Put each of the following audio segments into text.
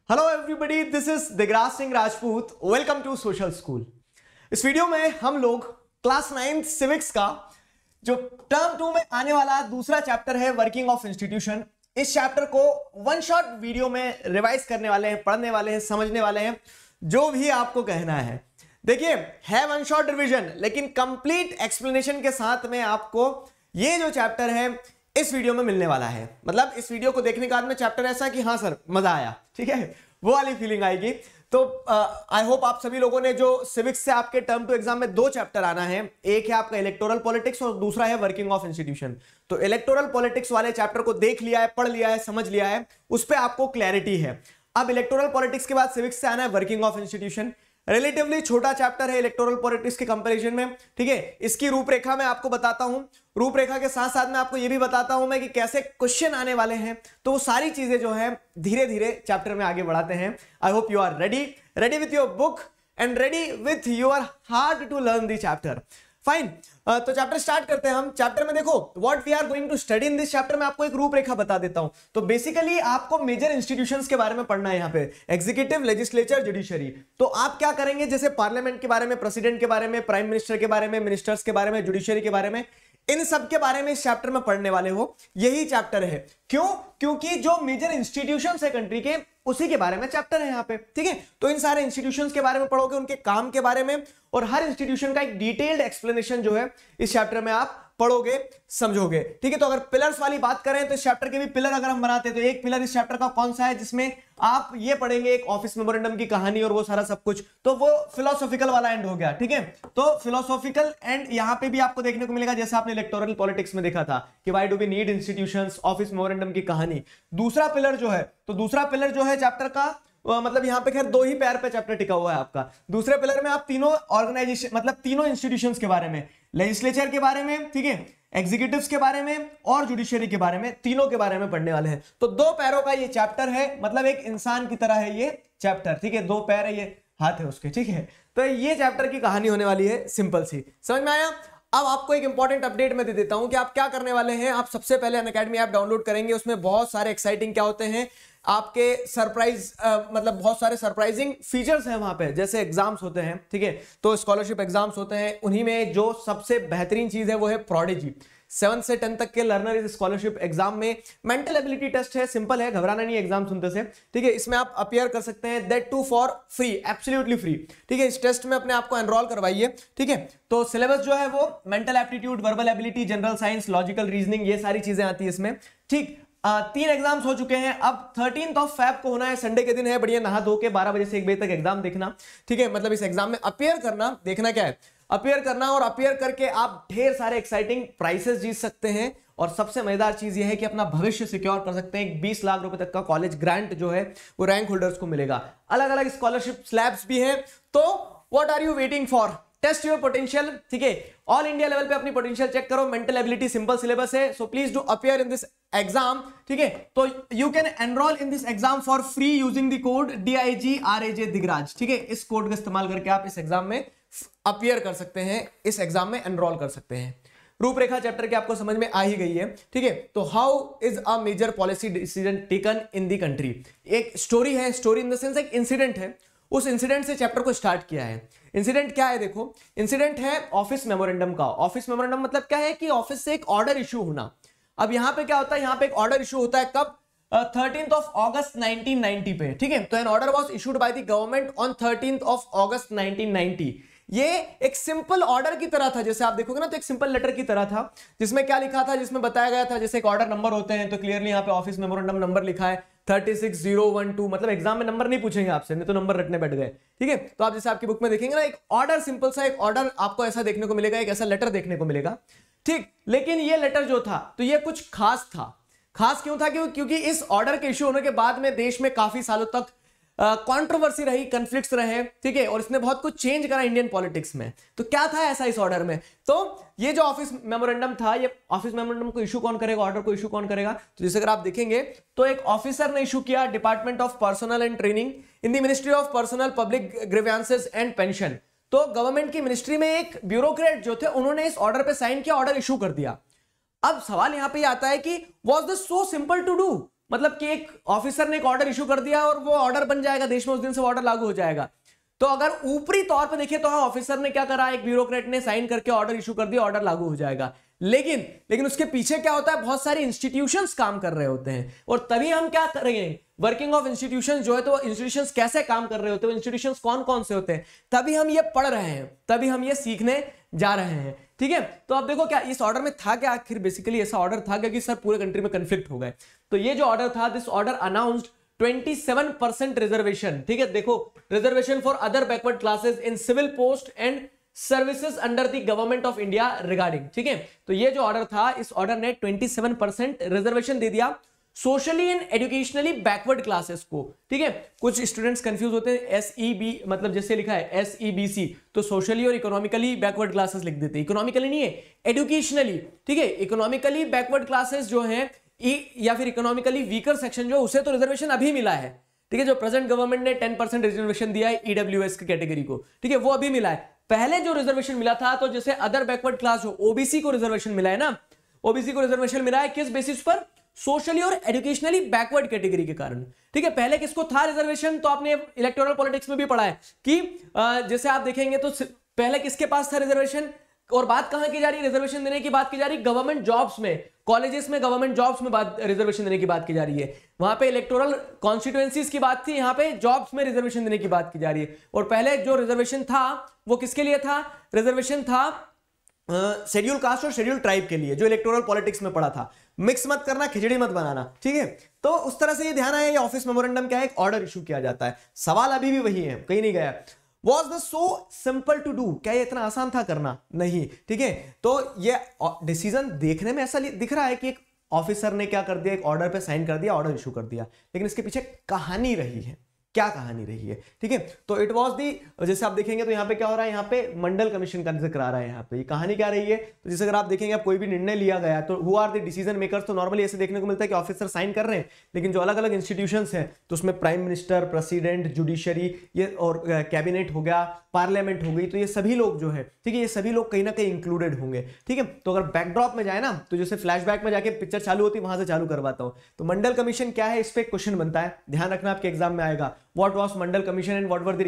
Hello everybody, this is Digraj Singh Rajput. Welcome to social school. इस video में हम लोग क्लास 9 सिविक्स का जो टर्म 2 में आने वाला दूसरा चैप्टर है वर्किंग ऑफ इंस्टीट्यूशन, इस चैप्टर को वन शॉट वीडियो में रिवाइज करने वाले हैं, पढ़ने वाले हैं, समझने वाले हैं, जो भी आपको कहना है। देखिए, है वन शॉट रिवीजन, लेकिन कंप्लीट एक्सप्लेनेशन के साथ में आपको ये जो चैप्टर है इस वीडियो में मिलने वाला है। मतलब इस वीडियो को देखने के बाद में चैप्टर ऐसा कि हाँ सर मजा आया, ठीक है, वो वाली फीलिंग आएगी। तो आई होप आप सभी लोगों ने जो सिविक्स से आपके टर्म 2 एग्जाम में 2 चैप्टर आना है, एक है आपका इलेक्टोरल पॉलिटिक्स और दूसरा है वर्किंग ऑफ इंस्टीट्यूशन। तो इलेक्टोरल पॉलिटिक्स वाले चैप्टर को देख लिया है, पढ़ लिया है, समझ लिया है, उस पर आपको क्लैरिटी है। अब इलेक्टोरल पॉलिटिक्स के बाद सिविक्स से आना है वर्किंग ऑफ इंस्टीट्यूशन। रिलेटिवली छोटा चैप्टर है इलेक्टोरल पॉलिटिक्स के कंपैरिजन में, ठीक है। इसकी रूपरेखा मैं आपको बताता हूं, रूपरेखा के साथ साथ मैं आपको यह भी बताता हूं मैं कि कैसे क्वेश्चन आने वाले हैं। तो वो सारी चीजें जो है धीरे धीरे चैप्टर में आगे बढ़ाते हैं। I hope you are ready with your book and ready with your heart to learn the chapter. Fine, तो चैप्टर स्टार्ट करते हैं हम। चैप्टर में देखो what we are going to study in this chapter में आपको एक रूपरेखा बता देता हूं। तो बेसिकली आपको मेजर इंस्टीट्यूशंस के बारे में पढ़ना है, यहाँ पे एग्जीक्यूटिव, लेजिस्लेचर, जुडिशरी। तो आप क्या करेंगे, जैसे पार्लियामेंट के बारे में, प्रेसिडेंट के बारे में, प्राइम मिनिस्टर के बारे में, मिनिस्टर्स के बारे में, जुडिशरी के बारे में, इन सब के बारे में इस चैप्टर में पढ़ने वाले हो। यही चैप्टर है। क्यों? क्योंकि जो मेजर इंस्टीट्यूशंस है कंट्री के, उसी के बारे में चैप्टर है यहाँ पे, ठीक है। तो इन सारे इंस्टीट्यूशंस के बारे में पढ़ोगे, उनके काम के बारे में, और हर इंस्टीट्यूशन का एक डिटेल्ड एक्सप्लेनेशन जो है इस चैप्टर में आप पढ़ोगे, समझोगे, ठीक है। तो अगर पिलर्स वाली बात करें तो इस चैप्टर के भी पिलर अगर हम बनाते हैं तो एक पिलर इस चैप्टर का कौन सा है, जिसमें आप ये पढ़ेंगे एक ऑफिस मेमोरेंडम की कहानी और वो सारा सब कुछ। तो वो फिलोसॉफिकल वाला एंड हो गया, ठीक है। तो फिलोसॉफिकल एंड यहां पे भी आपको देखने को मिलेगा, जैसे आपने इलेक्टोरल पॉलिटिक्स में देखा था कि why do we need institutions, office memorandum की कहानी। दूसरा पिलर जो है, तो दूसरा पिलर जो है चैप्टर का, मतलब यहां पे खैर 2 ही पैर पे चैप्टर टिका हुआ है आपका। दूसरे पिलर में आप तीनों ऑर्गेनाइजेशन, मतलब तीनों इंस्टीट्यूशंस के बारे में, लेजिस्लेचर के बारे में, ठीक है, एग्जीक्यूटिव्स के बारे में और जुडिशरी के बारे में, तीनों के बारे में पढ़ने वाले हैं। तो 2 पैरों का ये चैप्टर है, मतलब एक इंसान की तरह है ये चैप्टर, ठीक है। 2 पैर है, ये हाथ है उसके, ठीक है। तो ये चैप्टर की कहानी होने वाली है, सिंपल सी, समझ में आया। अब आपको एक इंपॉर्टेंट अपडेट मैं दे देता हूं कि आप क्या करने वाले हैं। आप सबसे पहले अनअकैडमी ऐप डाउनलोड करेंगे, उसमें बहुत सारे एक्साइटिंग क्या होते हैं आपके सरप्राइज, मतलब बहुत सारे सरप्राइजिंग फीचर्स हैं वहां पे। जैसे एग्जाम्स होते हैं, ठीक है, तो स्कॉलरशिप एग्जाम्स होते हैं, उन्हीं में जो सबसे बेहतरीन चीज है वो है प्रोडिजी। 7 से 10 तक के लर्नर इस स्कॉलरशिप एग्जाम में मेंटल एबिलिटी टेस्ट है, सिंपल है, घबराना नहीं एग्जाम सुनते से, ठीक है। इसमें आप अपीयर कर सकते हैं, that too for free, absolutely free, ठीक है। इस टेस्ट में अपने आप को एनरोल करवाइए, ठीक है। तो सिलेबस जो है वो mental aptitude, verbal ability, general science, logical reasoning, ये सारी चीजें आती है इसमें, ठीक। 3 एग्जाम्स हो चुके हैं। अब 13 फेब को होना है, संडे के दिन है, बढ़िया नहा धो के 12 बजे से 1 बजे तक एग्जाम देखना, ठीक है। मतलब इस एग्जाम में अपीयर करना, देखना क्या है, अपीयर करना, और अपीयर करके आप ढेर सारे एक्साइटिंग प्राइसेस जीत सकते हैं। और सबसे मजेदार चीज यह है कि अपना भविष्य सिक्योर कर सकते हैं। 20 लाख रुपए तक का कॉलेज ग्रांट जो है वो रैंक होल्डर्स को मिलेगा। अलग अलग स्कॉलरशिप स्लैब्स भी हैं। तो what are you waiting for, test your potential, ठीक है। ऑल इंडिया लेवल पे अपनी पोटेंशियल चेक करो। मेंटल एबिलिटी सिंपल सिलेबस है, so please do appear in this exam, ठीक है। तो you can enrol in this exam for free using the code DIGRAJ Digraj, ठीक है। इस कोड का इस्तेमाल करके आप इस एग्जाम में अपीयर कर सकते हैं, इस एग्जाम में एनरोल कर सकते हैं। रूपरेखा चैप्टर की आपको समझ में आ ही गई है, ठीक है। तो how is a major policy decision taken in the country, एक स्टोरी है, स्टोरी इन द सेंस एक इंसिडेंट है, उस इंसिडेंट से चैप्टर को स्टार्ट किया है। इंसिडेंट क्या है, देखो इंसिडेंट है ऑफिस मेमोरेंडम का। ऑफिस मेमोरेंडम मतलब क्या है कि ऑफिस से एक ऑर्डर इशू होना। अब यहां पे क्या होता है, यहां पे एक ऑर्डर इशू होता है कब, 13 अगस्त 1990 पे, ठीक है। तो an order was issued by the government on 13 August 1990। ये एक सिंपल ऑर्डर की तरह था, जैसे आप देखोगे ना तो एक सिंपल लेटर की तरह था, जिसमें क्या लिखा था, जिसमें बताया गया था, जैसे एक ऑर्डर नंबर होते हैं तो क्लियरली यहाँ पे ऑफिस मेमोरेंडम नंबर लिखा है 36012, मतलब एग्जाम में नंबर नहीं पूछेंगे आपसे, नहीं तो नंबर रटने बैठ गए, ठीक है। तो आप जैसे आपकी बुक में देखेंगे ना, एक ऑर्डर, सिंपल सा एक ऑर्डर आपको ऐसा देखने को मिलेगा, एक ऐसा लेटर देखने को मिलेगा, ठीक। लेकिन ये लेटर जो था तो ये कुछ खास था। खास क्यों था, क्योंकि इस ऑर्डर के इश्यू होने के बाद में देश में काफी सालों तक कंट्रोवर्सी रही, कॉन्फ्लिक्ट्स रहे, ठीक है। और इसने बहुत कुछ चेंज करा इंडियन पॉलिटिक्स में। तो क्या था ऐसा इस ऑर्डर में, तो ये जो ऑफिस मेमोरेंडम था, ये ऑफिस मेमोरेंडम को इशू कौन करेगा, ऑर्डर को इशू कौन करेगा, तो जैसे अगर आप देखेंगे तो एक ऑफिसर ने इशू किया, department of personal and training in the ministry of personnel public grievances and pension. तो गवर्नमेंट की मिनिस्ट्री में एक ब्यूरोक्रेट जो थे, उन्होंने इस ऑर्डर पे साइन किया, ऑर्डर इशू कर दिया। अब सवाल यहां पे आता है कि was this so simple to do, मतलब कि एक ऑफिसर ने एक ऑर्डर इशू कर दिया और वो ऑर्डर बन जाएगा देश में, उस दिन से ऑर्डर लागू हो जाएगा। तो अगर ऊपरी तौर पे देखें तो हाँ, ऑफिसर ने क्या करा, एक ब्यूरोक्रेट ने साइन करके ऑर्डर इशू कर दिया, ऑर्डर लागू हो जाएगा। लेकिन उसके पीछे क्या होता है, बहुत सारे इंस्टीट्यूशंस काम कर रहे होते हैं, और तभी हम क्या करेंगे, वर्किंग ऑफ इंस्टीट्यूशंस जो है, तो इंस्टीट्यूशंस कैसे काम कर रहे होते हैं, इंस्टीट्यूशंस कौन कौन से होते हैं, तभी हम ये पढ़ रहे हैं, तभी हम ये सीखने जा रहे हैं। ठीक है, तो अब देखो क्या इस ऑर्डर में था क्या, आखिर बेसिकली ऐसा ऑर्डर था क्या कि सर पूरे कंट्री में कंफ्लिक्ट हो गए। तो ये जो ऑर्डर था, दिस ऑर्डर अनाउंस्ड 27% रिजर्वेशन। ठीक है, देखो reservation for other backward classes in civil post and services under the government of India regarding. ठीक है, तो ये जो ऑर्डर था, इस ऑर्डर ने 27% रिजर्वेशन दे दिया socially and educationally backward classes को। ठीक है, कुछ स्टूडेंट्स कंफ्यूज होते हैं, SEB मतलब जैसे लिखा है SEBC, तो सोशली और इकोनॉमिकली बैकवर्ड क्लासेस लिख देते हैं, इकोनॉमिकली नहीं है, एजुकेशनली। ठीक है, इकोनॉमिकली बैकवर्ड क्लासेस जो है या फिर इकोनॉमिकली वीकर सेक्शन जो, उसे तो रिजर्वेशन अभी मिला है। ठीक है, जो प्रेजेंट गवर्नमेंट ने 10% रिजर्वेशन दिया है EWS की कैटेगरी को, ठीक है, वो अभी मिला है। पहले जो रिजर्वेशन मिला था, तो जैसे अदर बैकवर्ड क्लास हो, OBC को रिजर्वेशन मिला है ना, OBC को रिजर्वेशन मिला है किस बेसिस पर, सोशली और एजुकेशनली बैकवर्ड कैटेगरी के कारण। ठीक है, पहले किसको था रिजर्वेशन, तो आपने इलेक्टोरल पॉलिटिक्स में भी पढ़ा है कि जैसे आप देखेंगे तो पहले किसके पास था रिजर्वेशन, और बात कहां की जा रही है, रिजर्वेशन देने की बात की जा रही है गवर्नमेंट जॉब्स में, कॉलेजेस में गवर्नमेंट जॉब्स में बात, रिजर्वेशन देने की बात की जा रही है। वहां पे इलेक्टोरल कॉन्स्टिट्यूएंसीज की बात थी, यहां पे जॉब्स में रिजर्वेशन देने की बात की जा रही है। और पहले जो रिजर्वेशन था वो किसके लिए था, रिजर्वेशन था शेड्यूल कास्ट और शेड्यूल ट्राइब के लिए, जो इलेक्टोरल पॉलिटिक्स में पढ़ा था। मिक्स मत करना, खिचड़ी मत बनाना। ठीक है, तो उस तरह से ये ध्यान आया, ये ऑफिस मेमोरेंडम क्या है, एक ऑर्डर इशू किया जाता है। सवाल अभी भी वही है, कहीं नहीं गया। Was this so simple to do? क्या ये इतना आसान था करना? नहीं। ठीक है, तो ये डिसीजन देखने में ऐसा दिख रहा है कि एक ऑफिसर ने क्या कर दिया, एक ऑर्डर पे साइन कर दिया, ऑर्डर इशू कर दिया, लेकिन इसके पीछे कहानी रही है, क्या कहानी रही है। ठीक है, तो इट वाज दी, जैसे आप देखेंगे तो यहाँ पे क्या हो रहा है, यहाँ पे मंडल कमीशन का जिक्र आ रहा है। यहाँ पे ये कहानी क्या रही है, तो जैसे अगर आप देखेंगे, आप कोई भी निर्णय लिया गया तो who are the decision makers, तो नॉर्मली ऐसे देखने को मिलता है कि ऑफिसर साइन कर रहे हैं, लेकिन जो अलग अलग इंस्टीट्यूशंस हैं तो उसमें प्राइम मिनिस्टर, प्रेसिडेंट, जुडिशरी, ये और कैबिनेट हो गया, पार्लियामेंट हो गई, तो ये सभी लोग जो है, ठीक है, ये सभी लोग कहीं ना कहीं इंक्लूडेड होंगे। ठीक है, तो अगर बैकड्रॉप में जाए ना, तो जैसे फ्लैशबैक में जाके पिक्चर चालू होती है, वहां से चालू करवाता हूं। तो मंडल कमीशन क्या है, इस पे क्वेश्चन बनता है, ध्यान रखना, आपके एग्जाम में आएगा। What was Mandal commission and what were the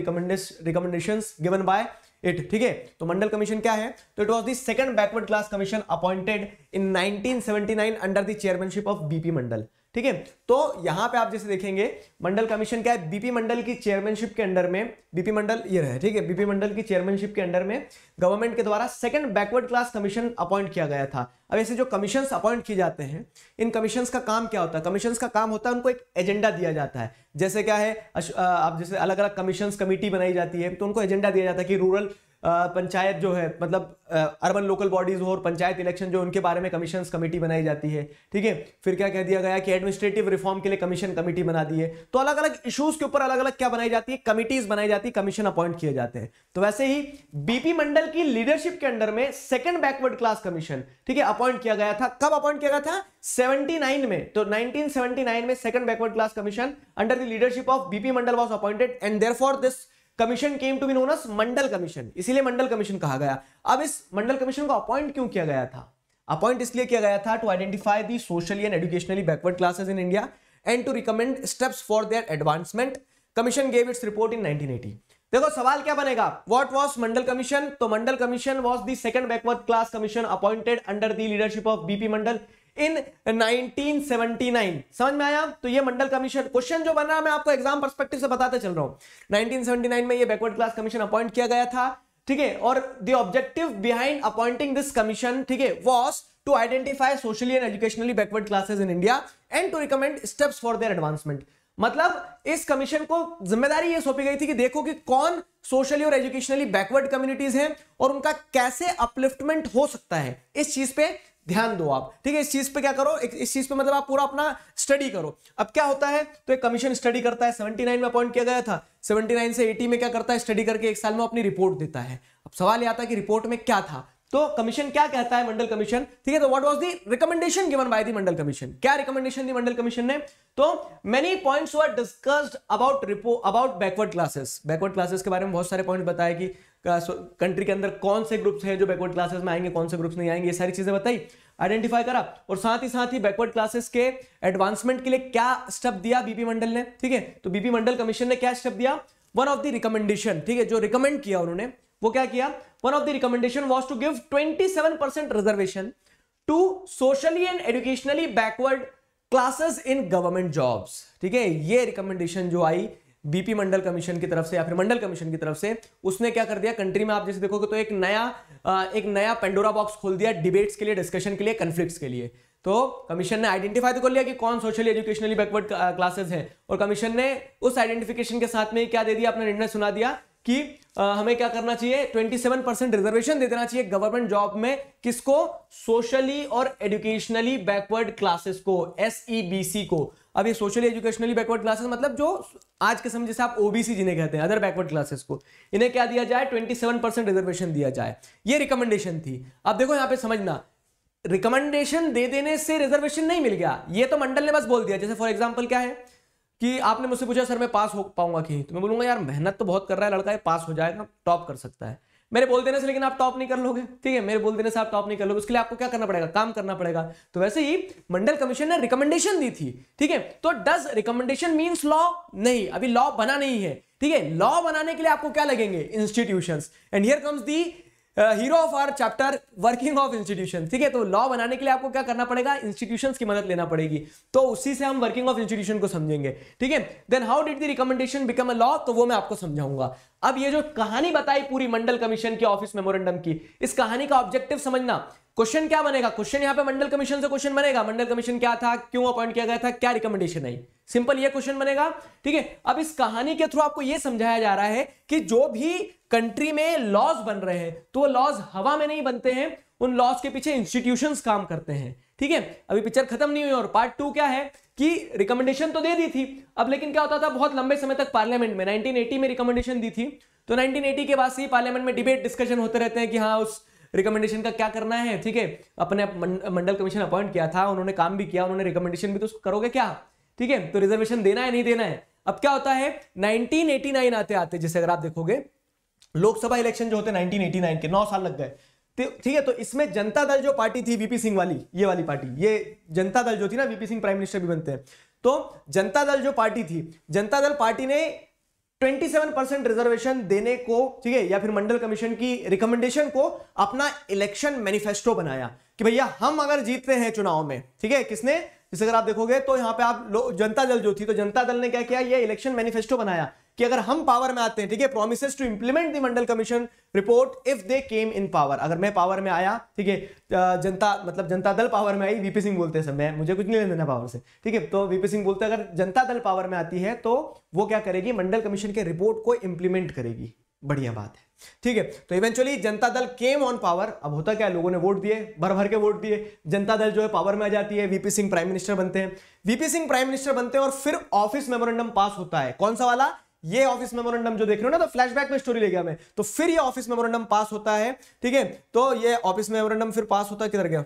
recommendations given by it. ठीक है, तो मंडल कमीशन क्या है, तो it was the second backward class commission appointed in 1979 under the chairmanship of BP Mandal. ठीक है, तो यहां पे आप जैसे देखेंगे मंडल कमीशन क्या है, बीपी मंडल की चेयरमैनशिप के अंडर में, बीपी मंडल ये रहे, ठीक है, बीपी मंडल की चेयरमैनशिप के अंडर में गवर्नमेंट के द्वारा second backward class commission appoint किया गया था। अब ऐसे जो कमीशंस अपॉइंट किए जाते हैं, इन कमीशंस का काम क्या होता है, कमीशंस का काम होता है उनको एक एजेंडा दिया जाता है। जैसे क्या है, आप जैसे अलग अलग कमीशंस कमेटी बनाई जाती है, तो उनको एजेंडा दिया जाता है कि रूरल पंचायत जो है, मतलब अर्बन लोकल बॉडीज हो और पंचायत इलेक्शन जो, उनके बारे में कमीशंस कमेटी बनाई जाती है। ठीक है, फिर क्या कह दिया गया कि एडमिनिस्ट्रेटिव रिफॉर्म के लिए कमीशन कमेटी बना दी है। तो अलग अलग इश्यूज के ऊपर अलग अलग क्या बनाई जाती है, कमिटीज बनाई जाती है, कमीशन अपॉइंट किए जाते हैं। तो वैसे ही बीपी मंडल की लीडरशिप के अंडर में सेकंड बैकवर्ड क्लास कमीशन, ठीक है, अपॉइंट किया गया था। कब अपॉइंट किया गया था, 79 में। तो 1979 में second backward class commission under the leadership of BP Mandal was appointed and therefore this commission came to be known as Mandal commission, इसीलिए मंडल कमीशन कहा गया। अब इस मंडल कमीशन को अपॉइंट क्यों किया गया था, अपॉइंट इसलिए किया गया था to identify the socially and educationally backward classes in India and to recommend steps for their advancement. Commission gave its report in 1980। देखो सवाल क्या बनेगा, व्हाट वाज मंडल कमीशन, तो Mandal commission was the second backward class commission appointed under the leadership of BP Mandal in 1979। समझ में आया, तो ये मंडल कमीशन क्वेश्चन जो बन रहा है, मैं आपको एग्जाम पर्सपेक्टिव से बताते चल रहा हूं। 1979 में ये बैकवर्ड क्लास कमीशन अपॉइंट किया गया था। ठीक है, और the objective behind appointing this commission, ठीक है, was to identify socially and educationally backward classes in India and to recommend steps for their advancement. मतलब इस कमीशन को जिम्मेदारी ये सौंपी गई थी कि देखो कि कौन सोशली और एजुकेशनली बैकवर्ड कम्युनिटीज हैं और उनका कैसे अपलिफ्टमेंट हो सकता है, इस चीज पे ध्यान दो आप। ठीक है, इस चीज पे क्या करो, इस चीज पे मतलब आप पूरा अपना स्टडी करो। अब क्या होता है, तो एक कमीशन स्टडी करता है, 79 में अपॉइंट किया गया था, 79 से 80 में क्या करता है, स्टडी करके एक साल में अपनी रिपोर्ट देता है। अब सवाल ये आता है कि रिपोर्ट में क्या था, तो कमीशन क्या कहता है, मंडल कमीशन, ठीक है, तो what was the recommendation given by the Mandal commission, क्या रिकमेंडेशन दी मंडल कमीशन ने, तो many points were discussed about backward classes. Backward classes के बारे में बहुत सारे पॉइंट बताए कि कंट्री के अंदर कौन से ग्रुप्स हैं जो बैकवर्ड क्लासेस में आएंगे, कौन से ग्रुप्स नहीं आएंगे, ये सारी चीजें बताई। आइडेंटिफाई करा, और साथ ही बैकवर्ड क्लासेस के एडवांसमेंट के लिए क्या स्टेप दिया बीपी मंडल ने, ठीक है। तो बीपी मंडल कमीशन ने क्या स्टेप दिया, वन ऑफ द रिकमेंडेशन, ठीक है, जो रिकमेंड किया उन्होंने वो क्या किया, one of the recommendation was to give 27% reservation to socially and educationally backward classes in government jobs, ठीक है। ये रिकमेंडेशन जो आई बीपी मंडल कमीशन की तरफ से या फिर मंडल कमीशन की तरफ से, उसने क्या कर दिया, कंट्री में आप जैसे देखोगे तो एक नया पेंडोरा बॉक्स खोल दिया डिबेट्स के लिए, डिस्कशन के लिए, कन्फ्लिक्ट्स के लिए। तो कमीशन ने आइडेंटिफाई तो कर लिया कि कौन सोशली एजुकेशनली बैकवर्ड क्लासेस हैं, और कमीशन ने उस आइडेंटिफिकेशन के साथ में क्या दे दिया, अपना निर्णय सुना दिया कि हमें क्या करना चाहिए, 27% रिजर्वेशन दे देना चाहिए गवर्नमेंट जॉब में, किसको, सोशली और एजुकेशनली बैकवर्ड क्लासेस को, SEBC को। अब ये सोशली एजुकेशनली बैकवर्ड क्लासेस मतलब जो आज के समय जैसे आप OBC जिन्हें कहते हैं, अदर बैकवर्ड क्लासेस को, इन्हें क्या दिया जाए, 27% रिजर्वेशन दिया जाए। ये रिकमेंडेशन थी। अब देखो यहां पे समझना, रिकमेंडेशन दे देने से रिजर्वेशन नहीं मिल गया, ये तो मंडल ने बस बोल दिया। जैसे फॉर एग्जांपल क्या है कि आपने मुझसे पूछा सर मैं पास हो पाऊंगा कि, तो मैं बोलूंगा यार मेहनत तो बहुत कर रहा है लड़का, ये पास हो जाएगा, टॉप कर सकता है। मेरे बोल देने से लेकिन आप टॉप नहीं कर लोगे, ठीक है, मेरे बोल देने से आप टॉप नहीं कर लोगे, उसके लिए आपको क्या करना पड़ेगा, काम करना पड़ेगा। तो वैसे ही मंडल कमीशन ने रिकमेंडेशन दी थी, ठीक है। तो डज रिकमेंडेशन मींस लॉ? नहीं, अभी लॉ बना नहीं है, ठीक है। लॉ बनाने के लिए आपको क्या लगेंगे, institutions, and here comes the hero of our chapter, working of institution, ठीक है। तो लॉ बनाने के लिए आपको क्या करना पड़ेगा, इंस्टीट्यूशंस की मदद लेना पड़ेगी, तो उसी से हम वर्किंग ऑफ इंस्टीट्यूशन को समझेंगे, ठीक है। Then how did the recommendation become a law, तो वो मैं आपको समझाऊंगा। अब ये जो कहानी बताई पूरी मंडल कमीशन के ऑफिस मेमोरेंडम की, इस कहानी का ऑब्जेक्टिव समझना। क्वेश्चन क्या बनेगा, क्वेश्चन यहां पे मंडल कमीशन से क्वेश्चन बनेगा, मंडल कमीशन क्या था, क्यों अपॉइंट किया गया था, क्या रिकमेंडेशन आई, सिंपल ये क्वेश्चन बनेगा, ठीक है। अब इस कहानी के थ्रू आपको यह समझाया जा रहा है कि जो भी कंट्री में लॉज बन रहे हैं तो वो लॉज हवा में नहीं बनते हैं, उन लॉज के पीछे इंस्टीट्यूशंस काम करते हैं, ठीक है। अभी पिक्चर खत्म नहीं हुई, और पार्ट 2 क्या है कि रिकमेंडेशन तो दे दी थी, अब लेकिन क्या होता था, बहुत लंबे समय तक पार्लियामेंट में 1980 में रिकमेंडेशन दी थी, तो 1980 के बाद से पार्लियामेंट में डिबेट डिस्कशन होते रहते हैं कि हाँ उस रिकमेंडेशन का क्या करना है, ठीक है। अपने मंडल कमीशन अपॉइंट किया था, उन्होंने काम भी किया, उन्होंने रिकमेंडेशन भी, तो उसको करोगे क्या, ठीक है। तो रिजर्वेशन देना है नहीं देना है। अब क्या होता है, 1989 आते आते, जैसे अगर आप देखोगे लोकसभा इलेक्शन जो होते हैं 1989 के, 9 साल लग गए, ठीक है। तो इसमें जनता दल जो पार्टी थी, वीपी सिंह वाली, ये वाली पार्टी, ये जनता दल जो थी ना, वीपी सिंह प्राइम मिनिस्टर भी बनते हैं, तो जनता दल जो पार्टी थी, जनता दल पार्टी ने 27% रिजर्वेशन देने को, ठीक है, या फिर मंडल कमीशन की रिकमेंडेशन को अपना इलेक्शन मैनिफेस्टो बनाया कि भैया हम अगर जीतते हैं चुनाव में, ठीक है, किसने, जैसे अगर आप देखोगे तो यहां पे आप जनता दल जो थी, तो जनता दल ने क्या किया, ये इलेक्शन मैनिफेस्टो बनाया कि अगर हम पावर में आते हैं, ठीक है, promises to implement the Mandal commission report if they came in power, अगर मैं पावर में आया, ठीक है, जनता दल पावर में आई, वीपी सिंह बोलते हैं सब, मैं मुझे कुछ नहीं लेना देना पावर से, ठीक है। तो वीपी सिंह बोलते हैं अगर जनता दल पावर में आती है तो वो क्या करेगी, मंडल कमीशन के रिपोर्ट को इंप्लीमेंट करेगी, बढ़िया बात है, ठीक है। तो eventually Janata Dal came on power. अब होता क्या है, लोगों ने वोट दिए, भर भर के वोट दिए, जनता दल जो है पावर में आ जाती है, वीपी सिंह प्राइम मिनिस्टर बनते हैं, वीपी सिंह प्राइम मिनिस्टर बनते हैं, और फिर ऑफिस मेमोरेंडम पास होता है, कौन सा वाला, ये ऑफिस मेमोरेंडम जो देख रहे हो ना, तो फ्लैशबैक में स्टोरी ले गया मैं, तो फिर ये ऑफिस मेमोरेंडम पास होता है, ठीक है। तो ये ऑफिस मेमोरेंडम फिर पास होता है, किधर गया,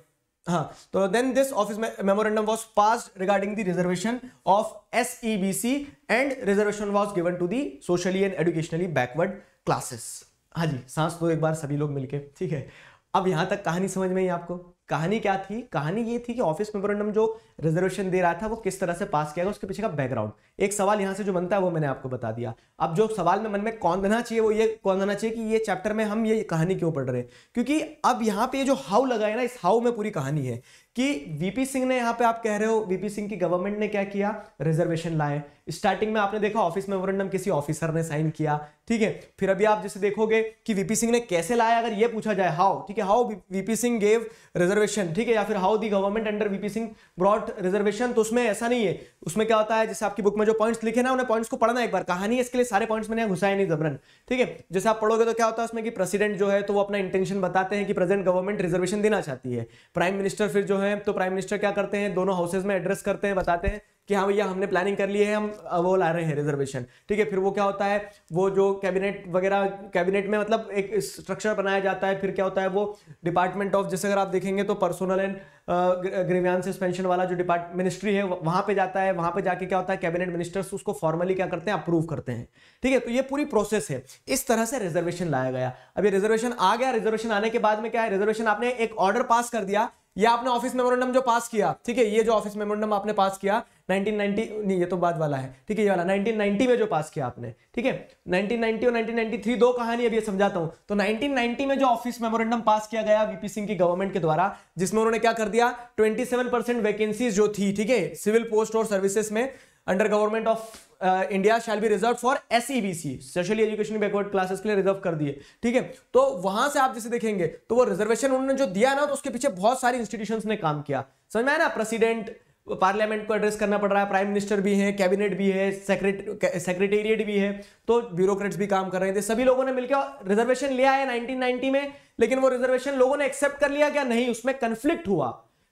हाँ, तो then this office memorandum was passed regarding the reservation of SEBC and reservation was given to the socially and educationally backward classes. हाँ जी, सांस लो एक बार सभी लोग मिलके, ठीक है। अब यहां तक कहानी समझ में आई आपको, कहानी क्या थी, कहानी ये थी कि ऑफिस मेमोरेंडम जो रिजर्वेशन दे रहा था वो किस तरह से पास किया गया, उसके पीछे का बैकग्राउंड। एक सवाल यहां से जो बनता है वो मैंने आपको बता दिया। अब जो सवाल में मन में कौन देना चाहिए, वो ये कौन देना चाहिए कि ये चैप्टर में हम ये कहानी क्यों पढ़ रहे हैं, क्योंकि अब यहाँ पे जो हाउ लगा है ना, इस हाउ में पूरी कहानी है कि वीपी सिंह ने, यहाँ पे आप कह रहे हो वीपी सिंह की गवर्नमेंट ने क्या किया, रिजर्वेशन लाए। स्टार्टिंग में आपने देखा ऑफिस मेमोरेंडम किसी ऑफिसर ने साइन किया, ठीक है। फिर अभी आप जैसे देखोगे कि वीपी सिंह ने कैसे लाया, अगर ये पूछा जाए हाउ, ठीक है, how VP Singh gave reservation, ठीक है, या फिर how the government under VP Singh brought reservation, तो उसमें ऐसा नहीं है। उसमें क्या होता है, जैसे आपकी बुक में जो पॉइंट्स लिखे ना, उन्हें पॉइंट्स को पढ़ना एक बार, कहानी है इसके लिए सारे पॉइंट्स मैंने घुसाए नहीं जबरन, ठीक है। जैसे आप पढ़ोगे तो क्या होता है उसमें कि प्रेसिडेंट जो है तो वो अपना इंटेंशन बताते हैं कि प्रेजेंट गवर्नमेंट रिजर्वेशन देना चाहती है। प्राइम मिनिस्टर फिर जो है, तो प्राइम मिनिस्टर क्या करते हैं, दोनों हाउसेज में एड्रेस करते हैं, बताते हैं कि हाँ भैया हमने प्लानिंग कर ली है, हम वो ला रहे हैं रिजर्वेशन, ठीक है। फिर वो क्या होता है, वो जो कैबिनेट वगैरह, कैबिनेट में मतलब एक स्ट्रक्चर बनाया जाता है, फिर क्या होता है वो डिपार्टमेंट ऑफ, जैसे अगर आप देखेंगे तो पर्सनल एंड ग्रीवियंसेस पेंशन वाला जो मिनिस्ट्री है वहां पे जाता है, वहां पे जाके क्या होता है कैबिनेट मिनिस्टर्स उसको फॉर्मली क्या करते हैं, अप्रूव करते हैं, ठीक है। तो ये पूरी प्रोसेस है, इस तरह से रिजर्वेशन लाया गया। अब ये रिजर्वेशन आ गया, रिजर्वेशन आने के बाद में क्या है, रिजर्वेशन आपने एक ऑर्डर पास कर दिया ये आपने ऑफिस मेमोरेंडम जो पास किया, ठीक है, ये जो ऑफिस मेमोरेंडम आपने पास किया 1990, नहीं ये तो बाद वाला है, ठीक है, ये वाला 1990 में जो पास किया आपने, ठीक है, 1990 और 1993 दो कहानी अभी समझाता हूं। तो 1990 में जो ऑफिस मेमोरेंडम पास किया गया वीपी सिंह की गवर्नमेंट के द्वारा, जिसमें उन्होंने क्या कर दिया, 27% वैकेंसीज जो थी, ठीक है, सिविल पोस्ट और सर्विसेज में under government of India shall be reserve for SEBC, socially education backward classes के लिए रिजर्व कर दिए, ठीक है। तो वहां से आप जैसे देखेंगे तो वो रिजर्वेशन उन्होंने जो दिया ना, तो उसके पीछे बहुत सारी इंस्टीट्यूशंस ने काम किया, समझ में आया ना। प्रेसिडेंट पार्लियामेंट को एड्रेस करना पड़ रहा है, प्राइम मिनिस्टर भी है, कैबिनेट भी है, सेक्रेटेरिएट भी है, तो ब्यूरोक्रेट्स भी काम कर रहे थे, सभी लोगों ने मिलकर रिजर्वेशन लिया है 1990 में। लेकिन वो रिजर्वेशन लोगों ने एक्सेप्ट कर लिया क्या? नहीं, उसमें कंफ्लिक्ट हुआ।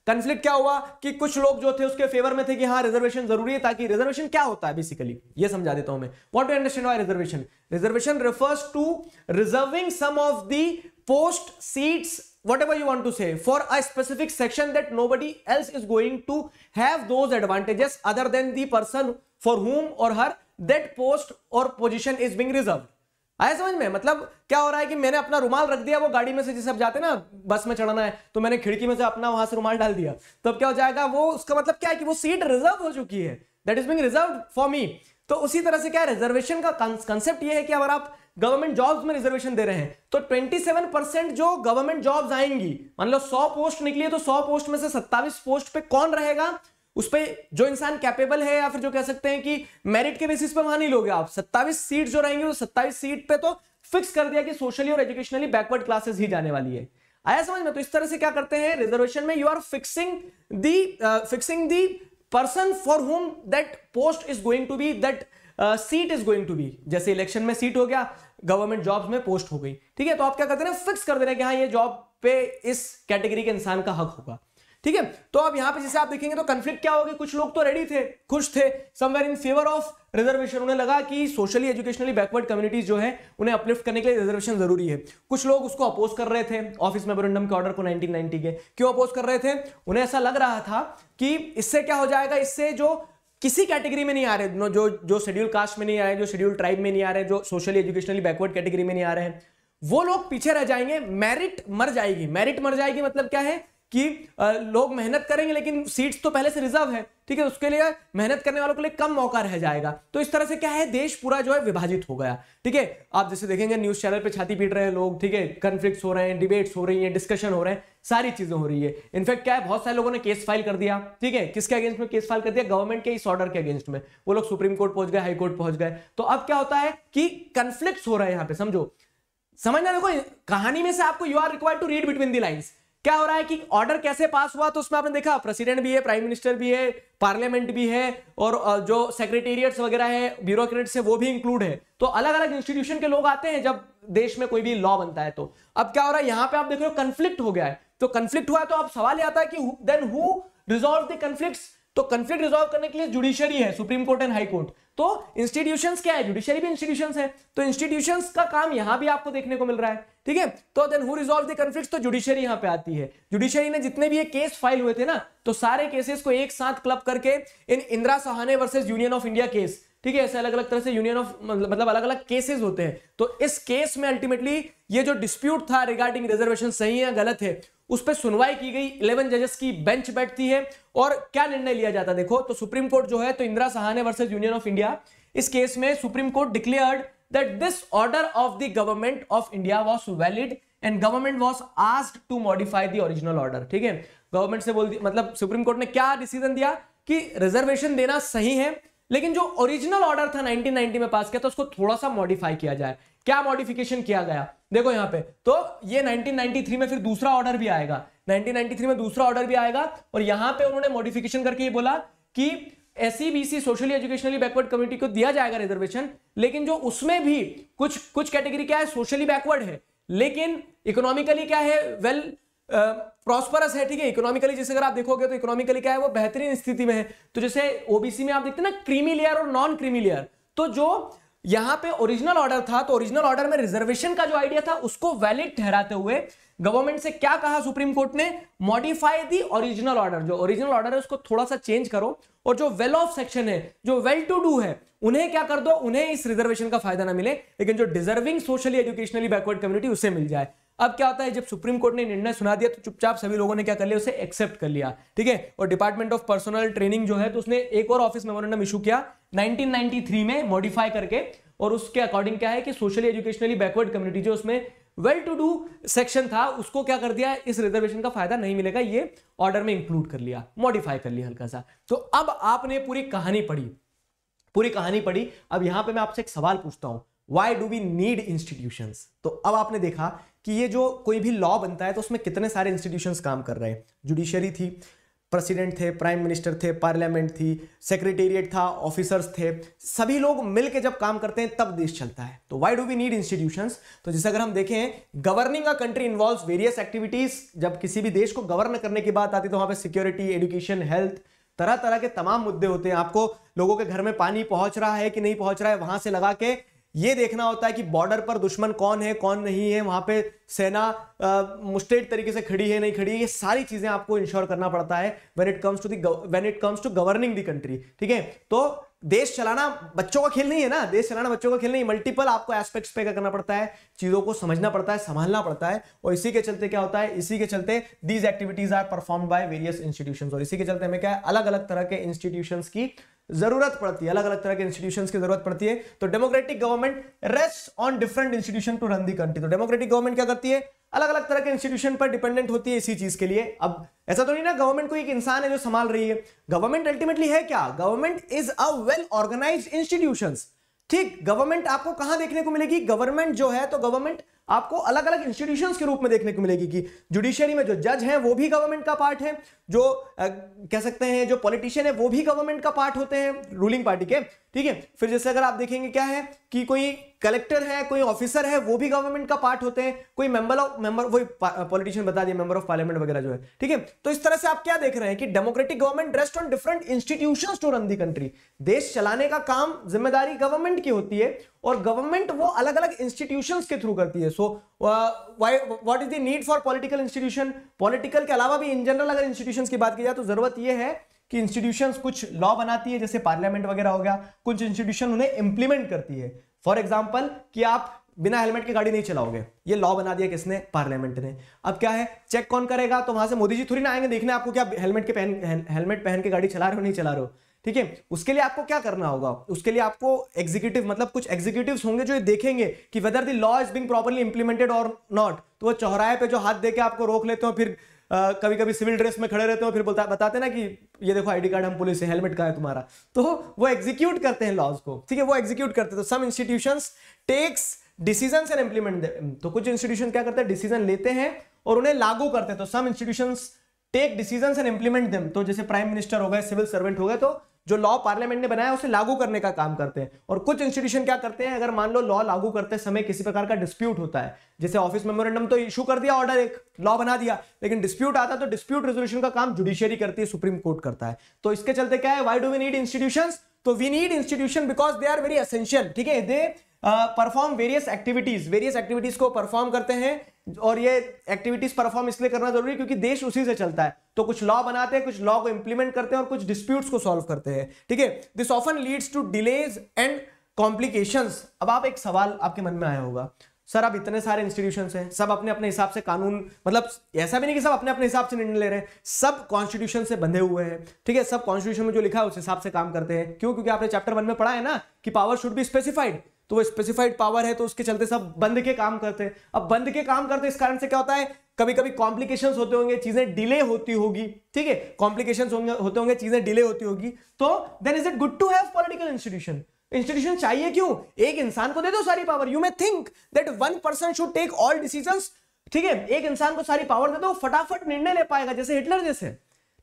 कंफ्लिक्ट क्या हुआ कि कुछ लोग जो थे उसके फेवर में थे कि हाँ रिजर्वेशन जरूरी है, ताकि रिजर्वेशन क्या होता है बेसिकली ये समझा देता हूं मैं। What do understand by reservation? Reservation refers to reserving some of the post seats, whatever you want to say, for a specific section that nobody else is going to have those advantages other than the person for whom or her that post or position is being reserved. आया समझ में? मतलब क्या हो रहा है कि मैंने अपना रुमाल रख दिया वो गाड़ी में से, जैसे आप जाते हैं ना बस में चढ़ना है तो मैंने खिड़की में से अपना वहां से रुमाल डाल दिया, तो अब क्या हो जाएगा, वो उसका मतलब क्या है कि वो सीट रिजर्व हो चुकी है, that is being reserved for me. तो उसी तरह से क्या है, रिजर्वेशन का कंसेप्ट ये है कि अगर आप गवर्नमेंट जॉब्स में रिजर्वेशन दे रहे हैं तो 27% जो गवर्नमेंट जॉब्स आएंगी, मान लो 100 पोस्ट निकली है तो 100 पोस्ट में से 27 पोस्ट पे कौन रहेगा, उस पे जो इंसान कैपेबल है, या फिर जो कह सकते हैं कि मेरिट के बेसिस पे वहां नहीं लोगे आप। 27 सीट जो रहेंगे, तो 27 सीट पे तो फिक्स कर दिया कि सोशली और एजुकेशनली बैकवर्ड क्लासेस ही जाने वाली है। आया समझ में? तो इस तरह से क्या करते हैं रिजर्वेशन में, you are fixing the person for whom that post is going to be, that seat is going to be. जैसे इलेक्शन में सीट हो गया, गवर्नमेंट जॉब्स में पोस्ट हो गई, ठीक है, तो आप क्या करते हैं, फिक्स कर दे रहे हैं कि हाँ ये जॉब पे इस कैटेगरी के इंसान का हक होगा, ठीक है। तो अब यहां पे जैसे आप देखेंगे तो कंफ्लिक्ट क्या होगी, कुछ लोग तो रेडी थे, खुश थे, somewhere in favour of reservation, उन्हें लगा कि सोशली एजुकेशनली बैकवर्ड कम्युनिटीज जो है उन्हें अपलिफ्ट करने के लिए रिजर्वेशन जरूरी है। कुछ लोग उसको अपोज कर रहे थे, ऑफिस मेमोरेंडम के ऑर्डर को 1990 के। क्यों अपोज कर रहे थे? उन्हें ऐसा लग रहा था कि इससे क्या हो जाएगा, इससे जो किसी कैटेगरी में नहीं आ रहे, जो शेड्यूल कास्ट में नहीं आ रहे, जो शेड्यूल ट्राइब में नहीं आ रहे, जो सोशली एजुकेशनली बैकवर्ड कैटेगरी में नहीं आ रहे हैं, वो लोग पीछे रह जाएंगे, मेरिट मर जाएगी। मेरिट मर जाएगी मतलब क्या है कि लोग मेहनत करेंगे लेकिन सीट्स तो पहले से रिजर्व है, ठीक है, उसके लिए मेहनत करने वालों के लिए कम मौका रह जाएगा। तो इस तरह से क्या है, देश पूरा जो है विभाजित हो गया, ठीक है। आप जैसे देखेंगे न्यूज चैनल पे छाती पीट रहे हैं लोग, ठीक है, कॉन्फ्लिक्ट्स हो रहे हैं, डिबेट्स हो रही हैं, डिस्कशन हो रहे हैं, सारी चीजें हो रही है। इनफैक्ट क्या है, बहुत सारे लोगों ने केस फाइल कर दिया, ठीक है, किसके अगेंस्ट में केस फाइल कर दिया, गवर्नमेंट के इस ऑर्डर के अगेंस्ट में। वो लोग सुप्रीम कोर्ट पहुंच गए, हाई कोर्ट पहुंच गए। तो अब क्या होता है कि कॉन्फ्लिक्ट्स हो रहे हैं, यहां पे समझना। देखो कहानी में से आपको you are required to read between the lines. क्या हो रहा है कि ऑर्डर कैसे पास हुआ, तो उसमें आपने देखा प्रेसिडेंट भी है, प्राइम मिनिस्टर भी है, पार्लियामेंट भी है, और जो सेक्रेटेरिएट्स वगैरह है, ब्यूरोक्रेट्स है, वो भी इंक्लूड है। तो अलग अलग इंस्टीट्यूशन के लोग आते हैं जब देश में कोई भी लॉ बनता है। तो अब क्या हो रहा है, यहां पे आप देख रहे हो कंफ्लिक्ट हो गया है। तो कंफ्लिक्ट हुआ है तो अब सवाल आता है कि देन हु रिजॉल्व द कंफ्लिक्ट्स? तो कंफ्लिक्ट रिजॉल्व करने के लिए जुडिशरी है, supreme court and high court. तो इंस्टीट्यूशंस क्या है, जुडिशरी भी इंस्टीट्यूशंस है, तो इंस्टीट्यूशंस का काम यहां भी आपको देखने को मिल रहा है, ठीक है। तो then who resolve the conflicts? तो जुडिशरी यहां पे आती है। जुडिशरी ने जितने भी ये केस फाइल हुए थे ना, तो सारे केसेस को एक साथ क्लब करके in Indira Sawhney versus union of India case, ठीक है, ऐसे अलग अलग तरह से यूनियन ऑफ मतलब अलग अलग केसेस होते हैं। तो इस केस में अल्टीमेटली ये जो डिस्प्यूट था रिगार्डिंग रिजर्वेशन सही है गलत है, उस पर सुनवाई की गई, 11 जजेस की बेंच बैठती है, और क्या निर्णय लिया जाता है देखो। तो सुप्रीम कोर्ट जो है, तो Indira Sawhney versus union of India, इस केस में Supreme Court declared that this order of the government of India was valid and government was asked to modify the original order, ठीक है। गवर्नमेंट से बोल दिया, मतलब सुप्रीम कोर्ट ने क्या डिसीजन दिया कि रिजर्वेशन देना सही है, लेकिन जो ओरिजिनल ऑर्डर था 1990 में पास किया था उसको थोड़ा सा मॉडिफाई किया जाए। क्या मॉडिफिकेशन किया गया देखो यहां पे, तो ये 1993 में फिर दूसरा ऑर्डर भी आएगा, 1993 में दूसरा ऑर्डर भी आएगा, और यहां पे उन्होंने मॉडिफिकेशन करके ये बोला कि SEBC socially educationally backward community को दिया जाएगा रिजर्वेशन, लेकिन जो उसमें भी कुछ कैटेगरी क्या है, सोशली बैकवर्ड है, लेकिन इकोनॉमिकली क्या है, वेल प्रॉस्परस है, ठीक है। इकोनॉमिकली जैसे अगर आप देखोगे तो इकोनॉमिकली क्या है, वो बेहतरीन स्थिति में है। तो जैसे ओबीसी में आप देखते हैं ना क्रीमी लेयर और नॉन क्रीमी लेयर, तो जो यहां पे ओरिजिनल ऑर्डर था, तो ओरिजिनल ऑर्डर में रिजर्वेशन का जो आइडिया था उसको वैलिड ठहराते हुए गवर्नमेंट से क्या कहा सुप्रीम कोर्ट ने, मॉडिफाई दी ओरिजिनल ऑर्डर। जो ओरिजिनल ऑर्डर है उसको थोड़ा सा चेंज करो, और जो वेल ऑफ सेक्शन है, जो वेल टू डू है, उन्हें क्या कर दो, उन्हें इस रिजर्वेशन का फायदा ना मिले, लेकिन जो deserving socially educationally backward community उसे मिल जाए। अब क्या होता है, जब सुप्रीम कोर्ट ने निर्णय सुना दिया तो चुपचाप सभी लोगों ने क्या कर लिया, उसे एक्सेप्ट कर लिया, ठीक है। और डिपार्टमेंट ऑफ पर्सनल ट्रेनिंग जो है तो उसने एक और ऑफिस मेमोरेंडम इशू किया 1993 में मॉडिफाई करके, और उसके अकॉर्डिंग क्या है कि सोशली एजुकेशनली बैकवर्ड कम्युनिटी जो उसमें वेल टू डू सेक्शन था उसको क्या कर दिया, इस रिजर्वेशन का फायदा नहीं मिलेगा, ये ऑर्डर में इंक्लूड कर लिया, मॉडिफाई कर लिया हल्का सा। तो अब आपने पूरी कहानी पढ़ी। अब यहां पे मैं आपसे एक सवाल पूछता हूं, why do we need institutions? तो अब आपने देखा कि ये जो कोई भी लॉ बनता है तो उसमें कितने सारे इंस्टीट्यूशंस काम कर रहे हैं। जुडिशरी थी, प्रेसिडेंट थे, प्राइम मिनिस्टर थे, पार्लियामेंट थी, सेक्रेटेरिएट था, ऑफिसर्स थे, सभी लोग मिलकर जब काम करते हैं तब देश चलता है। तो why do we need institutions? तो जैसे अगर हम देखें, governing a country involves various activities. जब किसी भी देश को गवर्न करने की बात आती है तो वहां पे सिक्योरिटी, एजुकेशन, हेल्थ, तरह तरह के तमाम मुद्दे होते हैं। आपको लोगों के घर में पानी पहुंच रहा है कि नहीं पहुंच रहा है, वहां से लगा के ये देखना होता है कि बॉर्डर पर दुश्मन कौन है कौन नहीं है, वहां पे सेना मुस्टेड तरीके से खड़ी है नहीं खड़ी है, ये सारी चीजें आपको इंश्योर करना पड़ता है when it comes to governing the country, ठीक है। तो देश चलाना बच्चों का खेल नहीं है ना, देश चलाना बच्चों का खेल नहीं, मल्टीपल आपको एस्पेक्ट्स पे करना पड़ता है, चीजों को समझना पड़ता है, संभालना पड़ता है। और इसी के चलते क्या होता है, इसी के चलते these activities are performed by various institutions, और इसी के चलते हमें क्या है, अलग अलग तरह के इंस्टीट्यूशंस की जरूरत पड़ती है, अलग अलग तरह के इंस्टीट्यूशंस की जरूरत पड़ती है। तो democratic government rest on different institution to run the country. तो डेमोक्रेटिक गवर्नमेंट क्या करती है, अलग अलग तरह के इंस्टीट्यूशन पर डिपेंडेंट होती है इसी चीज के लिए। अब ऐसा तो नहीं ना गवर्नमेंट को एक इंसान है जो संभाल रही है, गवर्नमेंट अल्टीमेटली है क्या, government is a well organized institutions, ठीक। गवर्नमेंट आपको कहां देखने को मिलेगी, गवर्नमेंट जो है तो गवर्नमेंट आपको अलग अलग इंस्टीट्यूशंस के रूप में देखने को मिलेगी कि जुडिशरी में जो जज हैं वो भी गवर्नमेंट का पार्ट है, जो कह सकते हैं जो पॉलिटिशियन है वो भी गवर्नमेंट का पार्ट होते हैं रूलिंग पार्टी के, ठीक है। फिर जैसे अगर आप देखेंगे क्या है कि कोई कलेक्टर है, कोई ऑफिसर है, वो भी गवर्नमेंट का पार्ट होते हैं, कोई मेंबर वही पॉलिटिशियन बता दिया, मेंबर ऑफ पार्लियामेंट वगैरह जो है, ठीक है। तो इस तरह से आप क्या देख रहे हैं कि democratic government rest on different institutions to run the country. देश चलाने का काम, जिम्मेदारी गवर्नमेंट की होती है और गवर्नमेंट वो अलग अलग इंस्टीट्यूशंस के थ्रू करती है। So what is the need for political institution? Political के अलावा भी इन जनरल अगर इंस्टीट्यूशंस की बात की जाए तो जरूरत यह है कि इंस्टीट्यूशंस कुछ लॉ बनाती है, जैसे पार्लियामेंट वगैरह हो गया, कुछ इंस्टीट्यूशन उन्हें इंप्लीमेंट करती है। फॉर एग्जांपल कि आप बिना हेलमेट के गाड़ी नहीं चलाओगे, ये लॉ बना दिया किसने, पार्लियामेंट ने। अब क्या है, चेक कौन करेगा, तो वहां से मोदी जी थोड़ी ना आएंगे देखने आपको क्या हेलमेट पहन के गाड़ी चला रहे हो नहीं चला रहे हो, ठीक है। उसके लिए आपको क्या करना होगा, उसके लिए आपको एग्जीक्यूटिव मतलब कुछ एग्जीक्यूटिव्स होंगे जो ये देखेंगे कि whether the law is being properly implemented और नॉट। तो वो चौराहे पे जो हाथ देके आपको रोक लेते हो, फिर कभी कभी सिविल ड्रेस में खड़े रहते हो, फिर बताते ना कि ये देखो आईडी कार्ड हम पुलिस है, हेलमेट का है तुम्हारा, तो वो एग्जीक्यूट करते हैं लॉज को, ठीक है, वो एग्जीक्यूट करते हैं। तो some institutions takes decisions and implement them. तो कुछ इंस्टीट्यूशन क्या करते हैं, डिसीजन लेते हैं और उन्हें लागू करते हैं। तो some institutions take decisions and implement them. तो जैसे प्राइम मिनिस्टर हो गए, सिविल सर्वेंट हो गए, तो जो लॉ पार्लियामेंट ने बनाया उसे लागू करने का काम करते हैं। और कुछ इंस्टीट्यूशन क्या करते हैं, अगर मान लो लॉ लागू करते समय किसी प्रकार का डिस्प्यूट होता है, जैसे ऑफिस मेमोरेंडम तो इशू कर दिया, ऑर्डर एक लॉ बना दिया, लेकिन डिस्प्यूट आता है तो डिस्प्यूट रेजोल्यूशन का काम जुडिशरी करती है, सुप्रीम कोर्ट करता है। तो इसके चलते क्या है, why do we need institutions? तो we need institution because they are very essential, ठीक है। दे परफॉर्म वेरियस एक्टिविटीज को परफॉर्म करते हैं, और ये एक्टिविटीज परफॉर्म इसलिए करना जरूरी है क्योंकि देश उसी से चलता है। तो कुछ लॉ बनाते हैं, कुछ लॉ को इंप्लीमेंट करते हैं और कुछ डिस्प्यूट्स को सॉल्व करते हैं, ठीक है। This often leads to delays and complications. अब आप एक सवाल आपके मन में आया होगा, सर अब इतने सारे इंस्टीट्यूशंस हैं, सब अपने अपने हिसाब से कानून, मतलब ऐसा भी नहीं कि सब अपने अपने हिसाब से निर्णय ले रहे हैं, सब कॉन्स्टिट्यूशन से बंधे हुए हैं, ठीक है, सब कॉन्स्टिट्यूशन में जो लिखा है उस हिसाब से काम करते हैं। क्यों? क्योंकि आपने चैप्टर 1 में पढ़ा है ना कि पावर शुड बी स्पेसिफाइड, तो वो स्पेसिफाइड पावर है, तो उसके चलते सब बंद के काम करते हैं। अब बंद के काम करते इस कारण से क्या होता है, कभी कभी कॉम्प्लिकेशंस होते होंगे, चीजें डिले होती होगी, ठीक है, कॉम्प्लिकेशंस होते होंगे, चीजें डिले होती होगी। तो then is it good to have political institution चाहिए क्यों? एक इंसान को दे दो सारी power. You may think that one person should take all decisions, ठीक है, एक इंसान को सारी पावर दे दो, फटाफट निर्णय ले पाएगा, जैसे हिटलर जैसे,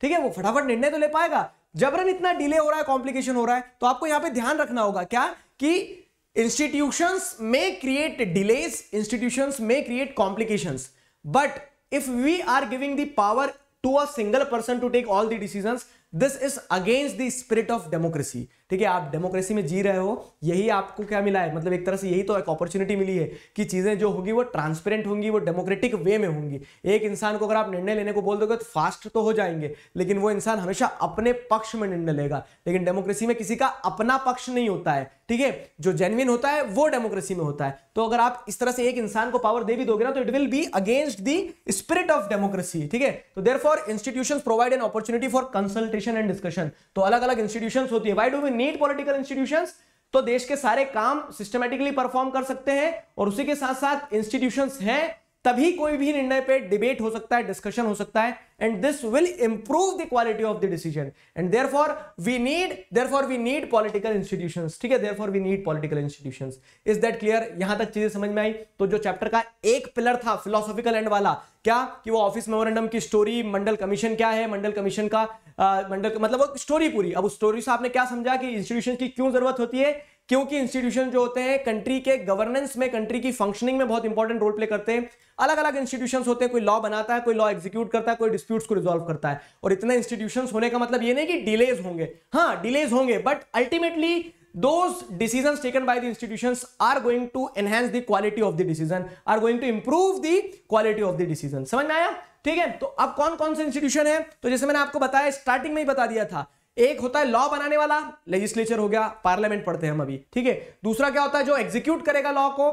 ठीक है, वो फटाफट निर्णय तो ले पाएगा। जबरन इतना डिले हो रहा है, कॉम्प्लिकेशन हो रहा है, तो आपको यहां पे ध्यान रखना होगा क्या कि institutions may create delays, institutions may create complications, but if we are giving the power to a single person to take all the decisions, this is against the spirit of democracy. ठीक है, आप democracy में जी रहे हो, यही आपको क्या मिला है, मतलब एक तरह से यही तो एक अपॉर्चुनिटी मिली है कि चीजें जो होगी वो ट्रांसपेरेंट होंगी, वो डेमोक्रेटिक वे में होंगी। एक इंसान को अगर आप निर्णय लेने को बोल दोगे तो फास्ट तो हो जाएंगे, लेकिन वो इंसान हमेशा अपने पक्ष में निर्णय लेगा। लेकिन डेमोक्रेसी में किसी का अपना पक्ष नहीं होता है, ठीक है, जो जेन्युइन होता है वो डेमोक्रेसी में होता है। तो अगर आप इस तरह से एक इंसान को पावर दे भी दोगे ना, तो it will be against the spirit of democracy, ठीक है। तो therefore institutions provide an opportunity for consultation and discussion. तो अलग अलग इंस्टीट्यूशंस होती है। Why do we need political institutions? तो देश के सारे काम सिस्टमैटिकली परफॉर्म कर सकते हैं, और उसी के साथ साथ इंस्टीट्यूशंस हैं तभी कोई भी निर्णय पे डिबेट हो सकता है, डिस्कशन हो सकता है, and this will improve the quality of the decision, and therefore we need political institutions, ठीक है, therefore we need political institutions. Is that clear? यहां तक चीजें समझ में आई? तो जो चैप्टर का एक पिलर था फिलोसॉफिकल एंड वाला, क्या कि वो ऑफिस मेमोरेंडम की स्टोरी, मंडल कमीशन क्या है, मंडल कमीशन का मंडल मतलब वो स्टोरी पूरी। अब उस स्टोरी से आपने क्या समझा कि इंस्टीट्यूशन की क्यों जरूरत होती है? क्योंकि इंस्टीट्यूशन जो होते हैं कंट्री के गवर्नेंस में, कंट्री की फंक्शनिंग में बहुत इंपॉर्टेंट रोल प्ले करते हैं। अलग अलग इंस्टीट्यूशंस होते हैं, कोई लॉ बनाता है, कोई लॉ एग्जीक्यूट करता है, कोई डिस्प्यूट्स को रिजॉल्व करता है। और इतने इंस्टीट्यूशंस होने का मतलब ये नहीं कि डिलेज होंगे, हाँ डिलेज होंगे, but ultimately those decisions taken by the institutions are going to enhance the quality of the decision, are going to improve the quality of the decision। समझ में आया? ठीक है, तो अब कौन कौन से इंस्टीट्यूशन है? तो जैसे मैंने आपको बताया, स्टार्टिंग में ही बता दिया था, एक होता है लॉ बनाने वाला, लेजिस्लेचर हो गया, पार्लियामेंट पढ़ते हैं हम अभी, ठीक है। दूसरा क्या होता है, जो एग्जीक्यूट करेगा लॉ को,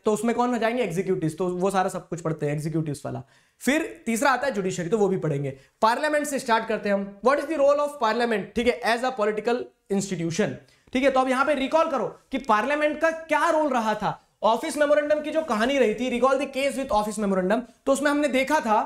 तो उसमें कौन हो जाएंगे? एग्जीक्यूटिव्स, तो वो सारा सब कुछ पढ़ते हैं एग्जीक्यूटिव्स वाला। फिर तीसरा आता है जुडिशरी, तो वो भी पढ़ेंगे। पार्लियामेंट से स्टार्ट करते हैं हम। What is the role of parliament, ठीक है, एज अ पॉलिटिकल इंस्टीट्यूशन, ठीक है। तो अब यहां पे रिकॉल करो कि पार्लियामेंट का क्या रोल रहा था। ऑफिस मेमोरेंडम की जो कहानी रही थी, recall the case with office memorandum, तो उसमें हमने देखा था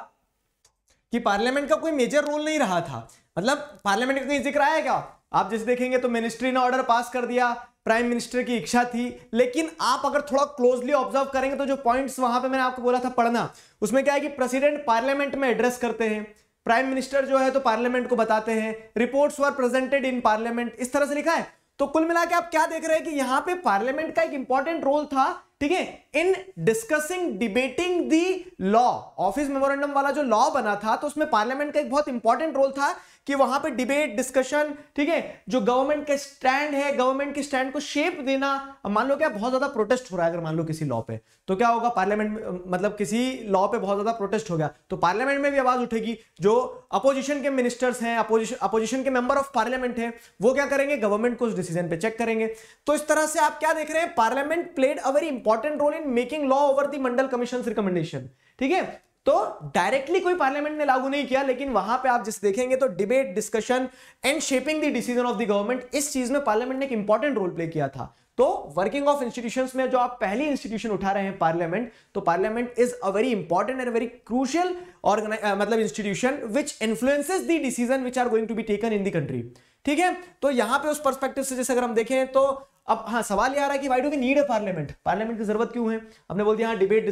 कि पार्लियामेंट का कोई मेजर रोल नहीं रहा था। मतलब पार्लियामेंट का कहीं जिक्र आया क्या? आप जैसे देखेंगे तो मिनिस्ट्री ने ऑर्डर पास कर दिया, प्राइम मिनिस्टर की इच्छा थी, लेकिन आप अगर थोड़ा क्लोजली ऑब्जर्व करेंगे तो जो पॉइंट्स वहां पे मैंने आपको बोला था पढ़ना, उसमें क्या है कि प्रेसिडेंट पार्लियामेंट में एड्रेस करते हैं, प्राइम मिनिस्टर जो है तो पार्लियामेंट को बताते हैं, reports were presented in parliament, इस तरह से लिखा है। तो कुल मिला के आप क्या देख रहे हैं कि यहां पे पार्लियामेंट का एक इंपॉर्टेंट रोल था, ठीक है, इन discussing, debating the law. Office memorandum वाला जो लॉ बना था, तो उसमें पार्लियामेंट का एक बहुत इंपॉर्टेंट रोल था कि वहां पे डिबेट, डिस्कशन, ठीक है, जो गवर्नमेंट का स्टैंड है, गवर्नमेंट के स्टैंड को शेप देना। अब मान लो क्या बहुत ज्यादा प्रोटेस्ट हो रहा है, अगर मान लो किसी लॉ पे, तो क्या होगा पार्लियामेंट में, मतलब किसी लॉ पे बहुत ज्यादा प्रोटेस्ट हो गया, तो पार्लियामेंट में भी आवाज उठेगी। जो अपोजिशन के मिनिस्टर्स हैं, अपोजिशन के मेंबर ऑफ पार्लियामेंट हैं, वो क्या करेंगे? गवर्नमेंट को उस डिसीजन पे चेक करेंगे। तो इस तरह से आप क्या देख रहे हैं? Parliament played a very important role in making law over the Mandal commission recommendation, ठीक है। तो डायरेक्टली कोई पार्लियामेंट ने लागू नहीं किया, लेकिन वहां पे आप जिस देखेंगे तो debate, discussion and shaping the decision of the government, इस चीज में पार्लियामेंट ने एक इंपॉर्टेंट रोल प्ले किया था। तो वर्किंग ऑफ इंस्टीट्यूशंस में जो आप पहली इंस्टीट्यूशन उठा रहे हैं पार्लियामेंट, तो parliament is a very important and very crucial मतलब institution which influences the decision which are going to be taken in the country, ठीक है। तो यहां पे उस पर्सपेक्टिव से जैसे अगर हम देखें तो अब हाँ सवाल ये आ रहा है कि why do we need a parliament, parliament की जरूरत क्यों है? हमने बोल दिया हाँ डिबेट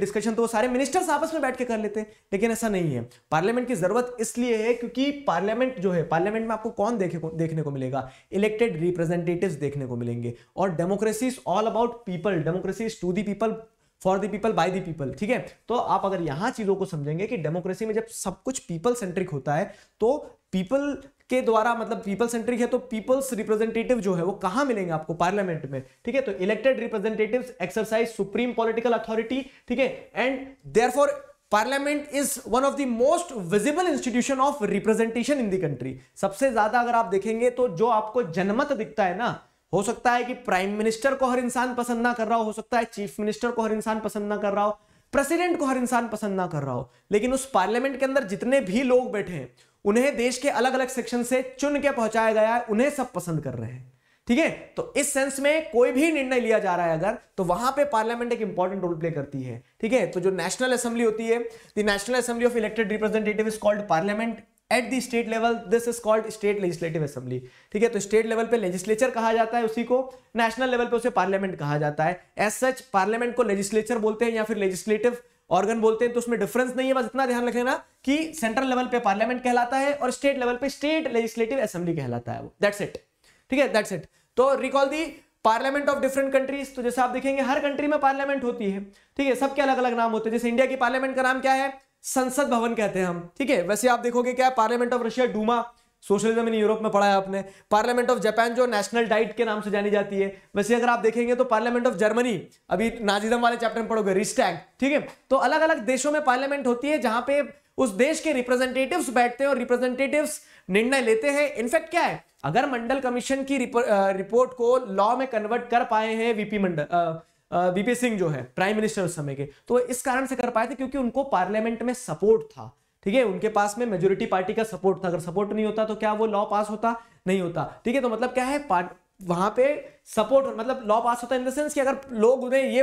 डिस्कशन तो वो सारे मिनिस्टर्स आपस में बैठ के कर लेते हैं, लेकिन ऐसा नहीं है। पार्लियामेंट की जरूरत इसलिए है क्योंकि पार्लियामेंट जो है, पार्लियामेंट में आपको कौन देखने को मिलेगा? इलेक्टेड रिप्रेजेंटेटिव्स देखने को मिलेंगे। और democracy is all about people, democracy is to the people, for the people, by the people, ठीक है। तो आप अगर यहां चीजों को समझेंगे कि डेमोक्रेसी में जब सब कुछ पीपल सेंट्रिक होता है, तो पीपल के द्वारा, मतलब पीपल सेंट्रिक है, तो पीपल्स रिप्रेजेंटेटिव जो है वो कहां मिलेंगे आपको? पार्लियामेंट में, ठीक है। तो elected representatives exercise supreme political authority, ठीक है, and therefore parliament is one of the most visible institution of representation in the country. सबसे ज्यादा अगर आप देखेंगे तो जो आपको जनमत दिखता है ना, हो सकता है कि प्राइम मिनिस्टर को हर इंसान पसंद ना कर रहा हो सकता है चीफ मिनिस्टर को हर इंसान पसंद ना कर रहा हो, प्रेसिडेंट को हर इंसान पसंद ना कर रहा हो, लेकिन उस पार्लियामेंट के अंदर जितने भी लोग बैठे हैं, उन्हें देश के अलग अलग सेक्शन से चुन के पहुंचाया गया है, उन्हें सब पसंद कर रहे हैं, ठीक है। तो इस सेंस में कोई भी निर्णय लिया जा रहा है अगर, तो वहां पे पार्लियामेंट एक इंपॉर्टेंट रोल प्ले करती है, ठीक है। तो जो नेशनल असेंबली होती है, the national assembly of elected representative is called parliament. At the state level this is called state legislative assembly, ठीक है। तो स्टेट लेवल पे लेजिस्लेचर कहा जाता है उसी को, नेशनल लेवल पे उसे पार्लियामेंट कहा जाता है। एज सच पार्लियामेंट को लेजिस्लेचर बोलते हैं या फिर लेजिस्लेटिव ऑर्गन बोलते हैं, तो उसमें डिफरेंस नहीं है, बस इतना ध्यान रखना कि सेंट्रल लेवल पे पार्लियामेंट कहलाता है और स्टेट लेवल पे स्टेट लेजिस्लेटिव असेंबली कहलाता है, दैट्स इट, ठीक है, दैट्स इट। तो recall the parliament of different countries, तो जैसे आप देखेंगे हर कंट्री में पार्लियामेंट होती है, ठीक है, सबके अलग अलग नाम होते हैं। जैसे इंडिया की पार्लियामेंट का नाम क्या है? संसद भवन कहते हैं हम, ठीक है। वैसे आप देखोगे क्या है, parliament of Russia Duma, socialism in Europe में पढ़ा है आपने। पार्लियामेंट ऑफ जापान जो नेशनल डाइट के नाम से जानी जाती है। वैसे अगर आप देखेंगे तो पार्लियामेंट ऑफ जर्मनी, अभी नाजीज्म वाले चैप्टर में पढ़ोगे, रिस्टैग, ठीक है। तो अलग अलग देशों में पार्लियामेंट होती है जहां पे उस देश के रिप्रेजेंटेटिव्स बैठते हैं और रिप्रेजेंटेटिव्स निर्णय लेते हैं। इनफैक्ट क्या है, अगर मंडल कमीशन की रिपोर्ट को लॉ में कन्वर्ट कर पाए हैं वीपी सिंह जो है प्राइम मिनिस्टर उस समय के, तो इस कारण से कर पाए थे क्योंकि उनको पार्लियामेंट में सपोर्ट था, ठीक है। उनके पास में मेजोरिटी पार्टी का सपोर्ट था। अगर सपोर्ट नहीं होता तो क्या वो लॉ पास होता? नहीं होता, ठीक है। तो मतलब क्या है, वहां पे सपोर्ट, मतलब लॉ पास होता इन द सेंस कि अगर लोग उन्हें ये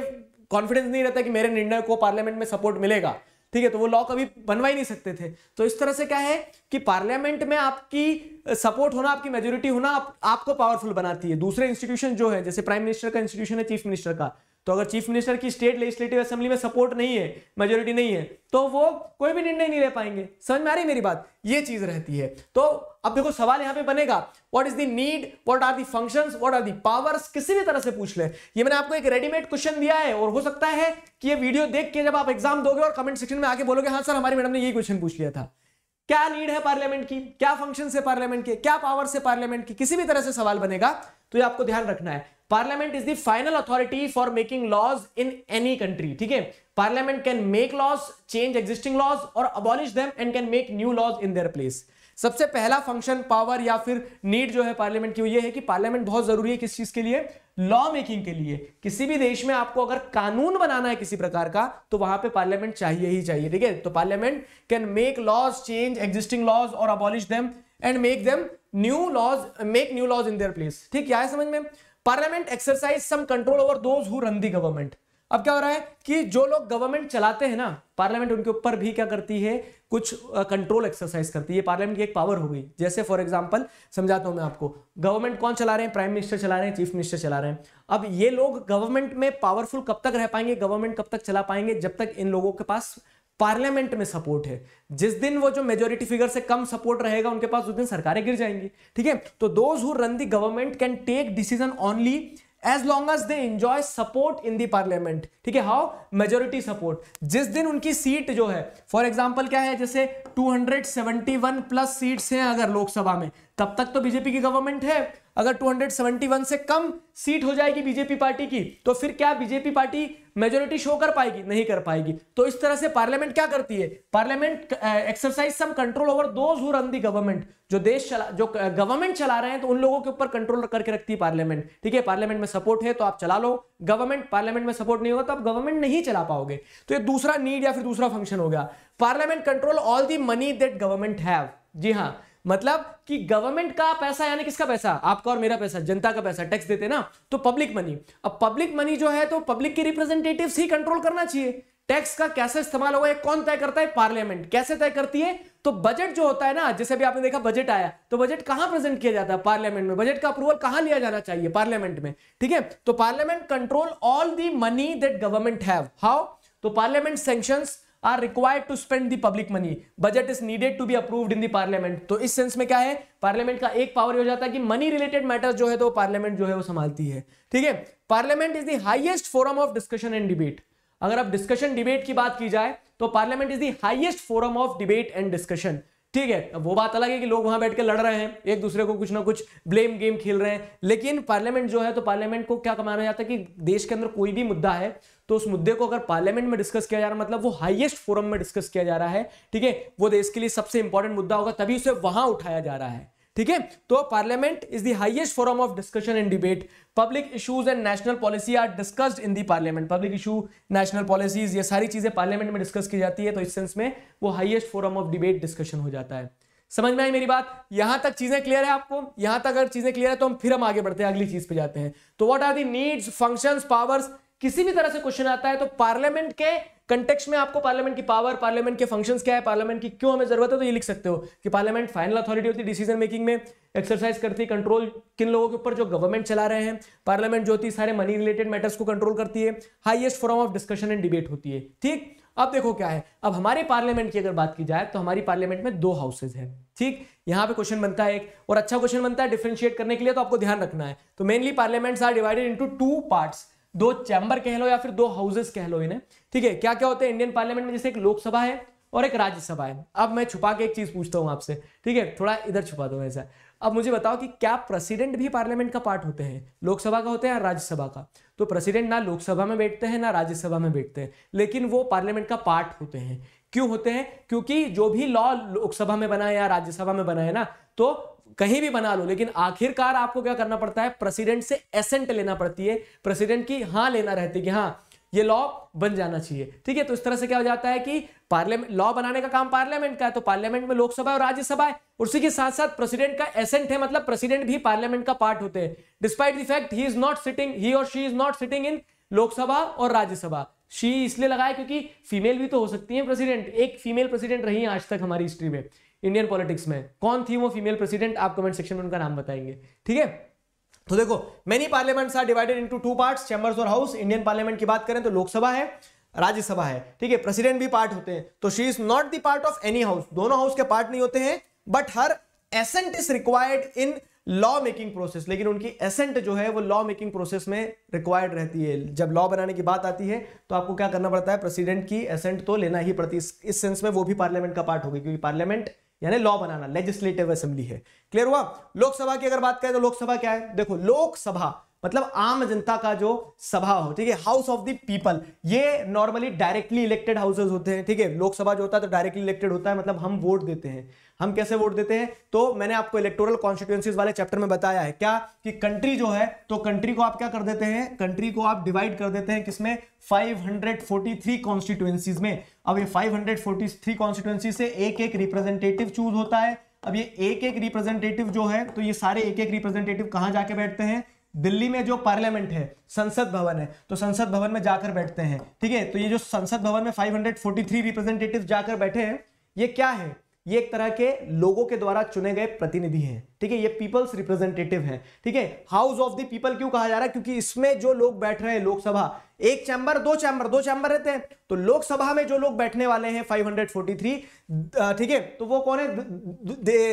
कॉन्फिडेंस नहीं रहता कि मेरे निर्णय को पार्लियामेंट में सपोर्ट मिलेगा, ठीक है, तो वो लॉ कभी बनवा ही नहीं सकते थे। तो इस तरह से क्या है कि पार्लियामेंट में आपकी सपोर्ट होना, आपकी मेजोरिटी होना आपको पावरफुल बनाती है। दूसरे इंस्टीट्यूशन जो है, जैसे प्राइम मिनिस्टर का इंस्टीट्यूशन है चीफ मिनिस्टर का, तो अगर चीफ मिनिस्टर की स्टेट लेजिस्लेटिव असेंबली में सपोर्ट नहीं है, मेजोरिटी नहीं है, तो वो कोई भी निर्णय नहीं ले पाएंगे। समझ में आ रही मेरी बात? ये चीज रहती है। तो अब देखो सवाल यहां पे बनेगा, what is the need, what are the functions, what are the powers, किसी भी तरह से पूछ ले। ये मैंने आपको एक रेडीमेड क्वेश्चन दिया है और हो सकता है कि ये वीडियो देख के जब आप एग्जाम दोगे और कमेंट सेक्शन में आके बोलोगे हाँ सर हमारी मैडम ने यही क्वेश्चन पूछ लिया था। क्या नीड है पार्लियामेंट की, क्या फंक्शन है पार्लियामेंट के, क्या पावर है पार्लियामेंट की, किसी भी तरह से सवाल बनेगा तो ये आपको ध्यान रखना है। Parliament is the final authority for making laws in any country, ठीक है। Parliament can make laws, change existing laws और abolish them and can make new laws in their place. सबसे पहला फंक्शन, पावर या फिर नीड जो है parliament की, वो ये है कि पार्लियामेंट बहुत जरूरी है किस चीज के लिए? लॉ मेकिंग के लिए। किसी भी देश में आपको अगर कानून बनाना है किसी प्रकार का, तो वहां पे पार्लियामेंट चाहिए ही चाहिए, ठीक है। तो parliament can make laws, change existing laws और abolish them and make them new laws, make new laws in their place, ठीक। क्या है समझ में? Parliament exercise some control over those who run the government. अब क्या हो रहा है कि जो लोग गवर्नमेंट चलाते हैं ना, पार्लियामेंट उनके ऊपर भी क्या करती है, कुछ कंट्रोल एक्सरसाइज करती है। पार्लियामेंट की एक पावर हो गई। जैसे फॉर एग्जांपल समझाता हूं मैं आपको, गवर्नमेंट कौन चला रहे हैं? प्राइम मिनिस्टर चला रहे हैं, चीफ मिनिस्टर चला रहे हैं। अब ये लोग गवर्नमेंट में पावरफुल कब तक रह पाएंगे, गवर्नमेंट कब तक चला पाएंगे? जब तक इन लोगों के पास पार्लियामेंट में सपोर्ट है। जिस दिन वो जो मेजोरिटी फिगर से कम सपोर्ट रहेगा उनके पास, उस दिन सरकारें गिर जाएंगी, ठीक है। तो those who run the government can take decision only as long as they enjoy support in the parliament, ठीक है। हाउ? Majority support. जिस दिन उनकी सीट जो है, फॉर एग्जांपल क्या है, जैसे 271 प्लस सीट्स हैं अगर लोकसभा में, तब तक तो बीजेपी की गवर्नमेंट है। अगर 271 से कम सीट हो जाएगी बीजेपी पार्टी की, तो फिर क्या बीजेपी पार्टी मेजोरिटी शो कर पाएगी? नहीं कर पाएगी। तो इस तरह से पार्लियामेंट क्या करती है? Parliament exercise some control over those who run the government. जो गवर्नमेंट चला रहे हैं तो उन लोगों के ऊपर कंट्रोल करके रखती है पार्लियामेंट, ठीक है। पार्लियामेंट में सपोर्ट है तो आप चला लो गवर्नमेंट, पार्लियामेंट में सपोर्ट नहीं होगा तो आप गवर्नमेंट नहीं चला पाओगे। तो ये दूसरा नीड या फिर दूसरा फंक्शन हो गया। Parliament control all the money that government have. जी हाँ, मतलब कि गवर्नमेंट का पैसा, यानी किसका पैसा? आपका और मेरा पैसा, जनता का पैसा, टैक्स देते ना, तो पब्लिक मनी। अब पब्लिक मनी जो है तो पब्लिक के रिप्रेजेंटेटिव्स ही कंट्रोल करना चाहिए। टैक्स का कैसे इस्तेमाल होगा, कौन तय करता है? पार्लियामेंट। कैसे तय करती है? तो बजट जो होता है ना, जैसे भी आपने देखा बजट आया, तो बजट कहां प्रेजेंट किया जाता है? पार्लियामेंट में। बजट का अप्रूवल कहां लिया जाना चाहिए? पार्लियामेंट में, ठीक है। तो parliament control all the money that government have. How? तो parliament sanctions are required to spend the public money. Budget is needed to be approved in the parliament. तो इस सेंस में क्या है, पार्लियामेंट का एक पावर हो जाता है कि मनी रिलेटेड मैटर्स जो है तो पार्लियामेंट जो है वो संभालती है, ठीक है। Parliament is the highest forum of discussion and debate. अगर आप डिस्कशन डिबेट की बात की जाए तो parliament is the highest forum of debate and discussion, ठीक है। वो बात अलग है कि लोग वहां बैठ के लड़ रहे हैं, एक दूसरे को कुछ ना कुछ ब्लेम गेम खेल रहे हैं, लेकिन पार्लियामेंट जो है तो पार्लियामेंट को क्या माना जाता है कि देश के अंदर कोई भी मुद्दा है तो उस मुद्दे को अगर पार्लियामेंट में डिस्कस किया जा रहा है, मतलब वो हाईएस्ट फोरम में डिस्कस किया जा रहा है, ठीक है। वो देश के लिए सबसे इंपॉर्टेंट मुद्दा होगा तभी उसे वहां उठाया जा रहा है, ठीक है। तो parliament is the highest forum of discussion and debate. Public issues and national policy are discussed in the parliament. Public issue, national policies, ये सारी चीजें पार्लियामेंट में डिस्कस की जाती है, तो इस सेंस में वो highest forum of debate discussion हो जाता है। समझ में आई मेरी बात? यहां तक चीजें क्लियर है आपको? यहां तक अगर चीजें क्लियर है तो हम आगे बढ़ते हैं, अगली चीज पे जाते हैं। तो what are the needs, functions, powers. किसी भी तरह से क्वेश्चन आता है तो पार्लियामेंट के कंटेक्स्ट में आपको पार्लियामेंट की पावर, पार्लियामेंट के फंक्शंस क्या है, पार्लियामेंट की क्यों हमें जरूरत है, तो ये लिख सकते हो कि पार्लियामेंट फाइनल अथॉरिटी होती है डिसीजन मेकिंग में, एक्सरसाइज करती है कंट्रोल किन लोगों के ऊपर? जो गवर्नमेंट चला रहे हैं। पार्लियामेंट जो होती है सारे मनी रिलेटेड मैटर्स को कंट्रोल करती है। Highest forum of discussion and debate होती है, ठीक। अब देखो क्या है, अब हमारे पार्लियामेंट की अगर बात की जाए तो हमारी पार्लियामेंट में 2 हाउसेज हैं, ठीक। यहां पे क्वेश्चन बनता है एक, और अच्छा क्वेश्चन बनता है डिफरेंशिएट करने के लिए, तो आपको ध्यान रखना है। तो mainly parliaments are divided into 2 parts, 2 chamber कह लो या फिर 2 हाउसेस कह लो इन्हें, ठीक है। क्या क्या होते हैं इंडियन पार्लियामेंट में? जैसे एक लोकसभा है और एक राज्यसभा है। अब मैं छुपा के एक चीज पूछता हूं आपसे, ठीक है, थोड़ा इधर छुपा दो ऐसा। अब मुझे बताओ कि क्या प्रेसिडेंट भी पार्लियामेंट का पार्ट होते हैं, लोकसभा का होते हैं या राज्यसभा का? तो प्रेसिडेंट ना लोकसभा में बैठते हैं ना राज्यसभा में बैठते हैं, लेकिन वो पार्लियामेंट का पार्ट होते हैं। क्यों होते हैं? क्योंकि जो भी लॉ लोकसभा में बना है या राज्यसभा में बना है ना, तो कहीं भी बना लो, लेकिन आखिरकार आपको क्या करना पड़ता है, प्रेसिडेंट से एसेंट लेना पड़ती है, प्रेसिडेंट की हाँ लेना रहती है कि हाँ ये लॉ बन जाना चाहिए, ठीक है। तो इस तरह से क्या हो जाता है कि पार्लियामेंट, लॉ बनाने का काम पार्लियामेंट का है, तो पार्लियामेंट में लोकसभा और राज्यसभा है, उसी के साथ साथ प्रेसिडेंट का एसेंट है, मतलब प्रेसिडेंट भी पार्लियामेंट का पार्ट होते हैं, despite the fact he is not sitting, he और she is not sitting in Lok Sabha और राज्यसभा। शी इसलिए लगाया क्योंकि फीमेल भी तो हो सकती है प्रेसिडेंट, एक फीमेल प्रेसिडेंट रही है आज तक हमारी हिस्ट्री में, इंडियन पॉलिटिक्स में। कौन थी वो फीमेल प्रेसिडेंट? आप कमेंट सेक्शन में उनका नाम बताएंगे, ठीक है। तो देखो, many parliaments are divided into two parts, chambers और हाउस। इंडियन पार्लियामेंट की बात करें तो लोकसभा है, राज्यसभा है, ठीक है। प्रेसिडेंट भी पार्ट होते हैं, तो she is not the part of any house, दोनों हाउस के पार्ट नहीं होते हैं, but her assent is required in law making process. लेकिन उनकी एसेंट जो है वो लॉ मेकिंग प्रोसेस में रिक्वायर्ड रहती है। जब लॉ बनाने की बात आती है तो आपको क्या करना पड़ता है, प्रेसिडेंट की एसेंट तो लेना ही पड़ती है। इस सेंस में वो भी पार्लियामेंट का पार्ट होगी, क्योंकि पार्लियामेंट यानी लॉ बनाना, लेजिस्लेटिव असेंबली है। क्लियर हुआ? लोकसभा की अगर बात करें तो लोकसभा क्या है? देखो, लोकसभा मतलब आम जनता का जो सभा हो, ठीक है, हाउस ऑफ द पीपल। ये नॉर्मली डायरेक्टली इलेक्टेड हाउसेस होते हैं, ठीक है। लोकसभा जो होता है तो डायरेक्टली इलेक्टेड होता है, मतलब हम वोट देते हैं। हम कैसे वोट देते हैं? तो मैंने आपको इलेक्टोरल कॉन्स्टिट्यूएंसीज वाले चैप्टर में बताया है क्या, कि कंट्री जो है, तो कंट्री को आप क्या कर देते हैं, कंट्री को आप डिवाइड कर देते हैं किसमें, 543 कॉन्स्टिट्यूएंसीज में। अब ये 543 कॉन्स्टिट्यूएंसी से एक एक रिप्रेजेंटेटिव चूज होता है। अब ये एक एक रिप्रेजेंटेटिव जो है, तो ये सारे एक एक रिप्रेजेंटेटिव कहां जाके बैठते हैं? दिल्ली में जो पार्लियामेंट है, संसद भवन है, तो संसद भवन में जाकर बैठते हैं, ठीक है। तो ये जो संसद भवन में 543 रिप्रेजेंटेटिव जाकर बैठे हैं, ये क्या है? ये एक तरह के लोगों के द्वारा चुने गए प्रतिनिधि हैं, ठीक है। ये पीपल्स रिप्रेजेंटेटिव हैं, ठीक है। हाउस ऑफ द पीपल क्यों कहा जा रहा है? क्योंकि इसमें जो लोग बैठ रहे हैं, लोकसभा एक चैम्बर, दो चैम्बर रहते हैं, तो लोकसभा में जो लोग बैठने वाले हैं 543, ठीक है, तो वो कौन है?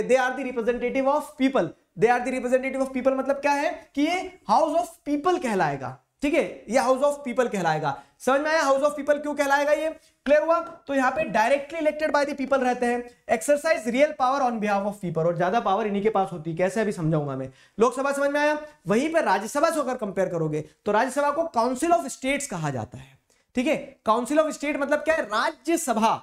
They are the representative of people. They are the representative of people मतलब क्या है कि ये हाउस ऑफ पीपल कहलाएगा, ठीक है, ये हाउस ऑफ पीपल कहलाएगा। समझ में आया हाउस ऑफ पीपल क्यों कहलाएगा? ये क्लियर हुआ? तो यहाँ पे directly elected by the people रहते हैं, exercise real power on behalf of people, और ज्यादा पावर इन्हीं के पास होती है। कैसे? अभी समझाऊंगा मैं। लोकसभा समझ में आया? वहीं पर राज्यसभा से अगर कंपेयर करोगे तो राज्यसभा को काउंसिल ऑफ स्टेट्स कहा जाता है, ठीक है। काउंसिल ऑफ स्टेट मतलब क्या है? राज्यसभा।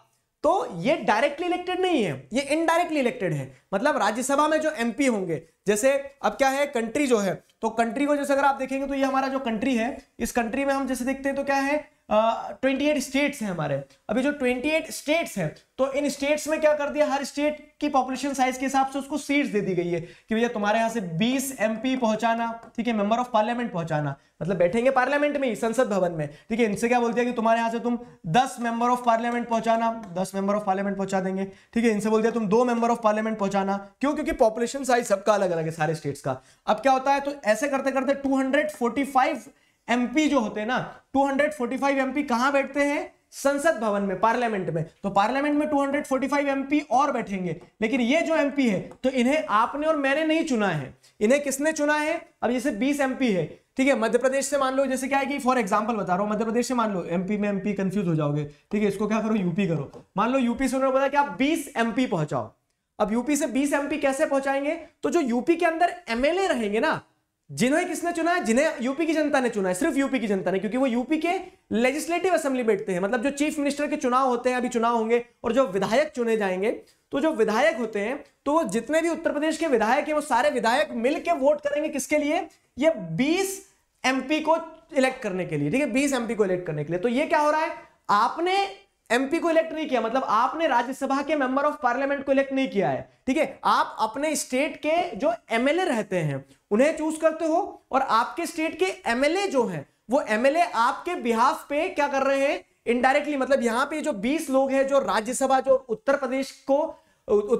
तो ये डायरेक्टली इलेक्टेड नहीं है, ये इनडायरेक्टली इलेक्टेड है। मतलब राज्यसभा में जो एमपी होंगे, जैसे अब क्या है, कंट्री जो है, तो कंट्री को जैसे अगर आप देखेंगे तो ये हमारा जो कंट्री है, इस कंट्री में हम जैसे देखते हैं तो क्या है, 28 स्टेट्स हैं हमारे। अभी जो 28 स्टेट्स हैं, तो इन स्टेट्स में क्या कर दिया, हर स्टेट की पॉपुलेशन साइज के हिसाब से उसको सीट्स दे दी गई है कि भैया तुम्हारे यहां से 20 एमपी पहुंचाना, ठीक है, मेंबर ऑफ पार्लियामेंट पहुंचाना, मतलब बैठेंगे पार्लियामेंट में ही, संसद भवन में, ठीक है। इनसे क्या बोलते हैं कि तुम्हारे यहां से तुम 10 मेंबर ऑफ पार्लियामेंट पहुंचाना, 10 मेंबर ऑफ पार्लियामेंट पहुंचा देंगे, ठीक है। इनसे बोलते हैं तुम 2 मेंबर ऑफ पार्लियामेंट पहुंचाना। क्यों? क्योंकि पॉपुलेशन साइज सबका अलग अलग है सारे स्टेट्स का। अब क्या होता है, तो ऐसे करते करते 245 एमपी जो होते हैं ना, 245 एमपी कहां बैठते हैं? संसद भवन में, पार्लियामेंट में। तो पार्लियामेंट में 245 एमपी और बैठेंगे, लेकिन ये जो एमपी है, तो इन्हें आपने और मैंने नहीं चुना है, इन्हें किसने चुना है? अब जैसे 20 एमपी है, ठीक है, मध्य प्रदेश से मान लो, जैसे क्या है कि फॉर एग्जांपल बता रहा हूं, मध्य प्रदेश से मान लो, एमपी में एमपी कंफ्यूज हो जाओगे, ठीक है, इसको क्या करो, यूपी करो। मान लो यूपी से उन्होंने बोला कि आप 20 एमपी पहुंचाओ। अब यूपी से 20 एमपी कैसे पहुंचाएंगे? तो जो यूपी के अंदर एमएलए रहेंगे ना, जिन्हें किसने चुना है? जिन्हें यूपी की जनता ने चुना है, सिर्फ यूपी की जनता ने, क्योंकि वो यूपी के लेजिस्लेटिव असेंबली बैठते हैं। मतलब जो चीफ मिनिस्टर के चुनाव होते हैं, अभी चुनाव होंगे, और जो विधायक चुने जाएंगे, तो जो विधायक होते हैं, तो वो जितने भी उत्तर प्रदेश के विधायक हैं, वो सारे विधायक मिलकर वोट करेंगे किसके लिए? ये 20 एमपी को इलेक्ट करने के लिए, ठीक है, 20 एमपी को इलेक्ट करने के लिए। तो ये क्या हो रहा है, आपने एमपी को इलेक्ट नहीं किया, मतलब आपने राज्यसभा के मेंबर ऑफ पार्लियामेंट को इलेक्ट नहीं किया है, ठीक है। आप अपने स्टेट के जो एमएलए रहते हैं उन्हें चूज करते हो, और आपके स्टेट के एमएलए जो हैं, वो एमएलए आपके बिहाफ पे क्या कर रहे हैं? इनडायरेक्टली, मतलब यहां पे जो 20 लोग हैं, जो राज्यसभा, जो उत्तर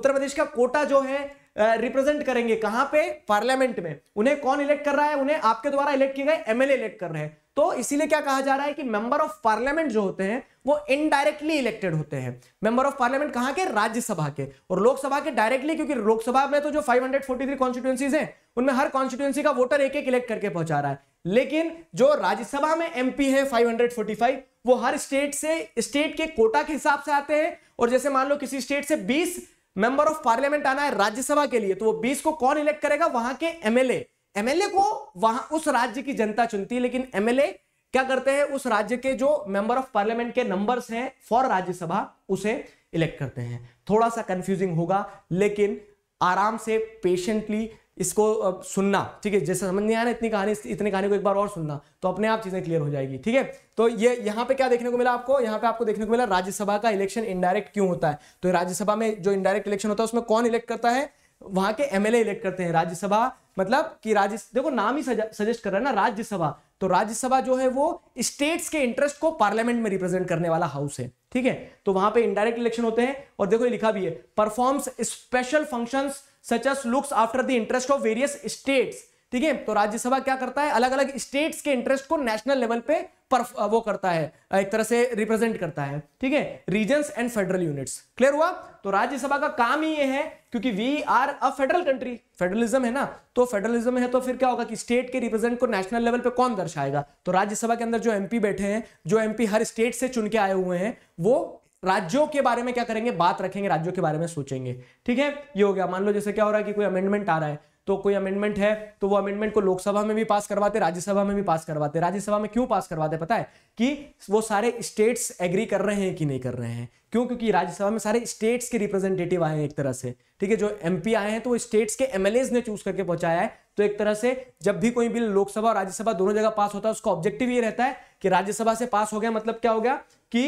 प्रदेश का कोटा जो है रिप्रेजेंट करेंगे, कहां पे? पार्लियामेंट में। उन्हें कौन इलेक्ट कर रहा है? उन्हें आपके द्वारा इलेक्ट किए गए एमएलए इलेक्ट कर रहे हैं। तो इसीलिए क्या कहा जा रहा है कि मेंबर ऑफ पार्लियामेंट जो होते हैं वो इनडायरेक्टली इलेक्टेड होते हैं। मेंबर ऑफ पार्लियामेंट कहां के? राज्यसभा के। और लोकसभा के डायरेक्टली, क्योंकि लोकसभा में तो जो 543 कॉन्स्टिट्यूएंसीज हैं, उनमें हर कॉन्स्टिट्यूएंसी का वोटर एक एक इलेक्ट करके पहुंचा रहा है। लेकिन जो राज्यसभा में एमपी है 545, वो हर स्टेट के कोटा के हिसाब से आते हैं। और जैसे मान लो किसी स्टेट से 20 मेंबर ऑफ पार्लियामेंट आना है राज्यसभा के लिए, तो वो 20 को कौन इलेक्ट करेगा? वहां के एमएलए को वहां उस राज्य की जनता चुनती है, लेकिन एमएलए क्या करते हैं? उस राज्य के जो मेंबर ऑफ पार्लियामेंट के नंबर्स हैं फॉर राज्यसभा, उसे इलेक्ट करते हैं। थोड़ा सा कंफ्यूजिंग होगा, लेकिन आराम से पेशेंटली इसको सुनना, ठीक है? जैसे समझ नहीं आया ना इतनी कहानी को एक बार और सुनना, तो अपने आप चीजें क्लियर हो जाएगी, ठीक है? तो ये यहाँ पे क्या देखने को मिला आपको? यहाँ पे आपको देखने को मिला राज्यसभा का इलेक्शन इनडायरेक्ट क्यों होता है। तो राज्यसभा में जो इनडायरेक्ट इलेक्शन होता है उसमें कौन इलेक्ट करता है? वहां के एमएलए इलेक्ट करते हैं। राज्यसभा मतलब कि देखो नाम ही सजेस्ट कर रहा है ना, राज्यसभा। तो राज्यसभा जो है वो स्टेट्स के इंटरेस्ट को पार्लियामेंट में रिप्रेजेंट करने वाला हाउस है, ठीक है? तो वहां पे इनडायरेक्ट इलेक्शन होते हैं। और देखो ये लिखा भी है, performs special functions such as looks after the interest of various states, ठीक है? तो राज्यसभा क्या करता है? अलग अलग स्टेट्स के इंटरेस्ट को नेशनल लेवल पे वो करता है, एक तरह से रिप्रेजेंट करता है, ठीक है? Reasons and federal units. Clear हुआ? तो राज्यसभा का काम ही ये है, क्योंकि we are a federal country, federalism है ना, तो फेडरलिज्म है तो फिर क्या होगा कि स्टेट के रिप्रेजेंट को नेशनल लेवल पे कौन दर्शाएगा? तो राज्यसभा के अंदर जो एमपी बैठे हैं, जो एमपी हर स्टेट से चुन के आए हुए हैं, वो राज्यों के बारे में क्या करेंगे? बात रखेंगे, राज्यों के बारे में सोचेंगे, ठीक है? ये हो गया। मान लो जैसे क्या हो रहा है कि कोई अमेंडमेंट आ रहा है, तो कोई अमेंडमेंट है तो वो अमेंडमेंट को लोकसभा में भी पास करवाते, राज्यसभा में भी पास करवाते। राज्यसभा में क्यों पास करवाते पता है? कि वो सारे स्टेट्स एग्री कर रहे हैं कि नहीं कर रहे हैं। क्यों? क्योंकि राज्यसभा में सारे स्टेट्स के रिप्रेजेंटेटिव आए हैं एक तरह से, ठीक है? जो एमपी आए हैं तो वो स्टेट्स के एमएलएज ने चूज करके पहुंचाया है। तो एक तरह से जब भी कोई बिल लोकसभा और राज्यसभा दोनों जगह पास होता है, उसका ऑब्जेक्टिव ये रहता है कि राज्यसभा से पास हो गया मतलब क्या हो गया कि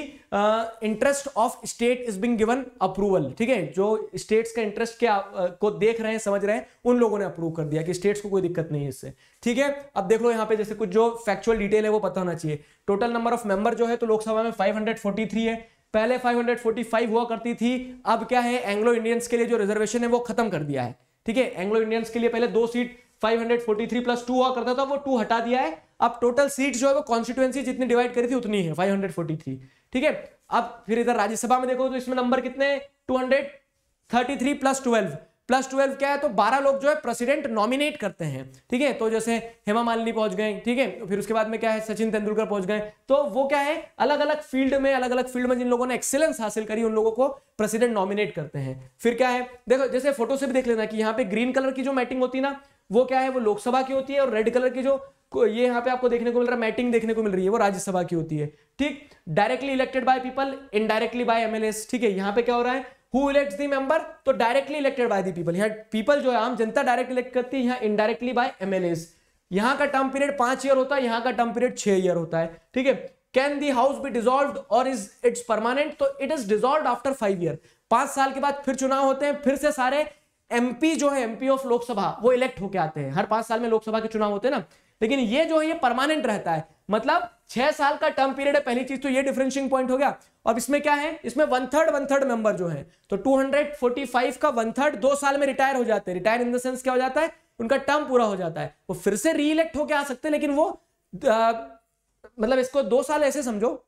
interest of state is being given approval, ठीक है? जो स्टेट्स का इंटरेस्ट क्या को देख रहे हैं, समझ रहे हैं, उन लोगों ने अप्रूव कर दिया कि स्टेट्स को कोई दिक्कत नहीं है इससे, ठीक है? अब देख लो यहाँ पे जैसे कुछ जो फैक्चुअल डिटेल है वो पता होना चाहिए। टोटल नंबर ऑफ मेंबर जो है तो लोकसभा में 543 है, पहले 545 हुआ करती थी। अब क्या है? एंग्लो इंडियंस के लिए जो रिजर्वेशन है वो खत्म कर दिया है, ठीक है? एंग्लो इंडियंस के लिए पहले 2 सीट 543 प्लस 2 हुआ करता था, वो 2 हटा दिया है। अब टोटल सीट जो है वो कॉन्स्टिट्यूएंसी जितनी डिवाइड करी थी उतनी है 543, ठीक है? अब फिर इधर राज्यसभा में देखो तो इसमें नंबर कितने? 233 प्लस 12 क्या है? तो 12 लोग जो है प्रेसिडेंट नॉमिनेट करते हैं, ठीक है? तो जैसे हेमा मालिनी पहुंच गए, ठीक है? फिर उसके बाद में क्या है? सचिन तेंदुलकर पहुंच गए। तो वो क्या है? अलग अलग फील्ड में जिन लोगों ने एक्सीलेंस हासिल करी उन लोगों को प्रेसिडेंट नॉमिनेट करते हैं। फिर क्या है? देखो जैसे फोटो से भी देख लेना कि यहाँ पे ग्रीन कलर की जो मैटिंग होती है ना, वो क्या है? वो लोकसभा की होती है। और रेड कलर की जो ये यहाँ पे आपको देखने को मिल रहा है, मैटिंग देखने को मिल रही है, वो राज्यसभा की होती है, ठीक? Directly elected by people, indirectly by MLAs, ठीक है? यहाँ पे क्या हो रहा है? Who elects the member? तो directly elected by the people. यहाँ पीपल जो है आम जनता डायरेक्ट इलेक्ट करती है, यहाँ इनडायरेक्टली बाय एमएलएस। यहाँ का टर्म पीरियड 5 ईयर होता है, यहाँ का टर्म पीरियड 6 ईयर होता है, ठीक है? Can the house be dissolved और इज इट्स परमानेंट? तो it is dissolved after 5 year. 5 साल के बाद फिर चुनाव होते हैं, फिर से सारे एमपी जो है एमपी ऑफ लोकसभा वो इलेक्ट होके आते हैं। हर 5 साल में लोकसभा के चुनाव होते हैं ना, लेकिन ये जो है ये परमानेंट रहता है, मतलब 6 साल का टर्म पीरियड है। पहली चीज तो ये डिफरेंशिएटिंग पॉइंट हो गया। अब इसमें क्या है? इसमें 1/3 मेंबर जो है, तो 245 का 1/3 2 साल में रिटायर हो जाते हैं। रिटायर इन द सेंस क्या हो जाता है? उनका टर्म पूरा हो जाता है, वो फिर से री इलेक्ट होके आ सकते हैं, लेकिन वो मतलब इसको 2 साल ऐसे समझो,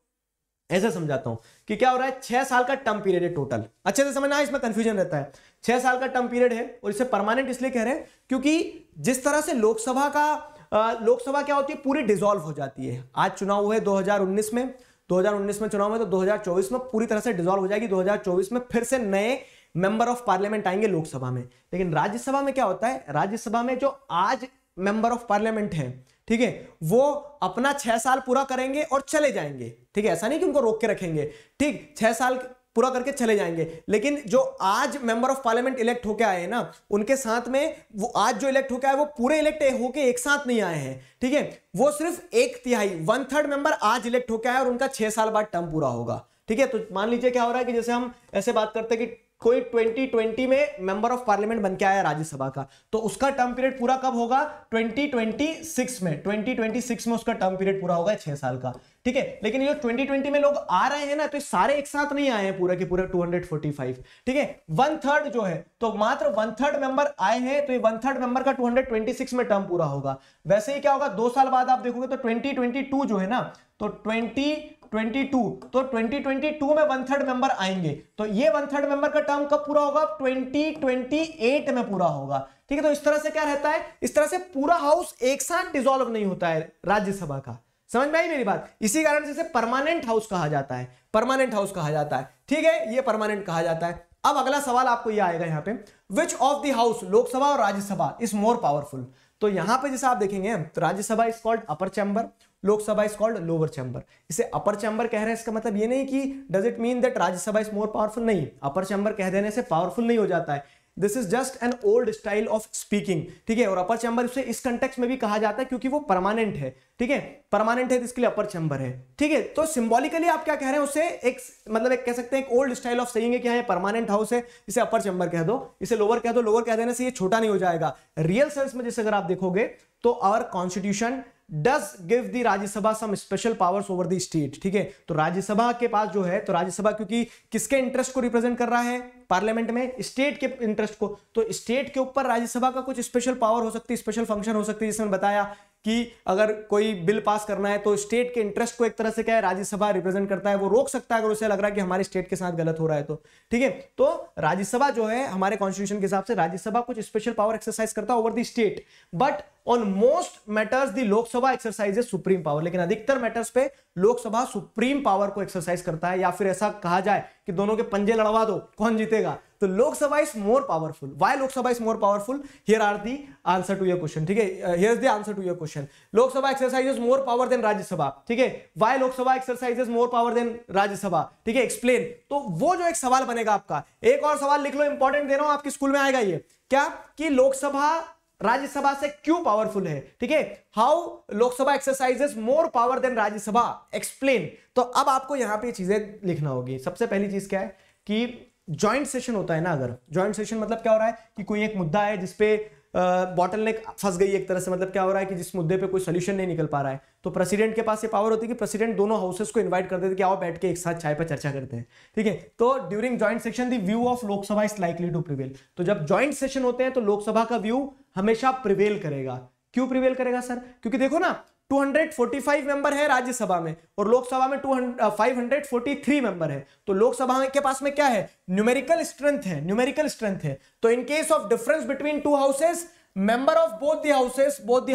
ऐसे समझाता हूं कि क्या हो रहा है? 6 साल का टर्म पीरियड है टोटल। अच्छे से समझना, इसमें कंफ्यूजन रहता है। 6 साल का टर्म पीरियड है और इसे परमानेंट इसलिए कह रहे हैं क्योंकि जिस तरह से लोकसभा क्या होती है? पूरी डिसॉल्व हो जाती है। आज चुनाव हुए 2019 में, 2019 में चुनाव में, तो 2024 में पूरी तरह से डिसॉल्व हो जाएगी। 2024 में फिर से नए मेंबर ऑफ पार्लियामेंट आएंगे लोकसभा में। लेकिन राज्यसभा में क्या होता है? राज्यसभा में जो आज मेंबर ऑफ पार्लियामेंट है, ठीक है, वो अपना 6 साल पूरा करेंगे और चले जाएंगे, ठीक है? ऐसा नहीं कि उनको रोक के रखेंगे, ठीक? 6 साल पूरा करके चले जाएंगे। लेकिन जो आज मेंबर ऑफ पार्लियामेंट इलेक्ट होके आए हैं ना, उनके साथ में वो आज जो इलेक्ट होके आए वो पूरे इलेक्ट होके एक साथ नहीं आए हैं, ठीक है? वो सिर्फ 1/3 1/3 मेंबर आज इलेक्ट होके आए और उनका 6 साल बाद टर्म पूरा होगा, ठीक है? तो मान लीजिए क्या हो रहा है कि जैसे हम ऐसे बात करते हैं कि कोई 2020 में मेंबर ऑफ पार्लियामेंट बन के आया राज्यसभा का, तो उसका टर्म पीरियड पूरा कब होगा? 2026 में। 2026 में उसका टर्म पीरियड पूरा होगा 6 साल का, ठीक है? लेकिन ये 2020 में लोग आ रहे हैं ना, तो सारे एक साथ नहीं आए हैं पूरे के पूरे 245, ठीक है? 1/3 जो है, तो मात्र 1/3 मेंबर आए हैं, तो ये 1/3 मेंबर का 226 में टर्म पूरा होगा। वैसे ही क्या होगा? 2 साल बाद आप देखोगे तो 2022 जो है ना, तो 20 22, तो 2022 में 1/3 मेंबर आएंगे, तो ये 1/3 मेंबर का टर्म कब पूरा होगा? 2028 में पूरा होगा। ठीक है, तो इस तरह से क्या रहता है, इस तरह से पूरा हाउस एक साथ डिसॉल्व नहीं होता है राज्यसभा का। समझ में आई मेरी बात? इसी कारण से इसे परमानेंट हाउस कहा जाता है, परमानेंट हाउस कहा जाता है। ठीक है, ये परमानेंट कहा जाता है। अब अगला सवाल आपको ये आएगा यहाँ पे, which of the house, Lok Sabha और राज्यसभा, इज मोर पावरफुल। तो यहां पे जैसे आप देखेंगे तो Rajya Sabha is called upper chamber, Lok Sabha is called lower chamber. इसे अपर चैम्बर कह रहे हैं, इसका मतलब ये नहीं कि does it mean that Rajya Sabha is more powerful, नहीं, अपर चैम्बर कह देने से पावरफुल नहीं हो जाता है। This is just an old style of speaking. ठीक है, और अपर चैम्बर उसे इस कंटेक्स्ट में भी कहा जाता है क्योंकि वो परमानेंट है। ठीक है, परमानेंट है, इसके लिए अपर चैम्बर है। ठीक है, तो सिंबॉलिकली आप क्या कह रहे हैं, उसे एक मतलब एक कह सकते हैं एक ओल्ड स्टाइल ऑफ सेइंग है कि हाँ ये परमानेंट हाउस है, इसे अपर चैम्बर कह दो, इसे लोअर कह दो। लोअर कह देने से ये छोटा नहीं हो जाएगा। रियल सेंस में जैसे अगर आप देखोगे तो our constitution does give the Rajya Sabha some special powers over the state. ठीक है, तो राज्यसभा के पास जो है, तो राज्यसभा क्योंकि किसके इंटरेस्ट को रिप्रेजेंट कर रहा है पार्लियामेंट में, स्टेट के इंटरेस्ट को, तो स्टेट के ऊपर राज्यसभा का कुछ स्पेशल पावर हो सकती है, स्पेशल फंक्शन हो सकती है। जिसमें बताया कि अगर कोई बिल पास करना है तो स्टेट के इंटरेस्ट को एक तरह से क्या है राज्यसभा रिप्रेजेंट करता है, वो रोक सकता है अगर उसे लग रहा है कि हमारे स्टेट के साथ गलत हो रहा है तो। ठीक है, तो राज्यसभा जो है हमारे कॉन्स्टिट्यूशन के हिसाब से राज्यसभा कुछ स्पेशल पावर एक्सरसाइज करता है over the state, but on most matters the Lok Sabha exercises supreme power. लेकिन अधिकतर मैटर्स पे लोकसभा सुप्रीम पावर को एक्सरसाइज करता है, या फिर ऐसा कहा जाए कि दोनों के पंजे लड़वा दो कौन जीतेगा, तो Lok Sabha is more powerful. Why Lok Sabha is more powerful? Here are the answer to your question. ठीक है, here is the answer to your question. Lok Sabha exercises more power than Rajya Sabha. ठीक है, why Lok Sabha exercises more power than Rajya Sabha? ठीक है, एक्सप्लेन। तो वो जो एक सवाल बनेगा आपका, एक और सवाल लिख लो, इंपॉर्टेंट दे रहा हूं, आपके स्कूल में आएगा ये, क्या कि लोकसभा राज्यसभा से क्यों पावरफुल है। ठीक है, how Lok Sabha exercises more power than Rajya Sabha, explain. तो अब आपको यहां पे चीजें लिखना होगी। सबसे पहली चीज क्या है कि ज्वाइंट सेशन होता है ना, अगर ज्वाइंट सेशन मतलब क्या हो रहा है कि कोई एक मुद्दा है जिसपे बॉटलनेक फंस गई एक तरह से, मतलब क्या हो रहा है कि जिस मुद्दे पे कोई सोल्यूशन नहीं निकल पा रहा है, तो प्रेसिडेंट के पास ये पावर होती है कि प्रेसिडेंट दोनों हाउसेस को इनवाइट कर देते कि आओ बैठ के एक साथ चाय पे चर्चा करते हैं। ठीक है, तो during joint session the view of Lok Sabha is likely to prevail. तो जब ज्वाइंट सेशन होते हैं तो लोकसभा का व्यू हमेशा प्रिवेल करेगा। क्यों प्रिवेल करेगा सर? क्योंकि देखो ना 245 मेंबर है राज्यसभा में और लोकसभा में 543 मेंबर है, तो लोकसभा के पास में क्या है, न्यूमेरिकल स्ट्रेंथ है, न्यूमेरिकल स्ट्रेंथ है। तो in case of difference between two houses, member of both the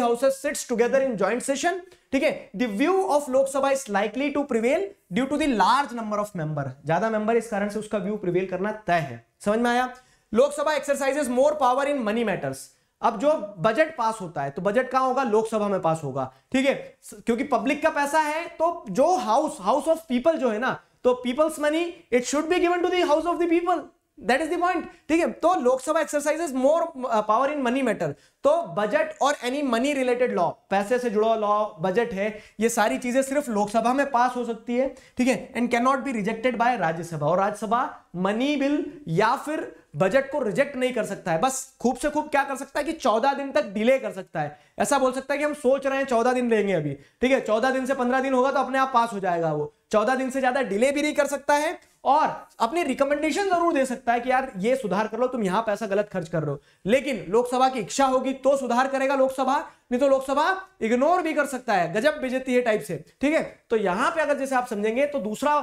houses sits together in joint session. ठीक है, the view of Lok Sabha is likely to prevail due to the large number of member, ज्यादा member, इस कारण से उसका view prevail करना तय है। समझ में आया? Lok Sabha exercises more power in money matters. अब जो बजट पास होता है तो बजट कहां होगा, लोकसभा में पास होगा। ठीक है, क्योंकि पब्लिक का पैसा है, तो जो हाउस ऑफ पीपल जो है ना, तो people's money it should be given to the house of the people, that is the point. ठीक है, तो Lok Sabha exercises more power in money matter. तो बजट और एनी मनी रिलेटेड लॉ, पैसे से जुड़ा लॉ, बजट है, ये सारी चीजें सिर्फ लोकसभा में पास हो सकती है। ठीक है, and can not be rejected by Rajya Sabha. और राज्यसभा मनी बिल या फिर बजट को रिजेक्ट नहीं कर सकता है, बस खूब से खूब क्या कर सकता है कि 14 दिन तक डिले कर सकता है। ऐसा बोल सकता है कि हम सोच रहे हैं 14 दिन लेंगे अभी। ठीक है, 14 दिन से 15 दिन होगा तो अपने आप पास हो जाएगा वो। 14 दिन से ज्यादा डिले भी नहीं कर सकता है और अपनी रिकमेंडेशन जरूर दे सकता है कि यार ये सुधार कर लो, तुम यहां पैसा गलत खर्च कर रहे हो। लेकिन लोकसभा की इच्छा होगी तो सुधार करेगा लोकसभा, नहीं तो लोकसभा इग्नोर भी कर सकता है, गजब बेइज्जती है टाइप से। ठीक है, तो यहां पे अगर जैसे आप समझेंगे तो दूसरा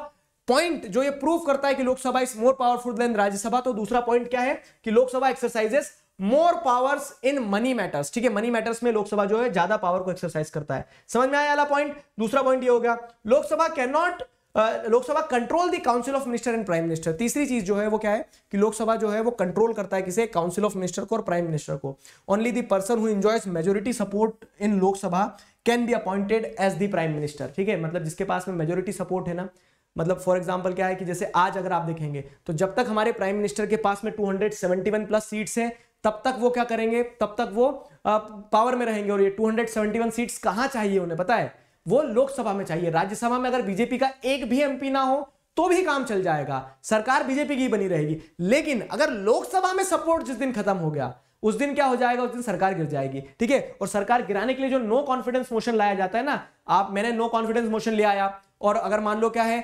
पॉइंट जो ये प्रूव करता है कि Lok Sabha is more powerful than Rajya Sabha, तो दूसरा पॉइंट क्या है कि Lok Sabha exercises more powers in money matters. ठीक है, मनी मैटर्स में लोकसभा जो है ज्यादा पावर को एक्सरसाइज करता है। समझ में आया वाला पॉइंट? दूसरा पॉइंट ये हो गया, Lok Sabha can not Lok Sabha control the council of minister and prime minister. तीसरी चीज जो है वो क्या है कि लोकसभा जो है वो कंट्रोल करता है किसे, काउंसिल ऑफ मिनिस्टर को और प्राइम मिनिस्टर को। Only the person who enjoys majority support in Lok Sabha can be appointed as the prime minister. ठीक है, मतलब जिसके पास में मेजॉरिटी सपोर्ट है ना, मतलब फॉर एग्जांपल क्या है कि जैसे आज अगर आप देखेंगे तो जब तक हमारे प्राइम मिनिस्टर के पास में 271 प्लस सीट्स है तब तक वो क्या करेंगे, तब तक वो पावर में रहेंगे। और ये 271 सीट्स कहां चाहिए उन्हें पता है, वो लोकसभा में चाहिए। राज्यसभा में अगर बीजेपी का एक भी एमपी ना हो तो भी काम चल जाएगा, सरकार बीजेपी की बनी रहेगी। लेकिन अगर लोकसभा में सपोर्ट जिस दिन खत्म हो गया उस दिन क्या हो जाएगा, उस दिन सरकार गिर जाएगी। ठीक है, और सरकार गिराने के लिए जो नो कॉन्फिडेंस मोशन लाया जाता है ना, मैंने नो कॉन्फिडेंस मोशन ले आया और अगर मान लो क्या है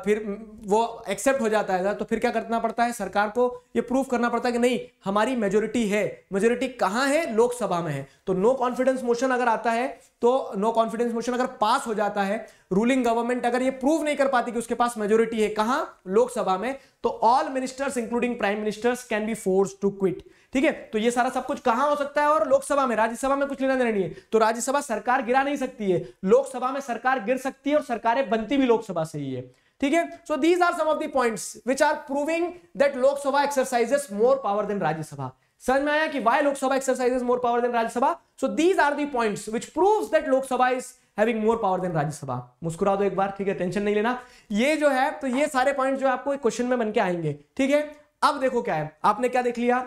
फिर वो एक्सेप्ट हो जाता है तो फिर क्या करना पड़ता है, सरकार को ये प्रूफ करना पड़ता है कि नहीं हमारी मेजॉरिटी है। मेजॉरिटी कहां है, लोकसभा में है। तो नो कॉन्फिडेंस मोशन अगर आता है तो नो कॉन्फिडेंस मोशन अगर पास हो जाता है, रूलिंग गवर्नमेंट अगर ये प्रूव नहीं कर पाती कि उसके पास मेजोरिटी है, कहां, लोकसभा में, तो all ministers including prime ministers can be forced to quit. ठीक है, तो ये सारा सब कुछ कहां हो सकता है, और लोकसभा में। राज्यसभा में कुछ लेना देना नहीं है, तो राज्यसभा सरकार गिरा नहीं सकती है, लोकसभा में सरकार गिर सकती है, और सरकारें बनती भी लोकसभा से ही है। ठीक है, so these are some of the points which are proving that Lok Sabha exercises more power than Rajya Sabha. समझ में आया कि why Lok Sabha exercises more power than Rajya Sabha? So these are the points which proves that Lok Sabha is having more power than Rajya Sabha. मुस्कुरा दो एक बार, ठीक है, tension नहीं लेना। ये जो है, तो ये सारे पॉइंट्स जो आपको एक क्वेश्चन में बन के आएंगे। ठीक है, अब देखो क्या है, आपने क्या देख लिया,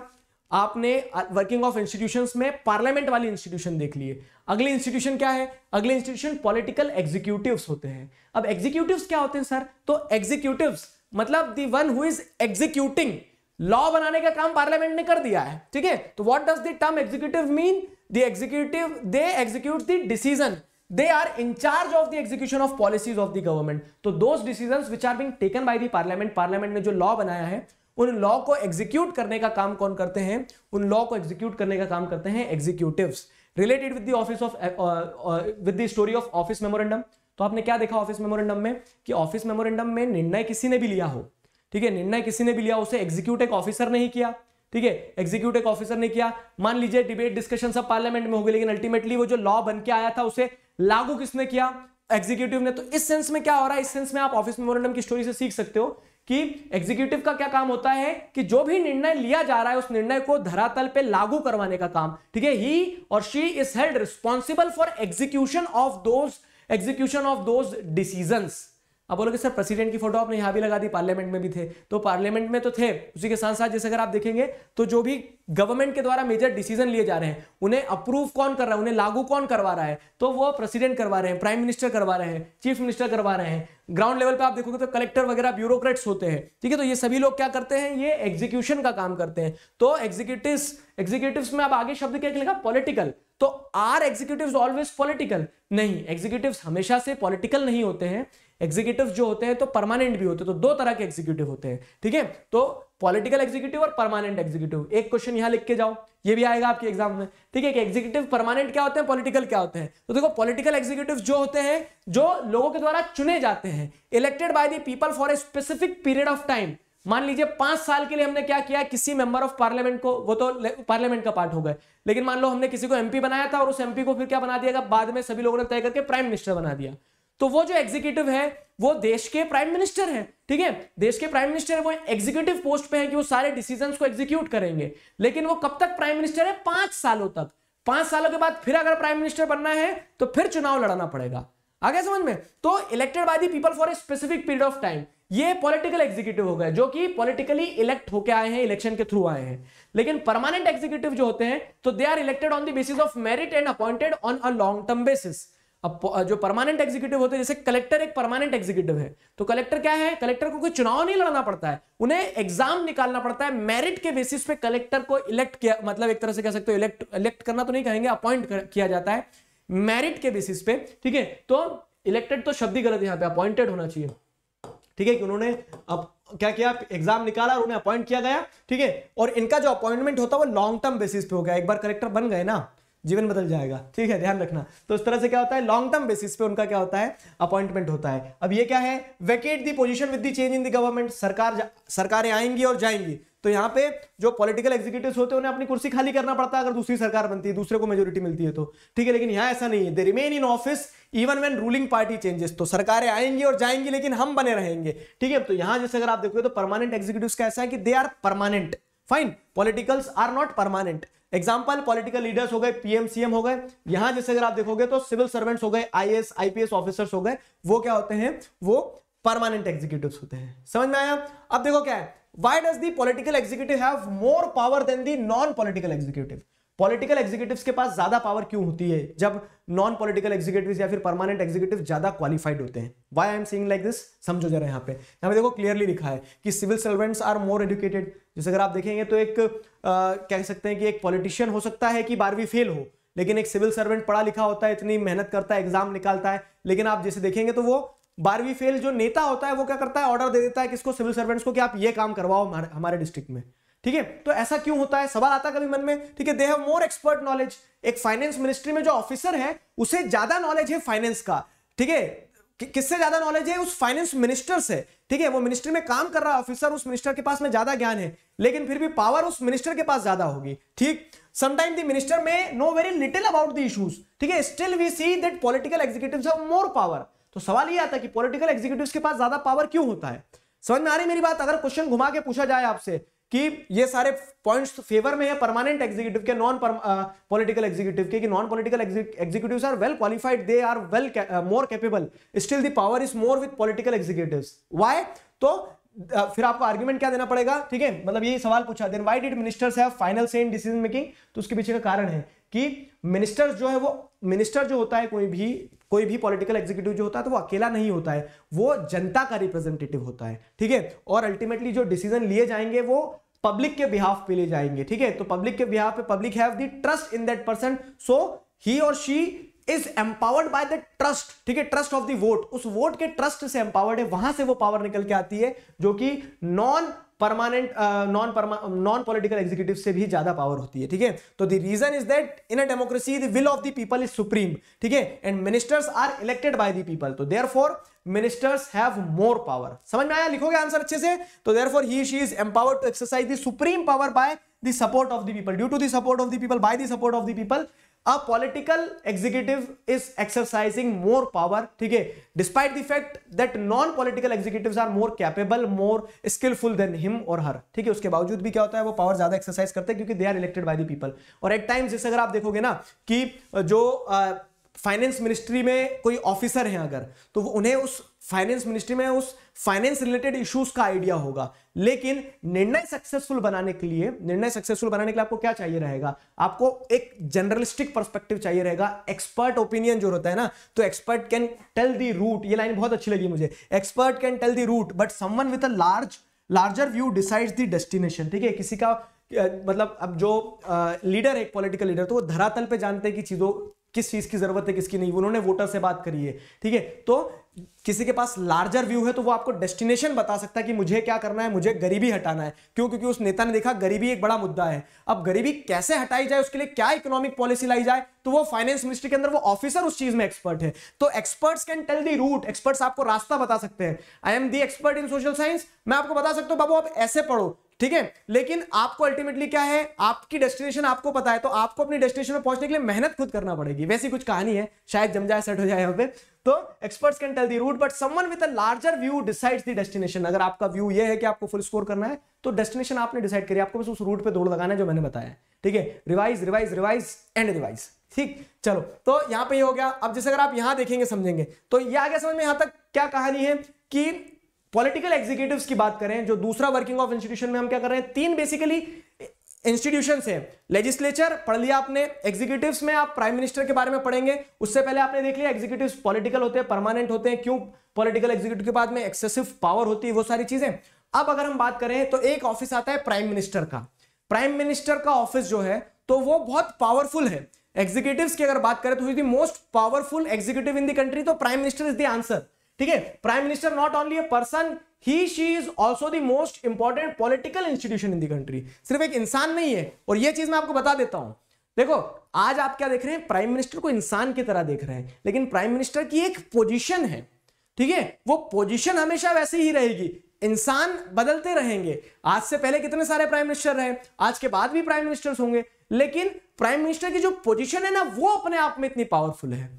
आपने वर्किंग ऑफ इंस्टीट्यूशंस में पार्लियामेंट वाली इंस्टीट्यूशन देख लिए। अगली इंस्टीट्यूशन क्या है? अगली इंस्टीट्यूशन पॉलिटिकल एग्जीक्यूटिव्स होते हैं। अब एग्जीक्यूटिव्स क्या होते हैं सर? तो एग्जीक्यूटिव्स मतलब the one who is executing, law बनाने का काम पार्लियामेंट ने कर दिया है। ठीक है, तो what does the term executive mean? The executive they execute the decision, they are in charge of the execution of policies of the government। तो those decisions which are being taken by the parliament, parliament ने जो law बनाया है, उन law को execute करने का काम कौन करते हैं? उन लॉ को एग्जीक्यूट करने का काम करते हैं executives. Related with the office of with the story of office memorandum. तो आपने क्या देखा ऑफिस मेमोरेंडम में, कि ऑफिस मेमोरेंडम में निर्णय किसी ने भी लिया हो, ठीक है, निर्णय किसी ने भी लिया, उसे एग्जीक्यूट एक ऑफिसर ने ही किया। ठीक है, एग्जीक्यूट एक ऑफिसर ने किया। मान लीजिए डिबेट डिस्कशन सब पार्लियामेंट में हो गई, लेकिन अल्टीमेटली वो जो लॉ बन के आया था उसे लागू किसने किया? एग्जीक्यूटिव ने। तो इस सेंस में क्या हो रहा है? इस सेंस में आप ऑफिस मेमोरेंडम की स्टोरी से सीख सकते हो कि एग्जीक्यूटिव का क्या काम होता है, कि जो भी निर्णय लिया जा रहा है उस निर्णय को धरातल पे लागू करवाने का काम। ठीक है, ही और she is held responsible for execution of those decisions. अब बोलोगे सर प्रेसिडेंट की फोटो आपने यहां भी लगा दी, पार्लियामेंट में भी थे, तो पार्लियामेंट में तो थे, उसी के साथ साथ जैसे अगर आप देखेंगे तो जो भी गवर्नमेंट के द्वारा मेजर डिसीजन लिए जा रहे हैं उन्हें अप्रूव कौन कर रहा है, उन्हें लागू कौन करवा रहा है? तो वो प्रेसिडेंट करवा रहे हैं, प्राइम मिनिस्टर करवा रहे हैं, चीफ मिनिस्टर करवा रहे हैं। ग्राउंड लेवल पे आप देखोगे तो कलेक्टर वगैरह ब्यूरोक्रेट्स होते हैं। ठीक है, तो ये सभी लोग क्या करते हैं? ये एग्जीक्यूशन का काम करते हैं। तो एग्जीक्यूटिव्स में अब आगे शब्द क्या लिखा? पॉलिटिकल। तो आर एग्जीक्यूटिव्स ऑलवेज पॉलिटिकल? नहीं, एग्जीक्यूटिव्स हमेशा से पॉलिटिकल नहीं होते हैं। एग्जीक्यूटिव जो होते हैं तो परमानेंट भी होते हैं। तो दो तरह के एग्जीक्यूटिव होते हैं। ठीक है, तो पॉलिटिकल एग्जीक्यूटिव और परमानेंट एग्जीक्यूटिव। एक क्वेश्चन यहां लिख के जाओ, ये भी आएगा आपके एग्जाम में। ठीक है, कि एग्जीक्यूटिव परमानेंट क्या होते हैं, पॉलिटिकल क्या होते हैं? तो देखो, पॉलिटिकल एग्जीक्यूटिव जो होते हैं जो लोगों के द्वारा चुने जाते हैं, elected by the people for a specific period of time. मान लीजिए 5 साल के लिए हमने क्या किया, किसी मेंबर ऑफ पार्लियामेंट को, वो तो पार्लियामेंट का पार्ट हो गए, लेकिन मान लो हमने किसी को एमपी बनाया था और उस एमपी को फिर क्या बना दिया, बाद में सभी लोगों ने तय करके प्राइम मिनिस्टर बना दिया। तो वो जो एग्जीक्यूटिव है वो देश के प्राइम मिनिस्टर हैं। ठीक है, देश के प्राइम मिनिस्टर है, वो एग्जीक्यूटिव पोस्ट पे है कि वो सारे डिसीजंस को एग्जीक्यूट करेंगे। लेकिन वो कब तक प्राइम मिनिस्टर है? 5 सालों तक। 5 सालों के बाद फिर अगर प्राइम मिनिस्टर बनना है तो फिर चुनाव लड़ना पड़ेगा। आगे समझ में? तो elected by the people for a specific period of time, ये पॉलिटिकल एग्जीक्यूटिव हो गए, जो कि पॉलिटिकली इलेक्ट होके आए हैं, इलेक्शन के थ्रू आए हैं। लेकिन परमानेंट एग्जीक्यूटिव जो होते हैं तो they are elected on the basis of merit and appointed on a long term basis. अब जो परमानेंट एग्जीक्यूटिव होते हैं, जैसे कलेक्टर एक परमानेंट एग्जीक्यूटिव है, तो कलेक्टर क्या है? कलेक्टर को कोई चुनाव नहीं लड़ना पड़ता है, उन्हें एग्जाम निकालना पड़ता है। मेरिट के बेसिस पे कलेक्टर को इलेक्ट किया, मतलब एक तरह से कह सकते हो इलेक्ट करना तो नहीं कहेंगे, अपॉइंट किया जाता है मेरिट के बेसिस पे। ठीक है, तो इलेक्टेड तो शब्द ही गलत है, यहाँ पे अपॉइंटेड होना चाहिए। ठीक है, कि उन्होंने अब क्या किया, एग्जाम निकाला और उन्हें अपॉइंट किया गया। ठीक है, और इनका जो अपॉइंटमेंट होता है वो लॉन्ग टर्म बेसिस पे हो गया। एक बार कलेक्टर बन गए ना, जीवन बदल जाएगा। ठीक है, ध्यान रखना। तो इस तरह से क्या होता है, लॉन्ग टर्म बेसिस पे उनका क्या होता है, अपॉइंटमेंट होता है। अब ये क्या है, vacate the position with the change in the government. सरकारें आएंगी और जाएंगी, तो यहाँ पे जो पॉलिटिकल एग्जीक्यूटिव्स होते हैं उन्हें अपनी कुर्सी खाली करना पड़ता है अगर दूसरी सरकार बनती है, दूसरे को मेजोरिटी मिलती है तो। ठीक है, लेकिन यहाँ ऐसा नहीं है, they remain in office even when ruling party changes. तो सरकारें आएंगी और जाएंगी लेकिन हम बने रहेंगे। ठीक है, तो यहां जैसे अगर आप देखोगे तो परमानेंट एग्जीक्यूटिव्स का ऐसा है कि they are permanent, fine, politicals are not permanent. Example, political leaders हो गए, पीएम सीएम हो गए। यहां जैसे अगर आप देखोगे तो सिविल सर्वेंट्स हो गए, आईएएस आईपीएस ऑफिसर्स हो गए, वो क्या होते हैं, वो परमानेंट एग्जीक्यूटिव्स होते हैं। समझ में आया? अब देखो क्या है, why does the political executive have more power than the non political executive? Political executives के पास ज्यादा पावर क्यों होती है जब नॉन पॉलिटिकल एग्जीक्यूटिव्स या फिर परमानेंट एग्जीक्यूटिव ज्यादा क्वालिफाइड होते हैं? Why I am saying like this, समझो जरा। यहाँ पे देखो क्लियरली लिखा है कि civil servants are more educated. जैसे अगर आप देखेंगे तो एक कह सकते हैं कि एक पॉलिटिशियन हो सकता है कि 12वीं फेल हो, लेकिन एक सिविल सर्वेंट पढ़ा लिखा होता है, इतनी मेहनत करता है, एग्जाम निकालता है, लेकिन आप जैसे देखेंगे तो वो 12वीं फेल जो नेता होता है वो क्या करता है, ऑर्डर दे देता है किसको, सिविल सर्वेंट्स को, कि आप ये काम करवाओ हमारे डिस्ट्रिक्ट में। ठीक है। तो ऐसा क्यों होता है, सवाल आता कभी मन में, ठीक है। They have more expert knowledge, एक फाइनेंस मिनिस्ट्री में जो ऑफिसर है उसे ज्यादा नॉलेज है फाइनेंस का, ठीक है। किससे ज्यादा नॉलेज है, उस फाइनेंस मिनिस्टर से, ठीक है। वो मिनिस्ट्री में काम कर रहा है ऑफिसर, उस मिनिस्टर के पास में ज्यादा ज्ञान है, लेकिन फिर भी पावर उस मिनिस्टर के पास ज्यादा होगी, ठीक। Sometime the minister may know very little about the issues, ठीक है, still we see that political executives have more power. तो सवाल ये आता है कि पॉलिटिकल एग्जीक्यूटिव्स के पास ज्यादा पावर क्यों होता है। समझ में आ रही मेरी बात। अगर क्वेश्चन घुमा के पूछा जाए आपसे कि ये सारे पॉइंट्स फेवर में है परमानेंट एग्जीक्यूटिव के, नॉन पॉलिटिकल एग्जीक्यूटिव के, कि non political executives are well qualified, they are well more capable, still the power is more with political executives, why. तो फिर आपको आर्गुमेंट क्या देना पड़ेगा, ठीक है, मतलब यही सवाल पूछा, then why did ministers have final say in decision making. तो उसके पीछे का कारण है कि मिनिस्टर्स जो है, वो मिनिस्टर जो होता है, कोई भी पॉलिटिकल एग्जीक्यूटिव जो होता है, तो वो अकेला नहीं होता है, वो जनता का रिप्रेजेंटेटिव होता है, ठीक है। और अल्टीमेटली जो डिसीजन लिए जाएंगे वो पब्लिक के बिहाफ पे ले जाएंगे, ठीक है। तो पब्लिक के बिहाफ पे public have the trust in that person, so he और she is empowered by the trust, ठीक है, ट्रस्ट ऑफ द वोट, उस वोट के ट्रस्ट से एम्पावर्ड है, वहां से वो पावर निकल के आती है, जो कि नॉन पॉलिटिकल एग्जीक्यूटिव से भी ज्यादा पावर होती है, ठीक है। तो the reason is that in a democracy the will of the people is supreme, ठीक है, and ministers are elected by the people, तो therefore ministers have more power. समझ में आया, लिखोगे आंसर अच्छे से। तो therefore he she is empowered to exercise the supreme power by the support of the people, due to the support of the people, by the support of the people, a political executive is exercising more power, ठीक है, despite the fact that non-political executives are more capable, more skillful than him or her, ठीक है। उसके बावजूद भी क्या होता है, वो पावर ज्यादा एक्सरसाइज करते हैं क्योंकि they are elected by the people। और एट टाइम्स जैसे अगर आप देखोगे ना कि जो फाइनेंस मिनिस्ट्री में कोई ऑफिसर है अगर, तो उन्हें उस फाइनेंस मिनिस्ट्री में उस फाइनेंस रिलेटेड इश्यूज का आइडिया होगा, लेकिन निर्णय सक्सेसफुल बनाने के लिए आपको क्या चाहिए रहेगा, आपको एक जनरलिस्टिक पर्सपेक्टिव चाहिए रहेगा, एक्सपर्ट ओपिनियन जो होता है ना। तो expert can tell the route, ये लाइन बहुत अच्छी लगी मुझे, expert can tell the route but someone with a larger view decides the destination, ठीक है। किसी का मतलब अब जो लीडर है, एक पॉलिटिकल लीडर, तो वो धरातल पे जानते हैं कि चीजों किस चीज की जरूरत है, किसकी नहीं, उन्होंने वोटर से बात करी है, ठीक है। तो किसी के पास लार्जर व्यू है तो वो आपको डेस्टिनेशन बता सकता है कि मुझे क्या करना है, मुझे गरीबी हटाना है, क्यों, क्योंकि उस नेता ने देखा गरीबी एक बड़ा मुद्दा है। अब गरीबी कैसे हटाई जाए, उसके लिए क्या इकोनॉमिक पॉलिसी लाई जाए, तो वो फाइनेंस मिनिस्ट्री के अंदर वो ऑफिसर उस चीज में एक्सपर्ट है। तो experts can tell the route, experts आपको रास्ता बता सकते हैं। I am the expert in social science, मैं आपको बता सकता हूं बाबू आप ऐसे पढ़ो, ठीक है, लेकिन आपको अल्टीमेटली क्या है, आपकी डेस्टिनेशन आपको पता है, तो आपको अपनी डेस्टिनेशन में पहुंचने के लिए मेहनत खुद करना पड़ेगी। वैसी कुछ कहानी है, शायद जम जाए, सेट हो जाए यहाँ पे। तो experts can tell the route but someone with a larger view decides the destination. अगर आपका व्यू ये है कि आपको फुल स्कोर करना है, तो डेस्टिनेशन आपने डिसाइड करी, आपको बस उस रूट पे दौड़ लगाना है जो मैंने बताया, ठीक है। Revise revise revise and revise, ठीक। चलो, तो यहां पे ये हो गया। अब जैसे अगर आप यहां देखेंगे, समझेंगे, तो ये आ गया समझ में यहां तक क्या कहानी है कि पॉलिटिकल एग्जीक्यूटिव्स की बात करें, जो दूसरा वर्किंग ऑफ इंस्टीट्यूशन में हम क्या कर रहे हैं, तीन बेसिकली इंस्टीट्यूशंस हैं। लेजिस्लेचर पढ़ लिया आपने, एग्जीक्यूटिव्स में आप प्राइम मिनिस्टर के बारे में पढ़ेंगे, उससे पहले आपने देख लिया एग्जीक्यूटिव्स पॉलिटिकल होते हैं, परमानेंट होते हैं, क्यों पॉलिटिकल एग्जीक्यूटिव के बाद में एक्सेसिव पावर होती है, वो सारी चीजें। अब अगर हम बात करें तो एक ऑफिस आता है प्राइम मिनिस्टर का। प्राइम मिनिस्टर का ऑफिस जो है तो वो बहुत पावरफुल है। एग्जीक्यूटिव्स की अगर बात करें तो is the most powerful executive in the country, तो prime minister is the answer, ठीक है। Prime minister not only a person, he she is also the most important political institution in the country. सिर्फ एक इंसान नहीं है, और ये चीज मैं आपको बता देता हूं। देखो, आज आप क्या देख रहे हैं, प्राइम मिनिस्टर को इंसान की तरह देख रहे हैं, लेकिन प्राइम मिनिस्टर की एक पोजीशन है, ठीक है। वो पोजीशन हमेशा वैसी ही रहेगी, इंसान बदलते रहेंगे। आज से पहले कितने सारे प्राइम मिनिस्टर रहे, आज के बाद भी प्राइम मिनिस्टर्स होंगे, लेकिन प्राइम मिनिस्टर की जो पोजीशन है ना, वो अपने आप में इतनी पावरफुल है।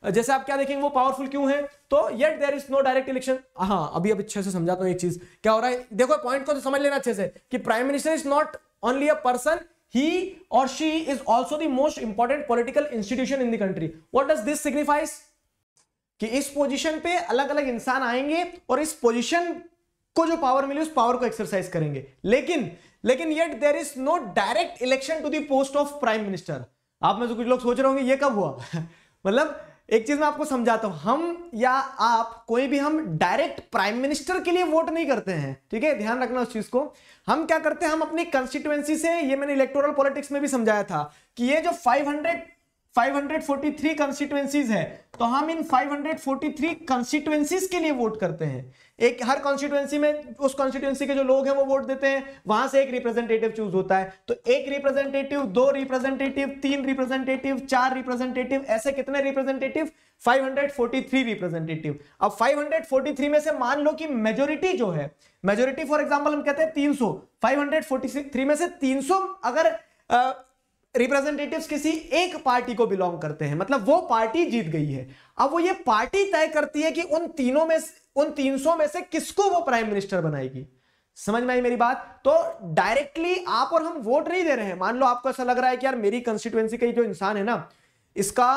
जैसे आप क्या देखेंगे, वो पावरफुल क्यों है, तो yet there is no direct election. हाँ, अभी अच्छे से समझाता हूं एक चीज क्या हो रहा है। देखो, पॉइंट को तो समझ लेना अच्छे से कि prime minister is not only a person, he और she is also the most important political institution in the country. What does this signifies, कि इस पोजीशन पे अलग अलग इंसान आएंगे और इस पोजीशन को जो पावर मिली उस पावर को एक्सरसाइज करेंगे, लेकिन yet there is no direct election to the post of prime minister. आप में से कुछ लोग सोच रहे होंगे ये कब हुआ मतलब एक चीज मैं आपको समझाता हूं, हम या आप कोई भी हम डायरेक्ट प्राइम मिनिस्टर के लिए वोट नहीं करते हैं, ठीक है, ध्यान रखना उस चीज को। हम क्या करते हैं, हम अपनी कंस्टिट्यूएंसी से, ये मैंने इलेक्टोरल पॉलिटिक्स में भी समझाया था कि ये जो 500 543 कंस्टिट्यूएंसीज है, तो हम इन 543 कंस्टिट्यूएंसीज के लिए वोट करते हैं। एक हर कॉन्स्टिट्यूएंसी में उस कॉन्स्टिट्यूएंसी के जो लोग हैं वो वोट देते हैं, वहां से एक रिप्रेजेंटेटिव चूज होता है। तो एक रिप्रेजेंटेटिव, 2 रिप्रेजेंटेटिव, 3 रिप्रेजेंटेटिव, 4 रिप्रेजेंटेटिव, ऐसे कितने रिप्रेजेंटेटिव? 543 रिप्रेजेंटेटिव। अब 543 में से मान लो कि मेजोरिटी जो है, मेजोरिटी फॉर एग्जांपल हम कहते हैं 300, 543 में से 300 अगर रिप्रेजेंटेटिव्स किसी एक पार्टी को बिलोंग करते हैं, मतलब वो पार्टी जीत गई है। अब वो ये पार्टी तय करती है कि उन 300 में से किसको वो प्राइम मिनिस्टर बनाएगी। समझ में आई मेरी बात? तो डायरेक्टली आप और हम वोट नहीं दे रहे हैं। मान लो आपको ऐसा लग रहा है कि यार मेरी कंस्टिट्यूएंसी का जो इंसान है ना, इसका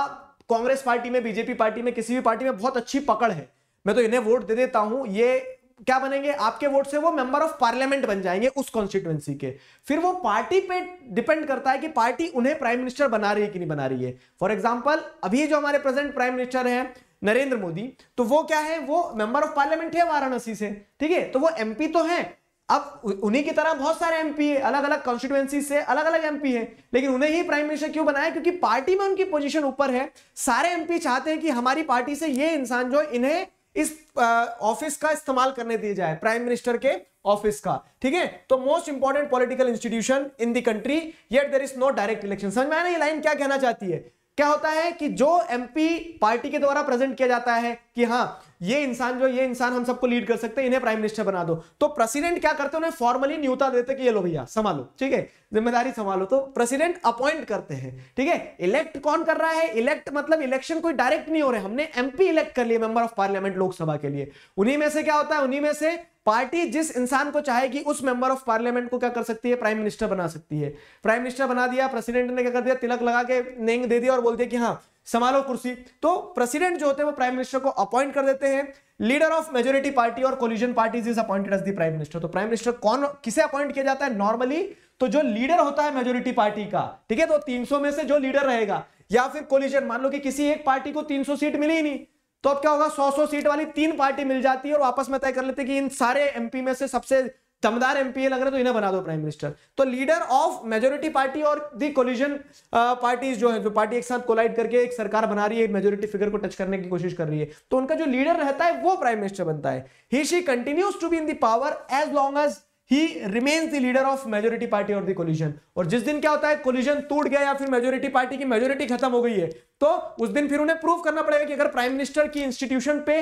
कांग्रेस पार्टी में, बीजेपी पार्टी में, किसी भी पार्टी में बहुत अच्छी पकड़ है, मैं तो इन्हें वोट दे देता हूं, ये क्या बनेंगे? आपके वोट से वो मेंबर ऑफ पार्लियामेंट बन जाएंगे उस कॉन्स्टिट्यूएंसी के। फिर वो पार्टी पे डिपेंड करता है कि पार्टी उन्हें प्राइम मिनिस्टर बना रही है कि नहीं बना रही है। फॉर एग्जांपल अभी जो हमारे प्रेजेंट प्राइम मिनिस्टर हैं नरेंद्र मोदी, तो वो क्या है? वो मेंबर ऑफ पार्लियामेंट है वाराणसी से, ठीक है, तो वो एमपी तो है। अब उन्हीं की तरह बहुत सारे एमपी है, अलग अलग कॉन्स्टिट्यूएंसी से अलग अलग एमपी है, लेकिन उन्हें ही प्राइम मिनिस्टर क्यों बनाया? क्योंकि पार्टी में उनकी पोजीशन ऊपर है। सारे एमपी चाहते हैं कि हमारी पार्टी से ये इंसान जो इन्हें इस ऑफिस का इस्तेमाल करने दिया जाए, प्राइम मिनिस्टर के ऑफिस का, ठीक है। तो most important political institution in the country, yet there is no direct election. समझ में आया ना ये लाइन क्या कहना चाहती है? क्या होता है कि जो एमपी पार्टी के द्वारा प्रेजेंट किया जाता है कि हाँ ये इंसान हम सबको लीड कर सकते हैं, इन्हें प्राइम मिनिस्टर बना दो, तो प्रेसिडेंट क्या करते हैं? उन्हें फॉर्मली न्योता देते कि ये लो भैया संभालो, ठीक है, जिम्मेदारी संभालो। तो प्रेसिडेंट अपॉइंट करते हैं, ठीक है। इलेक्ट कौन कर रहा है? इलेक्ट मतलब इलेक्शन कोई डायरेक्ट नहीं हो रहे, हमने एमपी इलेक्ट कर लिए, मेंबर ऑफ पार्लियामेंट, लोकसभा के लिए। उन्हीं में से क्या होता है? उन्हीं में से पार्टी जिस इंसान को चाहेगी उस मेंबर ऑफ पार्लियामेंट को क्या कर सकती है? प्राइम मिनिस्टर बना सकती है। प्राइम मिनिस्टर बना दिया, प्रेसिडेंट ने क्या कर दिया? तिलक लगा के नेंग दे दिया और बोल दिया कि हाँ संभालो कुर्सी। तो प्रेसिडेंट जो होते हैं वो प्राइम मिनिस्टर को अपॉइंट कर देते हैं। लीडर ऑफ मेजोरिटी पार्टी और coalition parties is appointed as the prime minister. तो प्राइम मिनिस्टर कौन, किसे अपॉइंट किया जाता है नॉर्मली? तो जो लीडर होता है मेजोरिटी पार्टी का, ठीक है, तो 300 में से जो लीडर रहेगा, या फिर कोलिजन, मान लो कि किसी एक पार्टी को 300 सीट मिली ही नहीं, तो अब क्या होगा? 100 सीट वाली 3 पार्टी मिल जाती है और आपस में तय कर लेते हैं कि इन सारे एमपी में से सबसे दमदार एमपी लग रहे तो इन्हें बना दो प्राइम मिनिस्टर। तो लीडर ऑफ मेजोरिटी पार्टी और दी कोलिजन पार्टीज जो है, जो पार्टी एक साथ कोलाइड करके एक सरकार बना रही है, मेजोरिटी फिगर को टच करने की कोशिश कर रही है, तो उनका जो लीडर रहता है वो प्राइम मिनिस्टर बनता है। He she continues to be in the power as long as he remains the leader of majority party or the coalition। और जिस दिन क्या होता है, कोलिजन टूट गया या फिर मेजोरिटी पार्टी की मेजोरिटी खत्म हो गई है, तो उस दिन फिर उन्हें प्रूव करना पड़ेगा कि अगर प्राइम मिनिस्टर की इंस्टीट्यूशन पे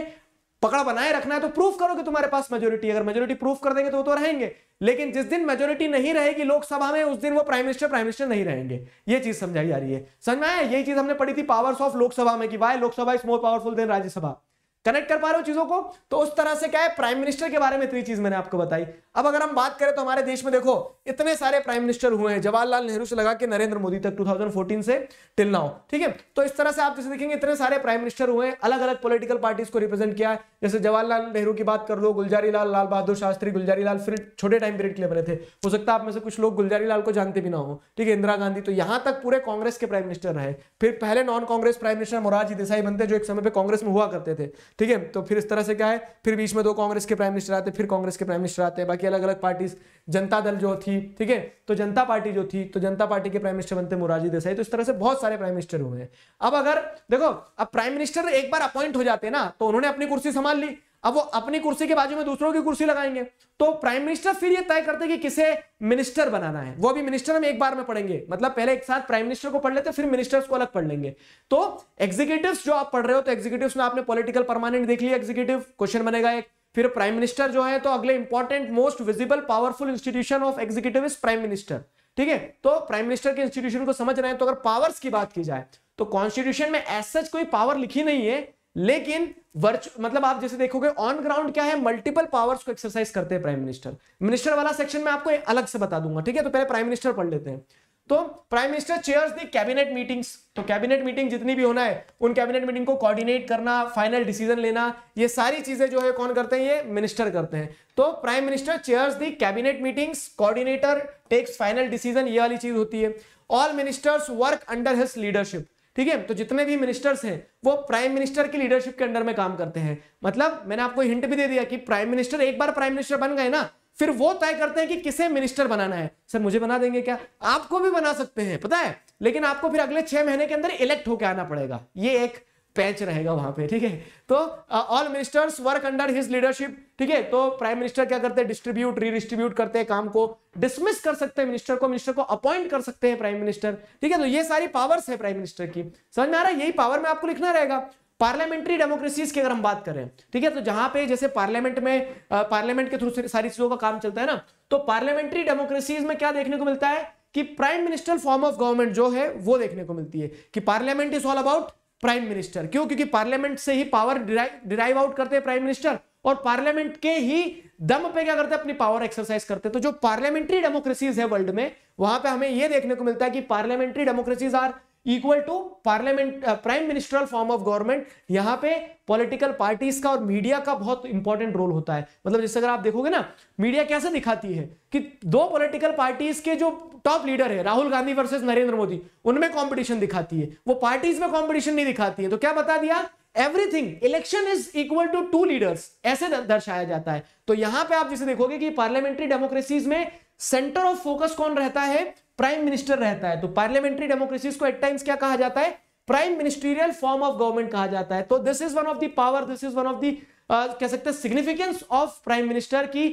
पकड़ बनाए रखना है तो प्रूफ करो कि तुम्हारे पास मेजोरिटी। अगर मेजोरिटी प्रूफ कर देंगे तो वो तो रहेंगे, लेकिन जिस दिन मेजोरिटी नहीं रहेगी लोकसभा में, उस दिन वो प्राइम मिनिस्टर नहीं रहेंगे। ये चीज समझाई जा रही है, समझ में आया? यही चीज हमने पढ़ी थी पावर्स ऑफ लोकसभा में कि why Lok Sabha is more powerful than Rajya Sabha. Connect कर पा रहे हो चीजों को? तो उस तरह से क्या है, प्राइम मिनिस्टर के बारे में इतनी चीज मैंने आपको बताई। अब अगर हम बात करें तो हमारे देश में देखो इतने सारे प्राइम मिनिस्टर हुए हैं, जवाहरलाल नेहरू से लगा के नरेंद्र मोदी तक 2014 से टिल नाउ, ठीक है। तो इस तरह से आप जैसे देखेंगे इतने सारे प्राइम मिनिस्टर हुए हैं, अलग अलग पॉलिटिकल पार्टीज को रिप्रेजेंट किया है। जैसे जवाहरलाल नेहरू की बात कर लो, गुलजारी लाल, लाल बहादुर शास्त्री, गुलजारी लाल फिर छोटे टाइम पीरियड के लिए बने थे, हो सकता है आप में से कुछ लोग गुलजारी लाल को जानते भी ना हो, ठीक है। इंदिरा गांधी, तो यहां तक पूरे कांग्रेस के प्राइम मिनिस्टर रहे। फिर पहले non Congress prime minister Morarji Desai बनते, जो एक समय पे कांग्रेस में हुआ करते थे, ठीक है। तो फिर इस तरह से क्या है, फिर बीच में 2 कांग्रेस के प्राइम मिनिस्टर आते, फिर कांग्रेस के प्राइम मिनिस्टर आते हैं, बाकी अलग अलग पार्टीज, जनता दल जो थी, ठीक है, तो जनता पार्टी जो थी, तो जनता पार्टी के प्राइम मिनिस्टर बनते मोरारजी देसाई। तो इस तरह से बहुत सारे प्राइम मिनिस्टर हुए हैं। अब अगर देखो, अब प्राइम मिनिस्टर एक बार अपॉइंट हो जाते हैं ना, तो उन्होंने अपनी कुर्सी संभाल ली, अब वो अपनी कुर्सी के बाजू में दूसरों की कुर्सी लगाएंगे, तो प्राइम मिनिस्टर फिर ये तय करते हैं कि किसे मिनिस्टर बनाना है। वो भी मिनिस्टर हम एक बार में पढ़ेंगे, मतलब पहले एक साथ प्राइम मिनिस्टर को पढ़ लेते, फिर मिनिस्टर्स को अलग पढ़ लेंगे। तो एग्जीक्यूटिव्स जो आप पढ़ रहे हो, तो एग्जीक्यूटिव्स में आपने पॉलिटिकल परमानेंट देख लिया, एग्जीक्यूटिव क्वेश्चन बनेगा एक। फिर प्राइम मिनिस्टर जो है, तो अगले important most visible powerful institution of executive is prime minister, ठीक है। तो प्राइम मिनिस्टर के इंस्टीट्यूशन को समझ रहे हैं। तो अगर पावर्स की बात की जाए तो कॉन्स्टिट्यूशन में एज सच कोई पावर लिखी नहीं है, लेकिन मतलब आप जैसे देखोगे ऑन ग्राउंड क्या है, मल्टीपल पावर्स को एक्सरसाइज करते हैं प्राइम मिनिस्टर। मिनिस्टर वाला सेक्शन में आपको अलग से बता दूंगा, ठीक है। तो पहले प्राइम मिनिस्टर पढ़ लेते हैं। तो prime minister chairs the cabinet meetings. तो कैबिनेट मीटिंग जितनी भी होना है, उन कैबिनेट मीटिंग को कोऑर्डिनेट करना, फाइनल डिसीजन लेना, ये सारी चीजें जो है कौन करते हैं, ये मिनिस्टर करते हैं। तो prime minister chairs the cabinet meetings, coordinator takes final decision, ये वाली चीज होती है। All ministers work under his leadership, ठीक है। तो जितने भी मिनिस्टर्स हैं वो प्राइम मिनिस्टर की लीडरशिप के अंडर में काम करते हैं। मतलब मैंने आपको हिंट भी दे दिया कि प्राइम मिनिस्टर एक बार प्राइम मिनिस्टर बन गए ना, फिर वो तय करते हैं कि किसे मिनिस्टर बनाना है। सर मुझे बना देंगे क्या? आपको भी बना सकते हैं, पता है। लेकिन आपको फिर अगले 6 महीने के अंदर इलेक्ट होकर आना पड़ेगा, ये एक पैच रहेगा वहां पे, ठीक है। तो all ministers work under his leadership, ठीक है। तो प्राइम मिनिस्टर क्या करते हैं, डिस्ट्रीब्यूट रीडिस्ट्रीब्यूट करते हैं काम को, डिसमिस कर सकते हैं मिनिस्टर को अपॉइंट कर सकते हैं प्राइम मिनिस्टर, ठीक है। तो ये सारी पावर्स है प्राइम मिनिस्टर की, समझ में आ रहा है, यही पावर में आपको लिखना रहेगा। पार्लियामेंट्री डेमोक्रेसीज की अगर हम बात करें, ठीक है, तो जहां पे जैसे पार्लियामेंट में पार्लियामेंट के थ्रू सारी चीजों का काम चलता है ना, तो पार्लियामेंट्री डेमोक्रेसीज में क्या देखने को मिलता है कि prime minister form of government जो है वो देखने को मिलती है, कि parliament is all about prime minister. क्यों? क्योंकि पार्लियामेंट से ही पावर डिराइव आउट करते हैं प्राइम मिनिस्टर, और पार्लियामेंट के ही दम पे क्या करते हैं, अपनी पावर एक्सरसाइज करते हैं। तो जो पार्लियामेंट्री डेमोक्रेसीज है वर्ल्ड में, वहां पे हमें यह देखने को मिलता है कि parliamentary democracies are equal to parliament prime ministerial form of government. यहां पे पॉलिटिकल पार्टीज का और मीडिया का बहुत इंपॉर्टेंट रोल होता है। मतलब जैसे अगर आप देखोगे ना, मीडिया कैसे दिखाती है कि दो पॉलिटिकल पार्टीज के जो टॉप लीडर है, राहुल गांधी वर्सेस नरेंद्र मोदी, उनमें कंपटीशन दिखाती है, वो पार्टीज में कंपटीशन नहीं दिखाती है। तो क्या बता दिया, everything election is equal to 2 leaders, ऐसे दर्शाया जाता है। तो यहां पे आप जैसे देखोगे कि पार्लियामेंट्री डेमोक्रेसीज में सेंटर ऑफ फोकस कौन रहता है, प्राइम मिनिस्टर रहता है। तो पार्लियामेंट्री डेमोक्रेसीज को एट टाइम्स क्या कहा जाता है, prime ministerial form of government कहा जाता है। तो this is one of the power, this is one of the कह सकते हैं सिग्निफिकेंस ऑफ प्राइम मिनिस्टर की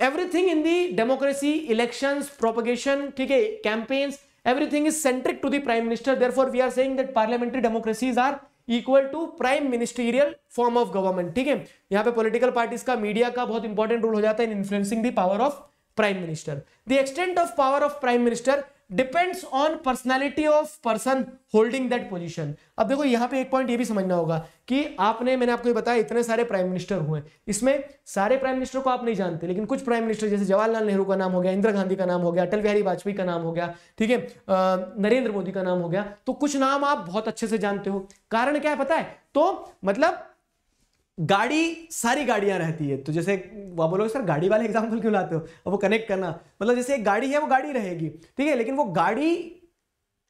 everything in the democracy, elections, propagation, ठीक है, campaigns, everything is centric to the prime minister. Therefore we are saying that parliamentary democracies are equal to prime ministerial form of government, ठीक है। यहां पे political parties का, media का बहुत important role हो जाता है in influencing the power of prime minister. The extent of power of prime minister depends on personality of person holding that position. अब देखो यहां पे एक पॉइंट ये भी समझना होगा कि मैंने आपको ये बताया इतने सारे प्राइम मिनिस्टर हुए, इसमें सारे प्राइम मिनिस्टर को आप नहीं जानते, लेकिन कुछ प्राइम मिनिस्टर जैसे जवाहरलाल नेहरू का नाम हो गया, इंदिरा गांधी का नाम हो गया, अटल बिहारी वाजपेयी का नाम हो गया, ठीक है, नरेंद्र मोदी का नाम हो गया। तो कुछ नाम आप बहुत अच्छे से जानते हो, कारण क्या है पता है, तो मतलब गाड़ी, सारी गाड़ियां रहती है। तो जैसे वो बोलोगे सर गाड़ी वाले एग्जांपल क्यों लाते हो, अब वो कनेक्ट करना, मतलब जैसे एक गाड़ी है वो गाड़ी रहेगी, ठीक है, लेकिन वो गाड़ी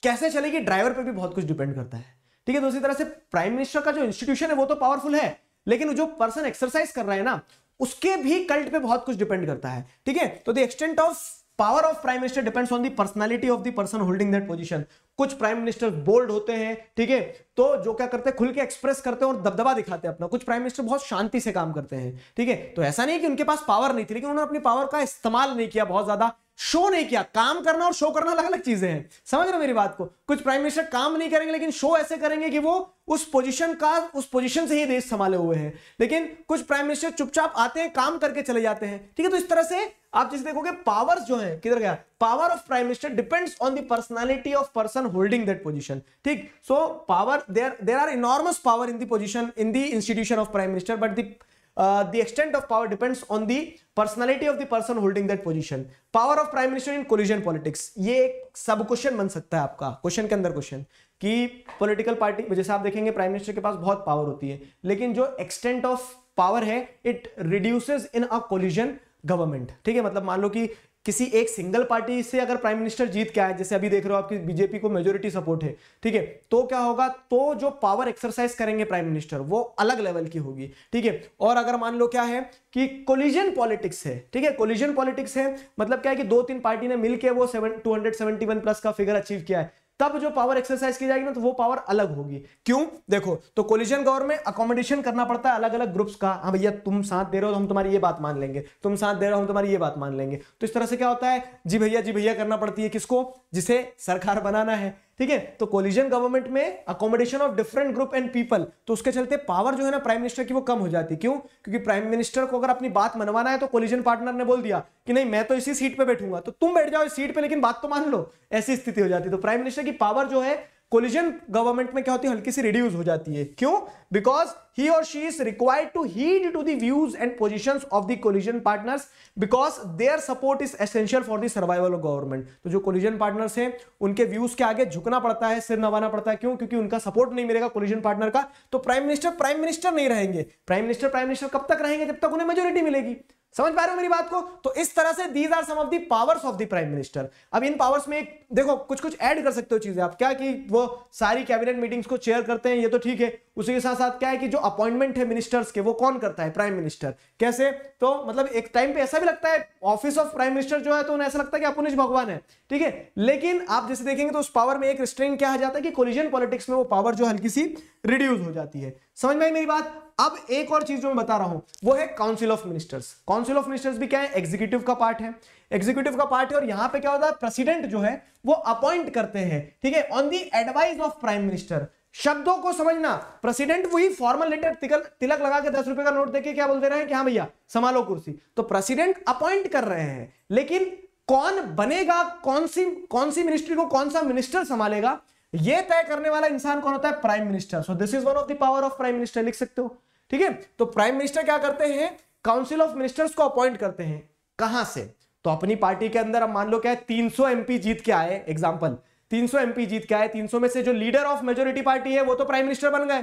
कैसे चलेगी ड्राइवर पे भी बहुत कुछ डिपेंड करता है, ठीक है। तो उसी तरह से प्राइम मिनिस्टर का जो इंस्टीट्यूशन है वो तो पावरफुल है, लेकिन जो पर्सन एक्सरसाइज कर रहा है ना, उसके भी कल्ट पे बहुत कुछ डिपेंड करता है, ठीक है। तो the extent of power of prime minister depends on the personality of the person holding that position. कुछ प्राइम मिनिस्टर बोल्ड होते हैं, ठीक है, तो जो क्या करते हैं, खुल के एक्सप्रेस करते हैं और दबदबा दिखाते हैं अपना। कुछ प्राइम मिनिस्टर बहुत शांति से काम करते हैं, ठीक है। तो ऐसा नहीं कि उनके पास पावर नहीं थी, लेकिन उन्होंने अपनी पावर का इस्तेमाल नहीं किया, बहुत ज्यादा शो नहीं किया। काम करना और शो करना अलग अलग चीजें हैं, समझ रहे हो मेरी बात को। कुछ प्राइम मिनिस्टर काम नहीं करेंगे, लेकिन शो ऐसे करेंगे कि वो उस पोजीशन से ही देश संभाले हुए हैं। लेकिन कुछ प्राइम मिनिस्टर चुपचाप आते हैं, काम करके चले जाते हैं, ठीक है। तो इस तरह से आप जैसे देखोगे पावर्स जो है, किधर गया, power of prime minister depends on the personality of person holding that position, ठीक। So power, there are enormous power in the position, in the institution of prime minister, but the extent of power depends on the personality of the person holding that position. Power of prime minister in collision politics, ये एक सब question बन सकता है आपका, question के अंदर question, कि पॉलिटिकल पार्टी, जैसे आप देखेंगे प्राइम मिनिस्टर के पास बहुत पावर होती है, लेकिन जो एक्सटेंट ऑफ पावर है it reduces in a collision government, ठीक है। मतलब मान लो कि किसी एक सिंगल पार्टी से अगर प्राइम मिनिस्टर जीत के आए, जैसे अभी देख रहे हो आपकी बीजेपी को मेजोरिटी सपोर्ट है, ठीक है, तो क्या होगा, तो जो पावर एक्सरसाइज करेंगे प्राइम मिनिस्टर वो अलग लेवल की होगी, ठीक है। और अगर मान लो क्या है कि कोलिजन पॉलिटिक्स है, ठीक है, कोलिजन पॉलिटिक्स है, मतलब क्या है कि 2-3 पार्टी ने मिलकर वो 271 प्लस का फिगर अचीव किया है, तब जो पावर एक्सरसाइज की जाएगी ना, तो वो पावर अलग होगी। क्यों? देखो, तो कोलिजन गवर्नमेंट में अकोमोडेशन करना पड़ता है अलग अलग ग्रुप्स का। हाँ भैया तुम साथ दे रहे हो तो हम तुम्हारी ये बात मान लेंगे, तुम साथ दे रहे हो हम तुम्हारी ये बात मान लेंगे। तो इस तरह से क्या होता है, जी भैया करना पड़ती है, किसको, जिसे सरकार बनाना है, ठीक है। तो कोलिजन गवर्नमेंट में accommodation of different group and people, तो उसके चलते पावर जो है ना प्राइम मिनिस्टर की वो कम हो जाती है। क्यों? क्योंकि प्राइम मिनिस्टर को अगर अपनी बात मनवाना है, तो कोलिजन पार्टनर ने बोल दिया कि नहीं मैं तो इसी सीट पे बैठूंगा, तो तुम बैठ जाओ इस सीट पे, लेकिन बात तो मान लो, ऐसी स्थिति हो जाती है। तो प्राइम मिनिस्टर की पावर जो है कोलिजन गवर्नमेंट में क्या होती है, हल्की सी रिड्यूस हो जाती है। क्यों? Because he or she is required to heed to the views and positions of the coalition partners because their support is essential for the survival of government। तो जो coalition partners हैं उनके व्यूज के आगे झुकना पड़ता है, सिर नवाना पड़ता है। क्यों? क्योंकि उनका सपोर्ट नहीं मिलेगा coalition पार्टनर का, तो प्राइम मिनिस्टर नहीं रहेंगे। प्राइम मिनिस्टर कब तक रहेंगे? जब तक उन्हें मेजोरिटी मिलेगी। समझ पा रहे हो मेरी बात को? तो इस तरह से these are some of the powers of the prime minister. अब इन पावर्स में देखो कुछ कुछ ऐड कर सकते हो चीजें आप, क्या कि वो सारी कैबिनेट मीटिंग्स को चेयर करते हैं, ये तो ठीक है। उसी के साथ साथ क्या है कि जो अपॉइंटमेंट है मिनिस्टर्स के वो कौन करता है? Prime minister. कैसे? तो मतलब एक टाइम पे ऐसा भी लगता है ऑफिस ऑफ प्राइम मिनिस्टर जो है तो उन्हें ऐसा लगता है कि अपुनिश भगवान है, ठीक है। लेकिन आप जैसे देखेंगे तो उस पावर में एक रिस्ट्रेंट क्या आ जाता है कि कोलिजन पॉलिटिक्स में वो पावर जो हल्की सी रिड्यूस हो जाती है। समझ में आई मेरी बात? अब एक और चीज जो मैं बता रहा हूं वो है council of ministers. Council of ministers भी क्या है? एग्जीक्यूटिव का पार्ट है, एग्जीक्यूटिव का पार्ट है। और यहां पे क्या होता है? प्रेसिडेंट जो है वो अपॉइंट करते हैं, ठीक है, on the advice of prime minister. शब्दों को समझना, प्रेसिडेंट वही फॉर्मल लेटर तिलक लगा के 10 रुपए का नोट देके क्या बोल दे रहे हैं कि हाँ भैया संभालो कुर्सी। तो प्रेसिडेंट अपॉइंट कर रहे हैं, लेकिन कौन बनेगा, कौन सी मिनिस्ट्री को कौन सा मिनिस्टर संभालेगा, यह तय करने वाला इंसान कौन होता है? Prime minister. So this is one of the power of prime minister, लिख सकते हो, ठीक है। तो प्राइम मिनिस्टर क्या करते हैं? काउंसिल ऑफ मिनिस्टर्स को अपॉइंट करते हैं। कहां से? तो अपनी पार्टी के अंदर अब मान लो क्या है 300 एमपी जीत के आए, एग्जांपल 300 एमपी जीत के आए, 300 में से जो लीडर ऑफ मेजोरिटी पार्टी है वो तो प्राइम मिनिस्टर बन गए,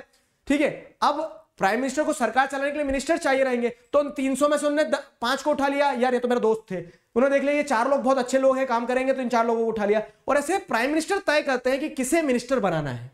ठीक है। अब प्राइम मिनिस्टर को सरकार चलाने के लिए मिनिस्टर चाहिए रहेंगे, तो उन 300 में से उन्होंने 5 को उठा लिया, यार ये तो मेरे दोस्त थे, उन्होंने देख लिया ये 4 लोग बहुत अच्छे लोग हैं, काम करेंगे, तो इन 4 लोगों को उठा लिया। और ऐसे प्राइम मिनिस्टर तय करते हैं कि किसे मिनिस्टर बनाना है।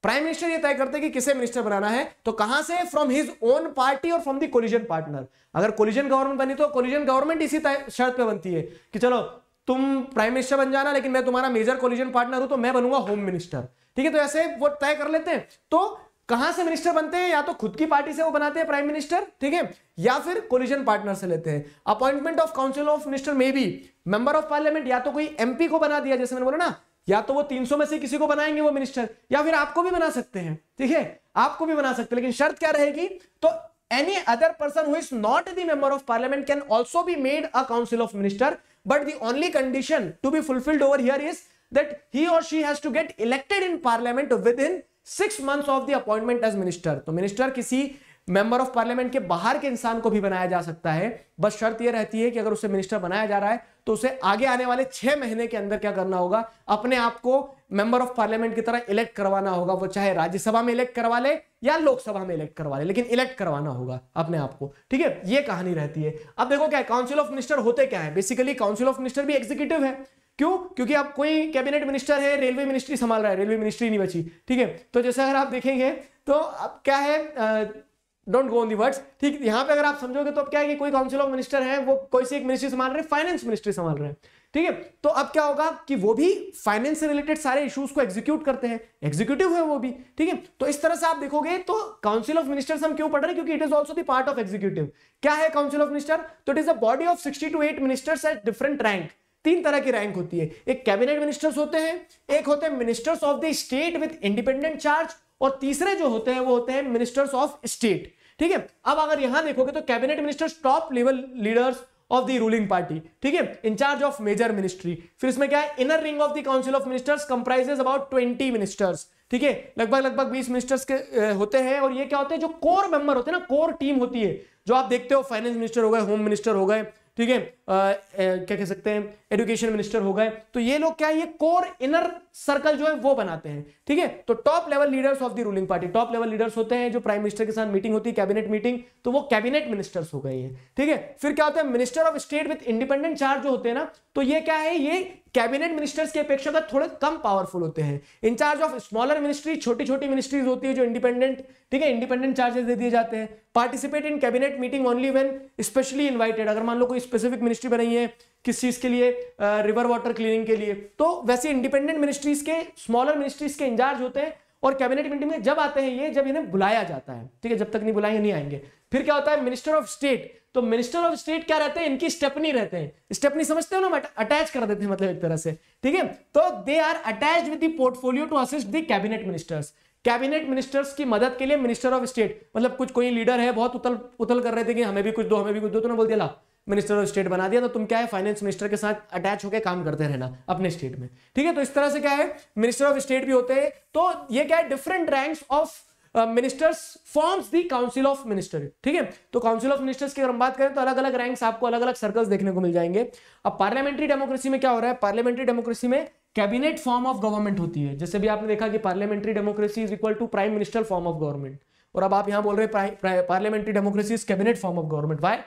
प्राइम मिनिस्टर ये तय करते हैं कि किसे मिनिस्टर बनाना है, तो कहां से? फ्रॉम हिज ओन पार्टी और फ्रॉम द कोलिजन पार्टनर। अगर कोलिजन गवर्नमेंट बनी तो कोलिजन गवर्नमेंट इसी शर्त पे बनती है कि चलो तुम प्राइम मिनिस्टर बन जाना, लेकिन मैं तुम्हारा मेजर कोलिजन पार्टनर हूं तो मैं बनूंगा होम मिनिस्टर, ठीक है। तो ऐसे वो तय कर लेते हैं। तो कहां से मिनिस्टर बनते हैं? या तो खुद की पार्टी से वो बनाते हैं प्राइम मिनिस्टर, ठीक है, या फिर कोलिजन पार्टनर से लेते हैं। Appointment of council of minister में भी मेंबर ऑफ पार्लियामेंट या तो कोई एमपी को बना दिया, जैसे मैंने बोला ना, या तो वो 300 में से किसी को बनाएंगे वो मिनिस्टर, या फिर आपको भी बना सकते हैं, ठीक है, आपको भी बना सकते हैं। लेकिन शर्त क्या रहेगी? तो any other person who is not the member of parliament can also be made a council of minister, but the only condition to be fulfilled over here is that he or she has to get elected in parliament within 6 months of the appointment as minister। तो minister किसी member of parliament के बाहर के इंसान को भी बनाया जा सकता है, बस शर्त यह रहती है कि अगर उसे मिनिस्टर बनाया जा रहा है तो उसे आगे आने वाले 6 महीने के अंदर क्या करना होगा? अपने आप को मेंबर ऑफ पार्लियामेंट की तरह इलेक्ट करवाना होगा। वो चाहे राज्यसभा में इलेक्ट करवा ले या लोकसभा में इलेक्ट करवा ले, लेकिन इलेक्ट करवाना होगा अपने आप को, ठीक है। ये कहानी रहती है। अब देखो क्या है, काउंसिल ऑफ मिनिस्टर होते क्या है? बेसिकली काउंसिल ऑफ मिनिस्टर भी एग्जीक्यूटिव है। क्यों? क्योंकि अब कोई कैबिनेट मिनिस्टर है, रेलवे मिनिस्ट्री संभाल रहा है, रेलवे मिनिस्ट्री नहीं बची, ठीक है। तो जैसे अगर आप देखेंगे तो अब क्या है, don't go on the words, ठीक। यहां पे अगर आप समझोगे तो अब क्या है कि कोई काउंसिल ऑफ मिनिस्टर है, वो कोई सी एक मिनिस्ट्री संभाल रहे हैं, फाइनेंस मिनिस्ट्री संभाल रहे हैं, ठीक है। तो अब क्या होगा कि वो भी फाइनेंस से रिलेटेड सारे इश्यूज को एग्जीक्यूट करते हैं, एग्जीक्यूटिव है वो भी, ठीक है। तो इस तरह से आप देखोगे तो काउंसिल ऑफ मिनिस्टर्स हम क्यों पढ़ रहे हैं? क्योंकि it is also the part of executive. क्या है काउंसिल ऑफ मिनिस्टर? तो it is a body of 60 to 8 ministers at different rank. 3 तरह की रैंक होती है। एक कैबिनेट मिनिस्टर्स होते हैं, एक होते हैं ministers of the state with independent charge, और तीसरे जो होते हैं वो होते हैं मिनिस्टर्स ऑफ स्टेट, ठीक है। अब अगर यहां देखोगे तो cabinet ministers top level leaders of the ruling party, ठीक है, इंचार्ज ऑफ मेजर मिनिस्ट्री। फिर इसमें क्या है? Inner ring of the council of ministers comprises about 20 ministers, ठीक है, लगभग 20 मिनिस्टर्स के होते हैं। और ये क्या होते हैं? जो कोर मेंबर होते हैं ना, कोर टीम होती है, जो आप देखते हो फाइनेंस मिनिस्टर हो गए, होम मिनिस्टर हो गए, ठीक है, क्या कह सकते हैं, एजुकेशन मिनिस्टर हो गए, तो ये लोग क्या है? ये कोर इनर सर्कल जो है वो बनाते हैं, ठीक है। तो top level leaders of the ruling party, top level leaders होते हैं जो प्राइम मिनिस्टर के साथ मीटिंग होती है, कैबिनेट मीटिंग, तो वो कैबिनेट मिनिस्टर्स हो गए हैं, ठीक है। फिर क्या होता है? Minister of state with independent charge जो होते हैं ना, तो ये क्या है? ये कैबिनेट मिनिस्टर्स के अपेक्षा थोड़े कम पावरफुल होते हैं। इंचार्ज ऑफ स्मॉलर मिनिस्ट्री, छोटी छोटी मिनिस्ट्रीज होती है जो इंडिपेंडेंट, ठीक है, इंडिपेंडेंट चार्जेस दे दिए जाते हैं। Participate in cabinet meeting only when specially invited, अगर मान लो कोई स्पेसिफिक मिनिस्ट्री बनाई है किस चीज के लिए, रिवर वाटर क्लीनिंग के लिए, तो वैसे इंडिपेंडेंट मिनिस्ट्रीज के, स्मॉलर मिनिस्ट्रीज के इंचार्ज होते हैं। और कैबिनेट मीटिंग में जब आते हैं ये, जब इन्हें बुलाया जाता है, ठीक है, जब तक नहीं बुलाएंगे नहीं आएंगे। फिर क्या होता है? मिनिस्टर ऑफ स्टेट, तो मिनिस्टर ऑफ स्टेट क्या रहते हैं? इनकी स्टेपनी रहते हैं। स्टेपनी समझते हो ना, अटैच कर देते हैं मतलब एक तरह से, ठीक है। तो they are attached with the portfolio to assist the cabinet ministers. Cabinet ministers की मदद के लिए मिनिस्टर ऑफ स्टेट, मतलब कुछ कोई लीडर है बहुत उतल कर रहे थे कि हमें भी कुछ दो, हमें भी कुछ दो, तो उन्होंने बोल दिया ला मिनिस्टर ऑफ स्टेट बना दिया, तो तुम क्या है? फाइनेंस मिनिस्टर के साथ अटैच होकर काम करते रहना अपने स्टेट में, ठीक है। तो इस तरह से क्या है? मिनिस्टर ऑफ स्टेट भी होते हैं। तो ये क्या है? Different ranks of ministers forms the council of minister, ठीक है। तो काउंसिल ऑफ मिनिस्टर्स की अगर हम बात करें तो अलग अलग रैंक्स आपको अलग अलग सर्कल्स देखने को मिल जाएंगे। अब पार्लियामेंट्री डेमोक्रेसी में क्या हो रहा है? पार्लियामेंट्री डेमोक्रेसी में कैबिनेट फॉर्म ऑफ गवर्नमेंट होती है। जैसे भी आपने देखा कि parliamentary democracy is equal to prime minister form of government, और अब आप यहां बोल रहे हैं parliamentary democracy is cabinet form of government. Why?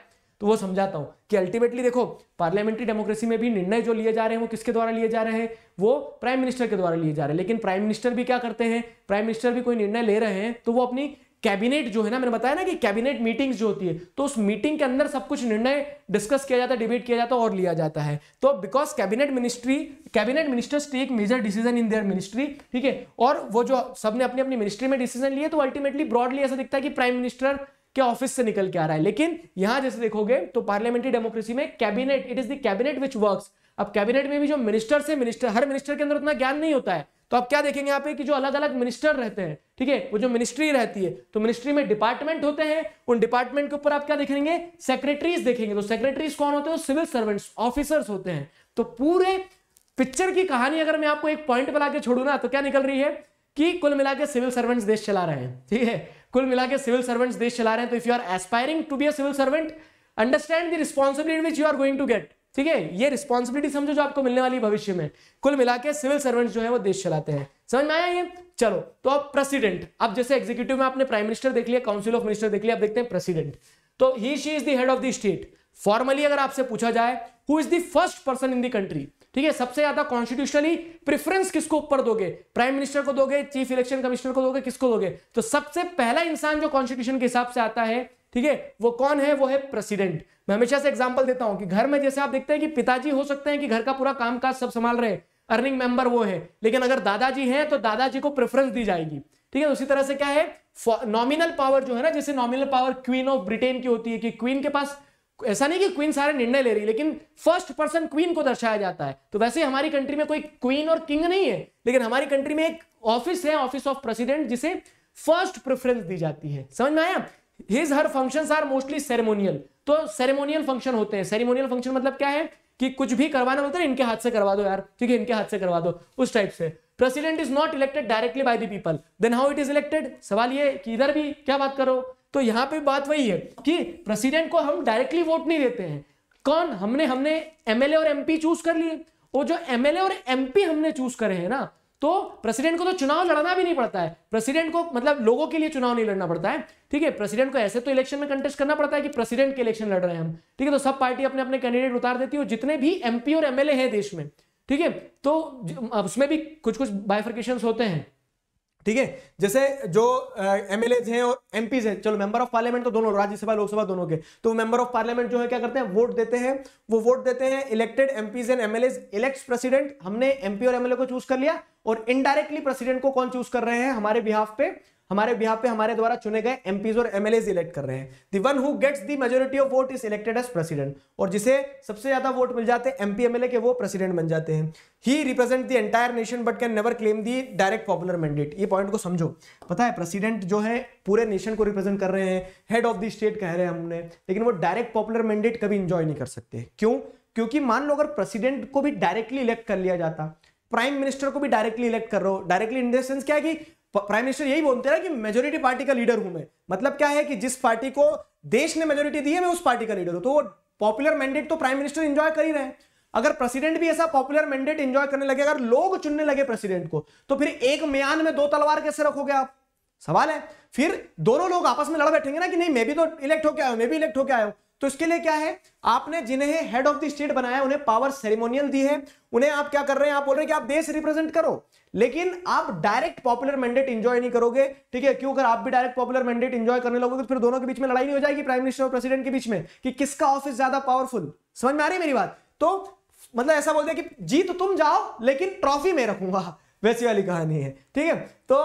तो वो समझाता हूं कि अल्टीमेटली देखो पार्लियामेंट्री डेमोक्रेसी में भी निर्णय जो लिए जा रहे हैं वो किसके द्वारा लिए जा रहे हैं, वो प्राइम मिनिस्टर के द्वारा लिए जा रहे हैं। लेकिन प्राइम मिनिस्टर भी क्या करते हैं, प्राइम मिनिस्टर भी कोई निर्णय ले रहे हैं तो वो अपनी कैबिनेट जो है ना, मैंने बताया ना कि कैबिनेट मीटिंग्स जो होती है, तो उस मीटिंग के अंदर सब कुछ निर्णय डिस्कस किया जाता है, डिबेट किया जाता है और लिया जाता है। तो because cabinet ministers take major decision in their ministry, ठीक है, और वो जो सबने अपनी अपनी मिनिस्ट्री में डिसीजन लिए तो अल्टीमेटली ब्रॉडली ऐसा दिखता है कि प्राइम मिनिस्टर के ऑफिस से निकल के आ रहा है। लेकिन यहां जैसे देखोगे तो पार्लियामेंट्री डेमोक्रेसी में cabinet, it is the cabinet which works. अब कैबिनेट में भी जो मिनिस्टर से मिनिस्टर, हर मिनिस्टर के अंदर उतना ज्ञान नहीं होता है, तो आप क्या देखेंगे यहाँ पे कि जो अलग अलग मिनिस्टर रहते हैं, ठीक है, वो जो मिनिस्ट्री रहती है, तो मिनिस्ट्री में डिपार्टमेंट होते हैं, उन डिपार्टमेंट के ऊपर आप क्या देखेंगे, सेक्रेटरीज देखेंगे। तो सेक्रेटरीज कौन होते हैं, सिविल सर्वेंट्स, ऑफिसर्स होते हैं। तो पूरे पिक्चर की कहानी अगर मैं आपको एक पॉइंट पे लाके छोड़ू ना, तो क्या निकल रही है कि कुल मिला के सिविल सर्वेंट्स देश चला रहे हैं, ठीक है, कुल मिला के सिविल सर्वेंट्स देश चला रहे हैं। तो if you are aspiring to be a civil servant, understand the responsibility which you are going to get, ठीक है, ये रिस्पॉन्सिबिलिटी समझो जो आपको मिलने वाली भविष्य में। कुल मिला के सिविल सर्वेंट्स जो है वो देश चलाते हैं। समझ में आया ये? चलो, तो अब प्रेसिडेंट, अब जैसे एग्जीक्यूटिव में आपने प्राइम मिनिस्टर देख लिया, काउंसिल ऑफ मिनिस्टर देख लिया, अब देखते हैं प्रेसिडेंट। तो he she is the head of the state. Formally अगर आपसे पूछा जाए who is the first person in the country, ठीक है, सबसे ज्यादा कॉन्स्टिट्यूशनली प्रेफरेंस किसको ऊपर दोगे, प्राइम मिनिस्टर को दोगे, चीफ इलेक्शन कमिश्नर को दोगे, किसको दोगे? तो सबसे पहला इंसान जो कॉन्स्टिट्यूशन के हिसाब से आता है, ठीक है, वो कौन है, वो है प्रेसिडेंट। मैं हमेशा से एग्जांपल देता हूं कि घर में जैसे आप देखते हैं कि पिताजी हो सकते हैं कि घर का पूरा कामकाज सब संभाल रहे हैं, अर्निंग मेंबर वो है, लेकिन अगर दादाजी हैं तो दादाजी को प्रेफरेंस दी जाएगी, ठीक है। उसी तरह से क्या है, नॉमिनल पावर जो है ना, जैसे nominal power queen of Britain की होती है कि क्वीन के पास, ऐसा नहीं कि क्वीन सारे निर्णय ले रही, लेकिन फर्स्ट पर्सन क्वीन को दर्शाया जाता है। तो वैसे हमारी कंट्री में कोई क्वीन और किंग नहीं है, लेकिन हमारी कंट्री में एक ऑफिस है, ऑफिस ऑफ प्रेसिडेंट, जिसे फर्स्ट प्रेफरेंस दी जाती है। समझ में आया? His her functions are mostly ceremonial. तो सेरेमोनियल फंक्शन होते हैं। सेरेमोनियल फंक्शन मतलब क्या है कि कुछ भी करवाना होता है, इनके हाथ से करवा दो यार, ठीक है, इनके हाथ से करवा दो, उस टाइप से। President is not elected directly by the people, then how it is elected? सवाल ये कि इधर भी क्या बात करो, तो यहां पे बात वही है कि प्रेसिडेंट को हम डायरेक्टली वोट नहीं देते हैं। कौन? हमने एमएलए और एमपी चूज कर लिए, और जो एमएलए और एमपी हमने चूज करे हैं ना, तो प्रेसिडेंट को तो चुनाव लड़ना भी नहीं पड़ता है। प्रेसिडेंट को मतलब लोगों के लिए चुनाव नहीं लड़ना पड़ता है, ठीक है। प्रेसिडेंट को ऐसे तो इलेक्शन में कंटेस्ट करना पड़ता है कि प्रेसिडेंट के इलेक्शन लड़ रहे हैं हम, ठीक है, तो सब पार्टी अपने अपने कैंडिडेट उतार देती है, जितने भी एमपी और एमएलए हैं देश में, ठीक है, तो उसमें भी कुछ कुछ बाइफर्केशंस होते हैं, ठीक है। जैसे जो एमएलए हैं और एमपीज हैं, चलो मेंबर ऑफ पार्लियामेंट तो दोनों, राज्यसभा लोकसभा दोनों के, तो मेंबर ऑफ पार्लियामेंट जो है क्या करते हैं, वोट देते हैं। वो वोट देते हैं, elected MPs and MLAs elects president. हमने एमपी और एमएलए को चूज कर लिया, और इनडायरेक्टली प्रेसिडेंट को कौन चूज कर रहे हैं, हमारे बिहाफ पे हमारे द्वारा चुने गए एमपीज और एमएलएज इलेक्ट कर रहे हैं। The one who gets the majority of vote is elected as president, और जिसे सबसे ज्यादा वोट मिल जाते हैं एमपी एमएलए के, वो प्रेसिडेंट बन जाते हैं। He represent the entire nation but can never claim the direct popular mandate. ये पॉइंट को समझो। पता है प्रेसिडेंट जो है पूरे नेशन को रिप्रेजेंट कर रहे हैं, हेड ऑफ द स्टेट कह रहे हैं हमने, लेकिन वो डायरेक्ट पॉपुलर मैंडेट कभी इंजॉय नहीं कर सकते। क्यों? क्योंकि मान लो अगर प्रेसिडेंट को भी डायरेक्टली इलेक्ट कर लिया जाता, प्राइम मिनिस्टर को भी डायरेक्टली इलेक्ट कर रहे हो, डायरेक्टली इन द सेंस क्या है कि प्राइम मिनिस्टर यही बोलते हैं कि मेजोरिटी पार्टी का लीडर हूं मैं, मतलब क्या है कि जिस पार्टी को देश ने मेजोरिटी दी है मैं उस पार्टी का लीडर हूं, तो वो पॉपुलर मैंडेट तो प्राइम मिनिस्टर एंजॉय कर ही रहे हैं। अगर प्रेसिडेंट भी ऐसा पॉपुलर मैंडेट एंजॉय करने लगे, अगर लोग चुनने लगे प्रेसिडेंट को, तो फिर एक म्यान में दो तलवार कैसे रखोगे आप? सवाल है। फिर दोनों लोग आपस में लड़ बैठेंगे ना कि नहीं मैं भी तो इलेक्ट होके आया हूं, मैं भी इलेक्ट होके आया हूं। तो इसके लिए क्या है, आपने जिन्हें हेड ऑफ द स्टेट बनाया उन्हें पावर सेरेमोनियल दी है, उन्हें आप क्या कर रहे हैं, आप बोल रहे हैं कि आप देश रिप्रेजेंट करो, लेकिन आप डायरेक्ट पॉपुलर मैंडेट एंजॉय नहीं करोगे, ठीक है। क्यों? अगर आप भी डायरेक्ट पॉपुलर मैंडेट एंजॉय करने लगोगे तो फिर दोनों के बीच में लड़ाई नहीं हो जाएगी, प्राइम मिनिस्टर और प्रेसिडेंट के बीच में, कि किसका ऑफिस ज्यादा पावरफुल। समझ में आ रही है मेरी बात? तो मतलब ऐसा बोलते हैं कि जीत तुम जाओ लेकिन ट्रॉफी मैं रखूंगा, वैसी वाली कहानी है, ठीक है। तो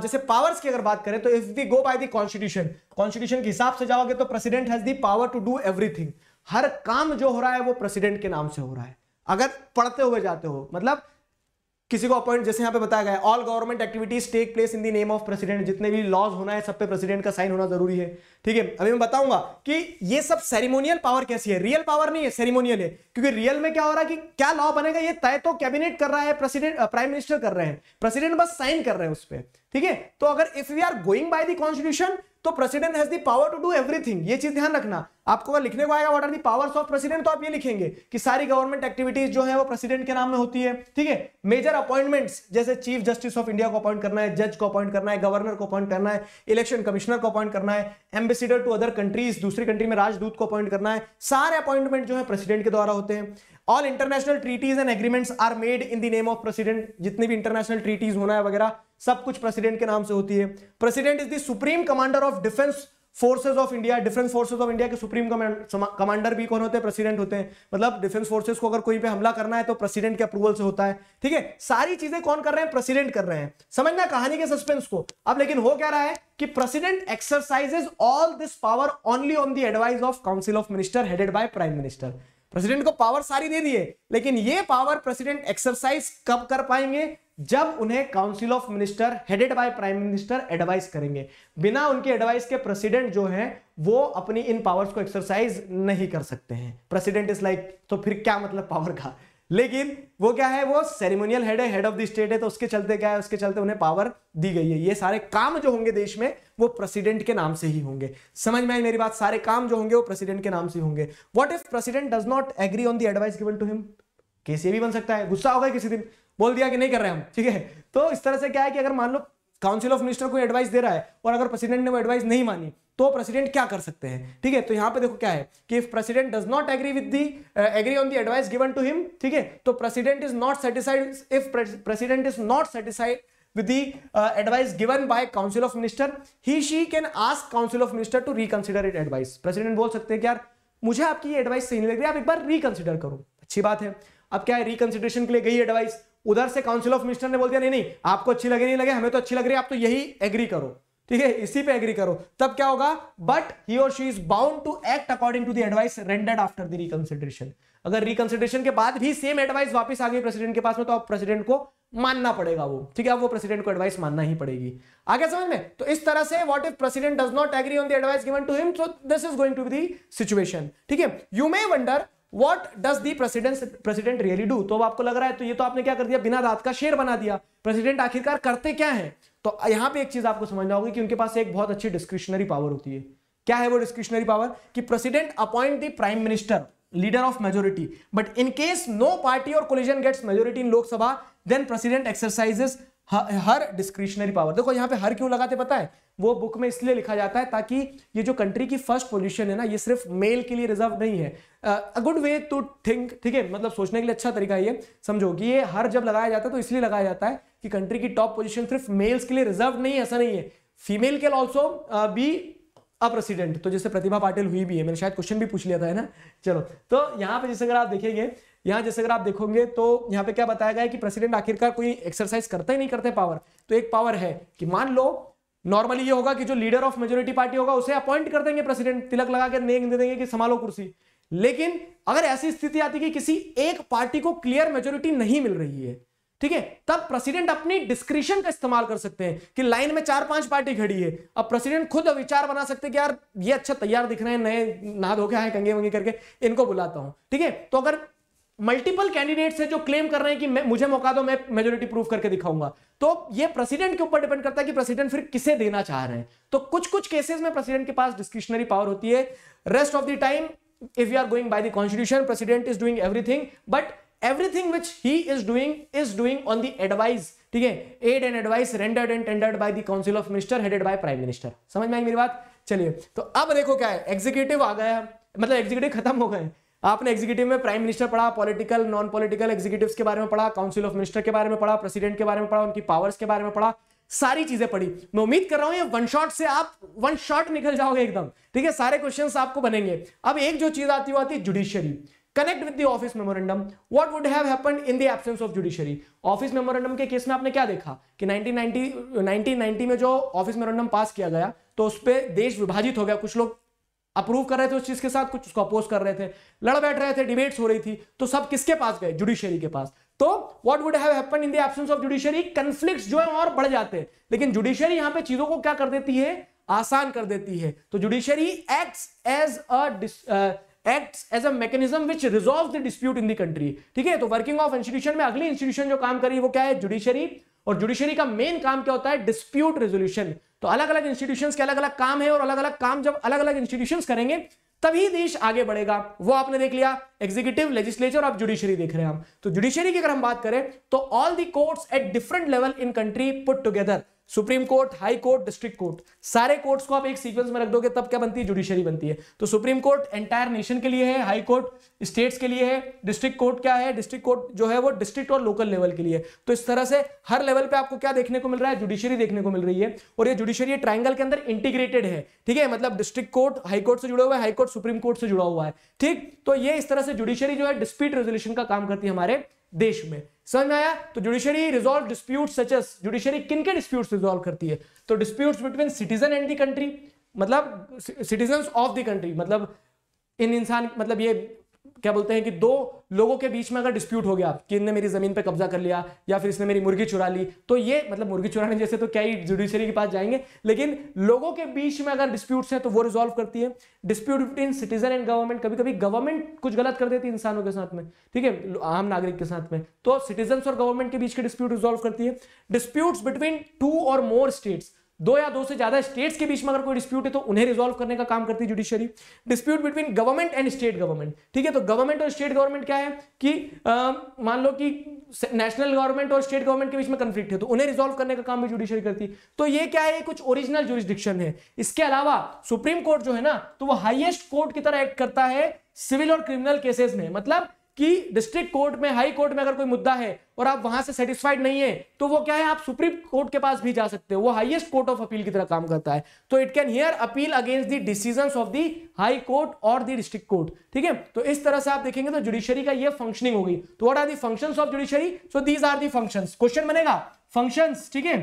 जैसे पावर्स की अगर बात करें तो if we go by the constitution के हिसाब से जाओगे तो president has the power to do everything. हर काम जो हो रहा है वो प्रेसिडेंट के नाम से हो रहा है। अगर पढ़ते हुए जाते हो, मतलब किसी को अपॉइंट, जैसे यहां पे बताया गया है, all government activities take place in the name of president. जितने भी लॉज होना है सब पे प्रेसिडेंट का साइन होना जरूरी है, ठीक है। अभी मैं बताऊंगा कि ये सब सेरेमोनियल पावर कैसी है, रियल पावर नहीं है, सेरेमोनियल है। क्योंकि रियल में क्या हो रहा है कि क्या लॉ बनेगा ये तय तो कैबिनेट कर रहा है, प्रेसिडेंट प्राइम मिनिस्टर कर रहे हैं, प्रेसिडेंट बस साइन कर रहे हैं उस पर, ठीक है। तो अगर if we are going by the constitution तो president has the power to do everything. ये चीज ध्यान रखना, आपको अगर लिखने को आएगा what are the powers of president, तो आप ये लिखेंगे कि सारी गवर्नमेंट एक्टिविटीज जो है वो प्रेसिडेंट के नाम में होती है, ठीक है। मेजर अपॉइंटमेंट्स जैसे चीफ जस्टिस ऑफ इंडिया को अपॉइंट करना है, जज को अपॉइंट करना है, गवर्नर को अपॉइंट करना है, इलेक्शन कमिश्नर को अपॉइंट करना है, एम्बेसडर टू अदर कंट्रीज, दूसरी कंट्री में राजदूत को अपॉइंट करना है, सारे अपॉइंटमेंट जो है प्रेसिडेंट के द्वारा होते हैं। All international treaties and agreements are made in the name of president, जितनी भी इंटरनेशनल ट्रीटीज होना है वगैरह सब कुछ प्रेसिडेंट के नाम से होती है। President is the supreme commander of defence forces of India, defence forces of India के सुप्रीम कमांडर भी कौन होते हैं? प्रेसिडेंट होते हैं। मतलब डिफेंस फोर्सेज को अगर कोई पे हमला करना है तो प्रेसिडेंट के अप्रूवल से होता है, ठीक है। सारी चीजें कौन कर रहे हैं? प्रेसिडेंट कर रहे हैं। समझना कहानी के सस्पेंस को। अब लेकिन हो क्या रहा है कि president exercises all this power only on the advice of council of minister headed by prime minister. President को पावर सारी दे दिए, लेकिन ये पावर प्रेसिडेंट एक्सरसाइज कब कर पाएंगे? जब उन्हें council of minister headed by prime minister advice करेंगे। बिना उनके एडवाइस के प्रेसिडेंट जो है वो अपनी इन पावर्स को एक्सरसाइज नहीं कर सकते हैं। प्रेसिडेंट इज लाइक, तो फिर क्या मतलब पावर का? लेकिन वो क्या है? वो सेरेमोनियल हेड है, हेड ऑफ द स्टेट है, तो उसके चलते क्या है? उसके चलते उन्हें पावर दी गई है। ये सारे काम जो होंगे देश में वो प्रेसिडेंट के नाम से ही होंगे। समझ में आई मेरी बात? सारे काम जो होंगे वो प्रेसिडेंट के नाम से होंगे। What if president does not agree on the advice given to him? Case ये भी बन सकता है, गुस्सा होगा किसी दिन, बोल दिया कि नहीं कर रहे हम, ठीक है। तो इस तरह से क्या है कि अगर मान लो काउंसिल ऑफ मिनिस्टर को एडवाइस दे रहा है और अगर प्रेसिडेंट ने वो एडवाइस नहीं मानी तो प्रेसिडेंट क्या कर सकते हैं, ठीक है। तो यहां पे देखो क्या है कि if president does not agree with the agree on the advice given to him, ठीक है, तो president is not satisfied, if president is not satisfied with the advice given by council of minister, she can ask council of minister to reconsider it advice। President बोल सकते हैं कि यार मुझे आपकी ये एडवाइस सही नहीं लग रही, आप एक बार रिकंसिडर करो। अच्छी बात है। अब क्या है, रिकंसिडरेशन के लिए गई एडवाइस, उधर से काउंसिल ऑफ मिनिस्टर ने बोल दिया नहीं नहीं आपको अच्छी लगे नहीं लगे, हमें तो अच्छी लग रही है, आप तो यही एग्री करो, ठीक है, इसी पे एग्री करो। तब क्या होगा? बट ही और she is bound to act according to the advice rendered after the reconsideration. अगर रिकंसिडरेशन के बाद भी सेम एडवाइस वापस आ गई प्रेसिडेंट के पास में, तो अब प्रेसिडेंट को मानना पड़ेगा वो, ठीक है, वो प्रेसिडेंट को एडवाइस मानना ही पड़ेगी। आगे समझ में? तो इस तरह से what if president does not agree on the advice given to him, so this is going to be the situation, ठीक है। You may wonder what does the president really do. तो अब आपको लग रहा है तो ये तो आपने क्या कर दिया, बिना रात का शेर बना दिया। प्रेसिडेंट आखिरकार करते क्या है? तो यहां पे एक चीज आपको समझना होगी कि उनके पास एक बहुत अच्छी डिस्क्रिशनरी पावर होती है। क्या है वो डिस्क्रिशनरी पावर? कि president appoint the prime minister leader of majority, but in case no party or coalition gets majority in Lok Sabha, then president exercises her discretionary power। देखो यहाँ पे हर क्यों लगाते पता है? वो बुक में इसलिए लिखा जाता है ताकि ये जो कंट्री की फर्स्ट पोजीशन है ना, ये सिर्फ मेल के लिए रिजर्व नहीं है। A good way to think, ठीक है, मतलब सोचने के लिए अच्छा तरीका ये समझो कि ये हर जब लगाया जाता है तो इसलिए लगाया जाता है कि कंट्री की टॉप पोजीशन सिर्फ मेल्स के लिए रिजर्व नहीं है, ऐसा नहीं है। Female can also be a president. तो जैसे प्रतिभा पाटिल हुई भी है, मैंने शायद क्वेश्चन भी पूछ लिया था, है ना। चलो, तो यहाँ पे जैसे अगर आप देखेंगे, यहाँ जैसे अगर आप देखोगे तो यहाँ पे क्या बताया गया है कि प्रेसिडेंट आखिरकार कोई एक्सरसाइज करता ही नहीं करते पावर। तो एक पावर है कि मान लो नॉर्मली ये होगा कि जो लीडर ऑफ मेजोरिटी पार्टी होगा उसे अपॉइंट कर देंगे प्रेसिडेंट, तिलक लगा के नेक दे देंगे कि संभालो कुर्सी। लेकिन अगर ऐसी स्थिति आती है कि किसी एक पार्टी को क्लियर मेजोरिटी नहीं मिल रही है, ठीक है, तब प्रेसिडेंट अपनी डिस्क्रिशन का इस्तेमाल कर सकते हैं कि लाइन में 4-5 पार्टी खड़ी है। अब प्रेसिडेंट खुद विचार बना सकते हैं कि यार ये अच्छा तैयार दिख रहे हैं, नए नहा धो के आए कंगे वंगे करके, इनको बुलाता हूं, ठीक है। तो अगर मल्टीपल कैंडिडेट्स है जो क्लेम कर रहे हैं कि मुझे मौका दो, मैं मेजोरिटी प्रूव करके दिखाऊंगा, तो ये प्रेसिडेंट के ऊपर डिपेंड करता है कि प्रेसिडेंट फिर किसे देना चाह रहे हैं। तो कुछ कुछ केसेस में प्रेसिडेंट के पास डिस्क्रिशनरी पावर होती है। Rest of the time if you are going by the constitution, president is doing everything, but everything which he is doing on the advice, ठीक है, aid and advice rendered and tendered by the council of minister headed by prime minister। समझ में आई मेरी बात? चलिए, तो अब देखो क्या है, एग्जीक्यूटिव आ गया, मतलब एग्जीक्यूटिव खत्म हो गए। आपने एग्जीक्यूटिव में प्राइम मिनिस्टर पढ़ा, पॉलिटिकल नॉन पॉलिटिकल एग्जीक्यूटिव्स के बारे में पढ़ा, काउंसिल ऑफ मिनिस्टर के बारे में पढ़ा, प्रेसिडेंट के बारे में पढ़ा, उनकी पावर्स के बारे में पढ़ा, सारी चीजें पढ़ी। मैं उम्मीद कर रहा हूं ये वन शॉट से आप वन शॉट निकल जाओगे एकदम, ठीक है, सारे क्वेश्चंस आपको बनेंगे। अब एक जो चीज आती है judiciary. Connect with the office memorandum, what would have happened in the absence of judiciary. Office memorandum के केस में आपने क्या देखा कि 1990 में जो ऑफिस मेमोरेंडम पास किया गया तो उस पर देश विभाजित हो गया। कुछ लोग अप्रूव कर रहे थे उस चीज के साथ, कुछ उसको अपोज कर रहे थे, लड़ बैठ रहे थे, डिबेट्स हो रही थी, तो सब किसके पास गए? जुडिशरी के पास। तो what would have happened in the absence of judiciary, conflicts जो है और बढ़ जाते हैं। लेकिन जुडिशरी यहां पे चीजों को क्या कर देती है? आसान कर देती है। तो judiciary acts as acts as a mechanism which resolves the dispute in the country. ठीक है, तो वर्किंग ऑफ इंस्टीट्यूशन में अगली इंस्टीट्यूशन जो काम करी वो क्या है, जुडिशरी। और जुडिशरी का मेन काम क्या होता है, डिस्प्यूट रेजोल्यूशन। तो अलग अलग इंस्टीट्यूशंस के अलग अलग काम है, और अलग अलग काम जब अलग अलग इंस्टीट्यूशंस करेंगे तभी देश आगे बढ़ेगा। वो आपने देख लिया, एग्जीक्यूटिव, लेजिस्लेचर, अब जुडिशरी देख रहे हैं हम। तो जुडिशरी की अगर हम बात करें तो all the courts at different level in country put together, supreme court, high court, district court, सारे कोर्ट्स को आप एक सीक्वेंस में रख दोगे तब क्या बनती है, जुडिशरी बनती है। तो सुप्रीम कोर्ट एंटायर नेशन के लिए है, हाई कोर्ट स्टेट्स के लिए है, डिस्ट्रिक्ट कोर्ट क्या है, डिस्ट्रिक्ट कोर्ट जो है वो डिस्ट्रिक्ट और लोकल लेवल के लिए। तो इस तरह से हर लेवल पे आपको क्या देखने को मिल रहा है, जुडिशरी देखने को मिल रही है। और ये जुडिशरी ट्रायंगल के अंदर इंटीग्रेटेड है। ठीक है, मतलब डिस्ट्रिक्ट कोर्ट हाई कोर्ट से जुड़ा हुआ है, हाई कोर्ट सुप्रीम कोर्ट से जुड़ा हुआ है। ठीक, तो ये इस तरह से जुडिशरी जो है डिस्प्यूट रेजोल्यूशन का काम करती है हमारे देश में। समझ में आया? तो judiciary resolve dispute such as, judiciary किन के डिस्प्यूट्स रिजॉल्व करती है, तो disputes between citizen and the country, मतलब सिटीजंस ऑफ द कंट्री, मतलब इन इंसान, मतलब ये क्या बोलते हैं कि दो लोगों के बीच में अगर डिस्प्यूट हो गया कि इनने मेरी जमीन पे कब्जा कर लिया या फिर इसने मेरी मुर्गी चुरा ली, तो ये मतलब मुर्गी चुराने जैसे तो क्या ही जुडिशरी के पास जाएंगे, लेकिन लोगों के बीच में अगर डिस्प्यूट्स हैं तो वो रिजॉल्व करती है। Dispute between citizen and government, कभी कभी गवर्नमेंट कुछ गलत कर देती है इंसानों के साथ में, ठीक है, आम नागरिक के साथ में, तो सिटीजन और गवर्नमेंट के बीच के डिस्प्यूट रिजॉल्व करती है। डिस्प्यूट्स बिटवीन 2 और मोर स्टेट्स, 2 या 2 से ज्यादा स्टेट्स के बीच में अगर कोई डिस्प्यूट है तो उन्हें रिजॉल्व करने का काम करती है judiciary. Dispute between government and state government, ठीक है, तो गवर्नमेंट और स्टेट गवर्नमेंट क्या है कि मान लो कि नेशनल गवर्नमेंट और स्टेट गवर्नमेंट के बीच में कंफ्लिक्ट है तो उन्हें रिजॉल्व करने का काम भी जुडिशरी करती है। तो ये क्या है, कुछ ओरिजिनल जुरिस्डिक्शन है। इसके अलावा सुप्रीम कोर्ट जो है ना, तो वो हाईएस्ट कोर्ट की तरह एक्ट करता है सिविल और क्रिमिनल केसेस में। मतलब कि डिस्ट्रिक्ट कोर्ट में, हाई कोर्ट में अगर कोई मुद्दा है और आप वहां से सेटिस्फाइड नहीं है तो वो क्या है, आप सुप्रीम कोर्ट के पास भी जा सकते हो। वो हाईएस्ट कोर्ट ऑफ अपील की तरह काम करता है। तो it can hear appeal against the decisions of the high court और द डिस्ट्रिक्ट कोर्ट। ठीक है, तो इस तरह से आप देखेंगे तो जुडिशरी का ये फंक्शनिंग होगी। तो what are the functions of judiciary? So these are the functions. Question बनेगा फंक्शंस, ठीक है,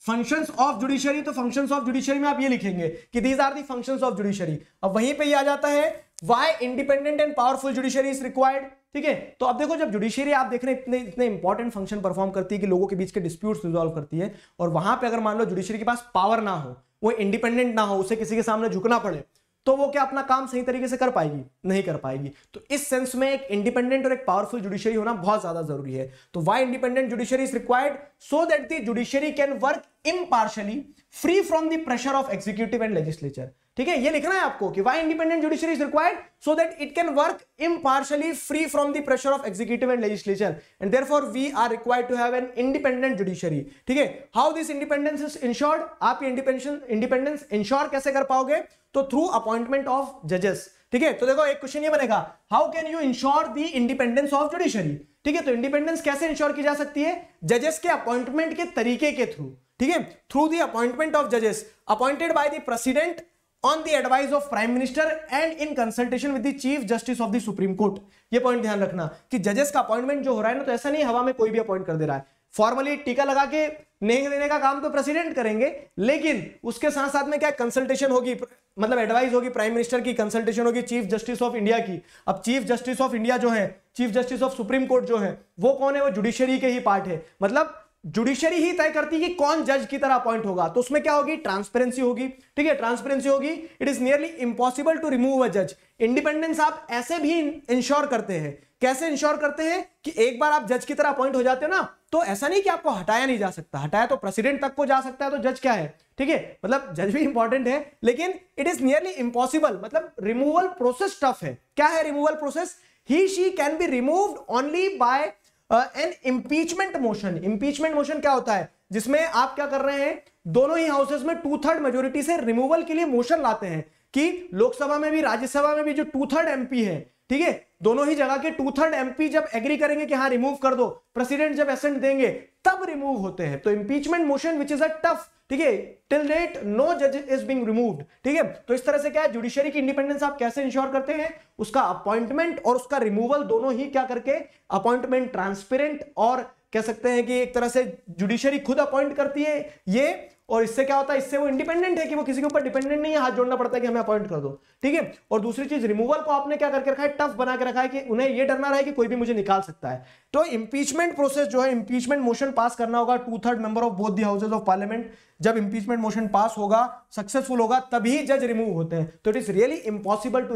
फंक्शंस ऑफ जुडिशरी। तो फंक्शंस ऑफ जुडिशरी में आप ये लिखेंगे कि these are the functions of judiciary. अब वहीं पे ये आ जाता है why independent and powerful judiciary is required. ठीक है, तो अब देखो जब जुडिशरी आप देख रहे हैं इतने इंपॉर्टेंट फंक्शन परफॉर्म करती है कि लोगों के बीच के डिस्प्यूट्स रिजॉल्व करती है, और वहां पे अगर मान लो जुडिशरी के पास पावर ना हो, वो इंडिपेंडेंट ना हो, उसे किसी के सामने झुकना पड़े, तो वो क्या अपना काम सही तरीके से कर पाएगी? नहीं कर पाएगी। तो इस सेंस में एक इंडिपेंडेंट और एक पावरफुल जुडिशरी होना बहुत ज्यादा जरूरी है। तो why independent judiciary is required? So that the judiciary can work impartially, free from the pressure of executive and legislature. ठीक है, ये लिखना है आपको कि why independent judiciary is required so that it can work impartially, free from the pressure of executive and legislature, and therefore we are required to have an independent judiciary. ठीक है, how this independence is ensured? आप ये independence ensure कैसे कर पाओगे? तो through appointment of जजेस। ठीक है, तो देखो एक क्वेश्चन ये बनेगा, how can you ensure the independence of judiciary? ठीक है, तो इंडिपेंडेंस कैसे इंश्योर की जा सकती है? जजेस के अपॉइंटमेंट के तरीके के थ्रू। ठीक है, थ्रू द अपॉइंटमेंट ऑफ जजेस appointed by the president on the advice of prime minister and in consultation with the chief justice of the supreme court। ये पॉइंट ध्यान रखना कि जजेस का अपॉइंटमेंट जो हो रहा है ना, तो ऐसा नहीं हवा में कोई भी अपॉइंट कर दे रहा है। फॉर्मली टीका लगा के नहीं देने का काम तो प्रेसिडेंट करेंगे, लेकिन उसके साथ साथ में क्या कंसल्टेशन होगी, मतलब एडवाइस होगी प्राइम मिनिस्टर की, कंसल्टेशन होगी चीफ जस्टिस ऑफ इंडिया की। अब चीफ जस्टिस ऑफ इंडिया जो है, chief justice of supreme court जो है, वो कौन है? वो जुडिशरी के ही पार्ट है। मतलब जुडिशरी ही तय करती है कि कौन जज की तरह अपॉइंट होगा। तो उसमें क्या होगी? ट्रांसपेरेंसी होगी। ठीक है, ट्रांसपेरेंसी होगी। It is nearly impossible to remove a जज। इंडिपेंडेंस आप ऐसे भी इंश्योर करते हैं। कैसे इंश्योर करते हैं? कि एक बार आप जज की तरह अपॉइंट हो जाते हो ना, तो ऐसा नहीं कि आपको हटाया नहीं जा सकता। हटाया तो प्रेसिडेंट तक को जा सकता है, तो जज क्या है? ठीक है, मतलब जज भी इंपॉर्टेंट है, लेकिन इट इज नियरली इंपॉसिबल, मतलब रिमूवल प्रोसेस टफ है। क्या है removal process? He she can be removed only by an impeachment motion. Impeachment motion क्या होता है? जिसमें आप क्या कर रहे हैं, दोनों ही हाउसेस में 2/3 मेजोरिटी से रिमूवल के लिए मोशन लाते हैं कि लोकसभा में भी राज्यसभा में भी जो 2/3 एमपी है, ठीक है, दोनों ही जगह के 2/3 एमपी जब एग्री करेंगे कि हाँ रिमूव कर दो, प्रेसिडेंट जब एसेंट देंगे तब रिमूव होते हैं। तो impeachment motion which is a tough, ठीक है, टिल डेट नो जज इज बीइंग रिमूव्ड। ठीक है, तो इस तरह से क्या है, जुडिशरी की इंडिपेंडेंस आप कैसे इंश्योर करते हैं? उसका अपॉइंटमेंट और उसका रिमूवल दोनों ही क्या करके, अपॉइंटमेंट ट्रांसपेरेंट, और कह सकते हैं कि एक तरह से जुडिशरी खुद अपॉइंट करती है ये, और इससे क्या होता है, इससे वो इंडिपेंडेंट है कि वो किसी के ऊपर डिपेंडेंट नहीं है, हाथ जोड़ना पड़ता है कि हमें अपॉइंट कर दो। ठीक है, और दूसरी चीज रिमूवल को आपने क्या करके रखा है, टफ बना के रखा है कि उन्हें ये डरना रहा है कि कोई भी मुझे निकाल सकता है। तो इंपीचमेंट प्रोसेस जो है, इंपीचमेंट मोशन पास करना होगा 2/3 member of both the houses of parliament, जब इंपीचमेंट मोशन पास होगा, सक्सेसफुल होगा, तभी जज रिमूव होते हैं। तो it is really impossible to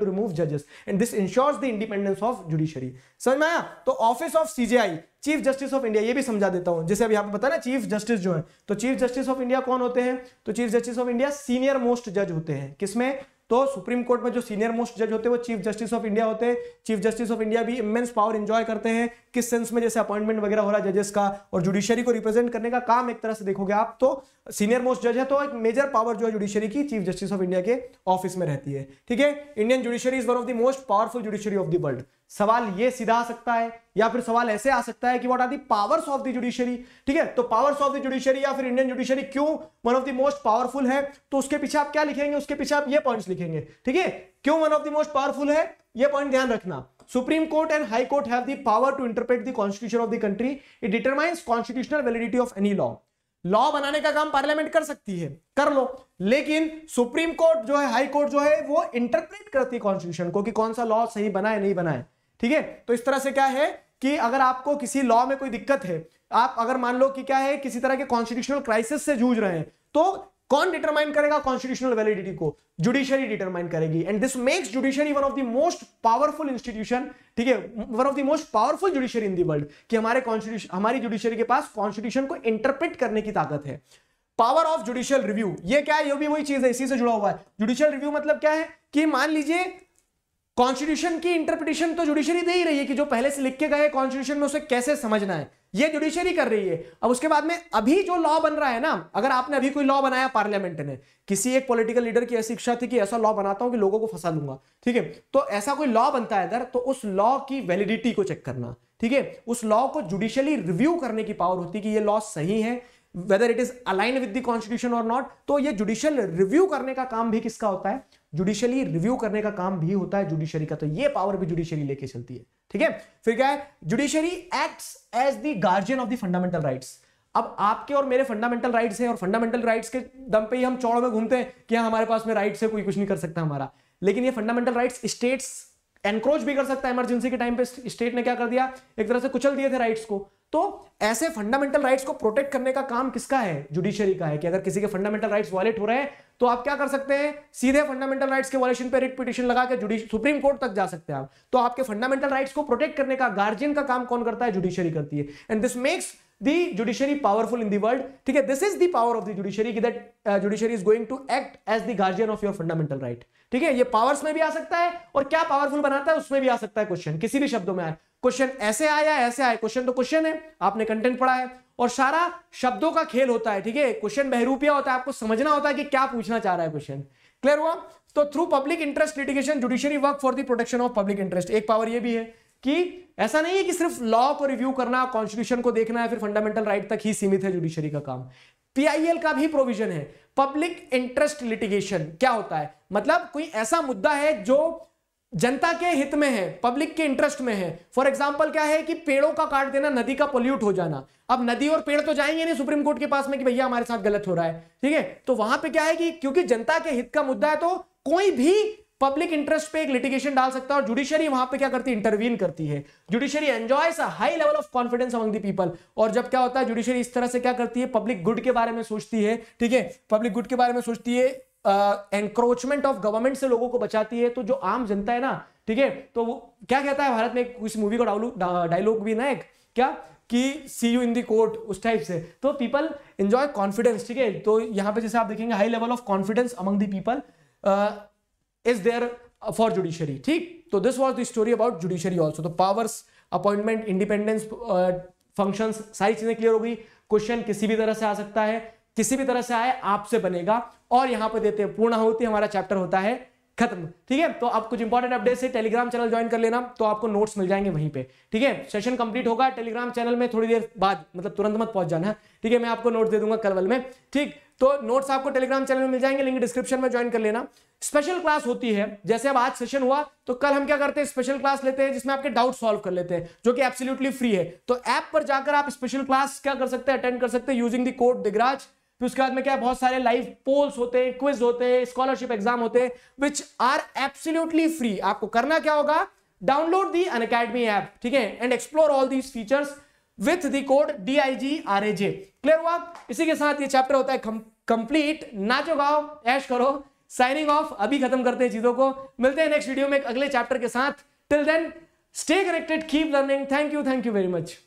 remove जजेस and this ensures the independence of judiciary. समझ में आया? तो office of CJI, chief justice of India, ये भी समझा देता हूं। जैसे अब यहाँ पे पता ना चीफ जस्टिस जो है, तो चीफ जस्टिस ऑफ इंडिया कौन होते हैं? तो chief justice of India senior most जज होते हैं। किसमें? तो सुप्रीम कोर्ट में जो सीनियर मोस्ट जज होते हैं वो चीफ जस्टिस ऑफ इंडिया होते हैं। चीफ जस्टिस ऑफ इंडिया भी इमेंस पावर एंजॉय करते हैं। किस सेंस में? जैसे अपॉइंटमेंट वगैरह हो रहा है जजेस का, और जुडिशरी को रिप्रेजेंट करने का काम एक तरह से देखोगे आप तो सीनियर मोस्ट जज है, तो एक मेजर पावर जो है जुडिशरी की चीफ जस्टिस ऑफ इंडिया के ऑफिस में रहती है। ठीक है, Indian judiciary is one of the most powerful judiciary of the world. सवाल ये सीधा आ सकता है, या फिर सवाल ऐसे आ सकता है कि what are the powers of the judiciary. ठीक है, तो पावर्स ऑफ द जुडिशरी या फिर इंडियन जुडिशरी क्यों one of the most powerful है, तो उसके पीछे आप क्या लिखेंगे? उसके पीछे आप ये पॉइंट्स लिखेंगे। ठीक है, क्यों one of the most powerful है, ये पॉइंट ध्यान रखना। Supreme court and high court have the power to interpret the constitution of the country. It determines constitutional validity of any law. Law बनाने का काम पार्लियामेंट कर सकती है, कर लो, लेकिन सुप्रीम कोर्ट जो है, हाई कोर्ट जो है, वो इंटरप्रेट करती है कॉन्स्टिट्यूशन को कि कौन सा लॉ सही बना है नहीं बना है। ठीक है, तो इस तरह से क्या है कि अगर आपको किसी लॉ में कोई दिक्कत है, आप अगर मान लो कि क्या है किसी तरह के कॉन्स्टिट्यूशनल क्राइसिस से जूझ रहे हैं, तो कौन डिटरमाइन करेगा कॉन्स्टिट्यूशनल वैलिडिटी को? जुडिशरी डिटरमाइन करेगी। And this makes judiciary one of the most powerful institution. ठीक है, one of the most powerful judiciary in the world, कि हमारी जुडिशरी के पास कॉन्स्टिट्यूशन को इंटरप्रेट करने की ताकत है। पावर ऑफ जुडिशियल रिव्यू, ये क्या है? ये भी वही चीज है, इसी से जुड़ा हुआ है। जुडिशियल रिव्यू मतलब क्या है कि मान लीजिए कॉन्स्टिट्यूशन की इंटरप्रिटेशन तो जुडिशरी दे ही रही है कि जो पहले से लिख के गए कॉन्स्टिट्यूशन में उसे कैसे समझना है, ये जुडिशरी कर रही है। अब उसके बाद में अभी जो लॉ बन रहा है ना, अगर आपने अभी कोई लॉ बनाया पार्लियामेंट ने, किसी एक पॉलिटिकल लीडर की ऐसी इच्छा थी कि ऐसा लॉ बनाता हूं कि लोगों को फंसा लूंगा, ठीक है, तो ऐसा कोई लॉ बनता है अगर, तो उस लॉ की वैलिडिटी को चेक करना, ठीक है, उस लॉ को जुडिशियली रिव्यू करने की पावर होती है कि ये लॉ सही है, whether it is align with the constitution और नॉट। तो ये जुडिशियल रिव्यू करने का काम भी किसका होता है? जुडिशियली रिव्यू करने का काम भी होता है जुडिशरी का। तो ये पावर भी जुडिशरी लेके चलती है। ठीक है, फिर क्या है? Judiciary acts as the guardian of the fundamental rights. अब आपके और मेरे फंडामेंटल राइट्स हैं, और फंडामेंटल राइट्स के दम पे ही हम चौड़ में घूमते हैं कि हमारे पास में राइट्स है, कोई कुछ नहीं कर सकता हमारा। लेकिन ये फंडामेंटल राइट्स स्टेट्स एनक्रोच भी कर सकता है। इमरजेंसी के टाइम पे स्टेट ने क्या कर दिया, एक तरह से कुचल दिए थे राइट्स को। तो ऐसे फंडामेंटल राइट्स को प्रोटेक्ट करने का काम किसका है? जुडिशरी का है। कि अगर किसी के फंडामेंटल राइट्स वायलेट हो रहे हैं तो आप क्या कर सकते हैं? सीधे फंडामेंटल राइट्स के वायलेशन पे रिट पिटीशन लगा के सुप्रीम कोर्ट तक जा सकते हैं आप। तो आपके फंडामेंटल राइट्स को प्रोटेक्ट करने का गार्जियन का काम कौन करता है? जुडिशरी करती है। And this makes the judiciary powerful in the world. ठीक है, this is the power of the judiciary, that judiciary is going to act as the guardian of your fundamental right. ठीक है, ये पावर्स में भी आ सकता है, और क्या पावरफुल बनाता है उसमें भी आ सकता है क्वेश्चन, किसी भी शब्दों में आए। क्वेश्चन ऐसे आया ऐसे आए, क्वेश्चन तो क्वेश्चन है, आपने कंटेंट पढ़ा है, और सारा शब्दों का खेल होता है। ठीक है, क्वेश्चन बहरूपिया होता है, आपको समझना होता है कि क्या पूछना चाह रहा है क्वेश्चन। क्लियर हुआ? तो through public interest litigation judiciary work for the protection of public interest. एक पावर ये भी है कि ऐसा नहीं है कि सिर्फ लॉ को रिव्यू करना, कॉन्स्टिट्यूशन को देखना है, फिर फंडामेंटल राइट तक ही सीमित है जुडिशरी का काम। पीआईएल का भी प्रोविजन है, पब्लिक इंटरेस्ट लिटिगेशन। क्या होता है? मतलब कोई ऐसा मुद्दा है जो जनता के हित में है, पब्लिक के इंटरेस्ट में है। फॉर एग्जांपल क्या है कि पेड़ों का काट देना, नदी का पोल्यूट हो जाना। अब नदी और पेड़ तो जाएंगे नहीं सुप्रीम कोर्ट के पास में कि भैया हमारे साथ गलत हो रहा है। ठीक है, तो वहां पे क्या है कि क्योंकि जनता के हित का मुद्दा है, तो कोई भी पब्लिक इंटरेस्ट पे एक लिटिगेशन डाल सकता है, और जुडिशरी वहां पे क्या करती है? इंटरवीन करती है। Judiciary enjoys a high level of confidence among the people. और जब क्या होता है, जुडिशरी इस तरह से क्या करती है? पब्लिक गुड के बारे में सोचती है। ठीक है, पब्लिक गुड के बारे में सोचती है, एनक्रोचमेंट ऑफ गवर्नमेंट से लोगों को बचाती है। तो जो आम जनता है ना, ठीक है, तो वो क्या कहता है, भारत में कुछ मूवी का डायलॉग भी ना एक, क्या कि सी यू इन द कोर्ट, उस टाइप से। तो पीपल एंजॉय कॉन्फिडेंस। ठीक है, तो यहां पे जैसे आप देखेंगे high level of confidence among the people is there for judiciary. ठीक, तो this was the story about judiciary also. तो powers, appointment, independence, functions, सारी चीजें क्लियर हो गई। क्वेश्चन किसी भी तरह से आ सकता है, किसी भी तरह से आए आपसे बनेगा, और यहां पे देते हैं पूर्ण होती, हमारा चैप्टर होता है खत्म। ठीक है, तो आप कुछ इंपॉर्टेंट अपडेट से टेलीग्राम चैनल ज्वाइन कर लेना, तो आपको नोट्स मिल जाएंगे वहीं पे। ठीक है, सेशन कंप्लीट होगा टेलीग्राम चैनल में थोड़ी देर बाद, मतलब तुरंत मत पहुंच जाना। ठीक है, मैं आपको नोट दे दूंगा कल में। ठीक, तो नोट्स आपको टेलीग्राम चैनल में मिल जाएंगे, लिंक डिस्क्रिप्शन में ज्वाइन कर लेना। स्पेशल क्लास होती है, जैसे अब आज सेशन हुआ तो कल हम क्या करते हैं? स्पेशल क्लास लेते हैं जिसमें आपके डाउट सॉल्व कर लेते हैं, जो कि एब्सोल्युटली फ्री है। तो ऐप पर जाकर आप स्पेशल क्लास क्या कर सकते हैं? अटेंड कर सकते हैं यूजिंग द कोड दिगराज। फिर उसके बाद में क्या, बहुत सारे लाइव पोल्स होते हैं, क्विज होते हैं, स्कॉलरशिप एग्जाम होते हैं, विच आर एब्सोल्युटली फ्री। आपको करना क्या होगा? डाउनलोड दी अनअकैडमी ऐप, ठीक है, and explore all these features with the code DIGRAJ। Clear हुआ? इसी के साथ ये चैप्टर होता है कंप्लीट। नाचो गाओ ऐश करो। Signing off. अभी खत्म करते हैं चीजों को, मिलते हैं नेक्स्ट वीडियो में एक अगले चैप्टर के साथ। Till then stay connected, keep learning. Thank you very much.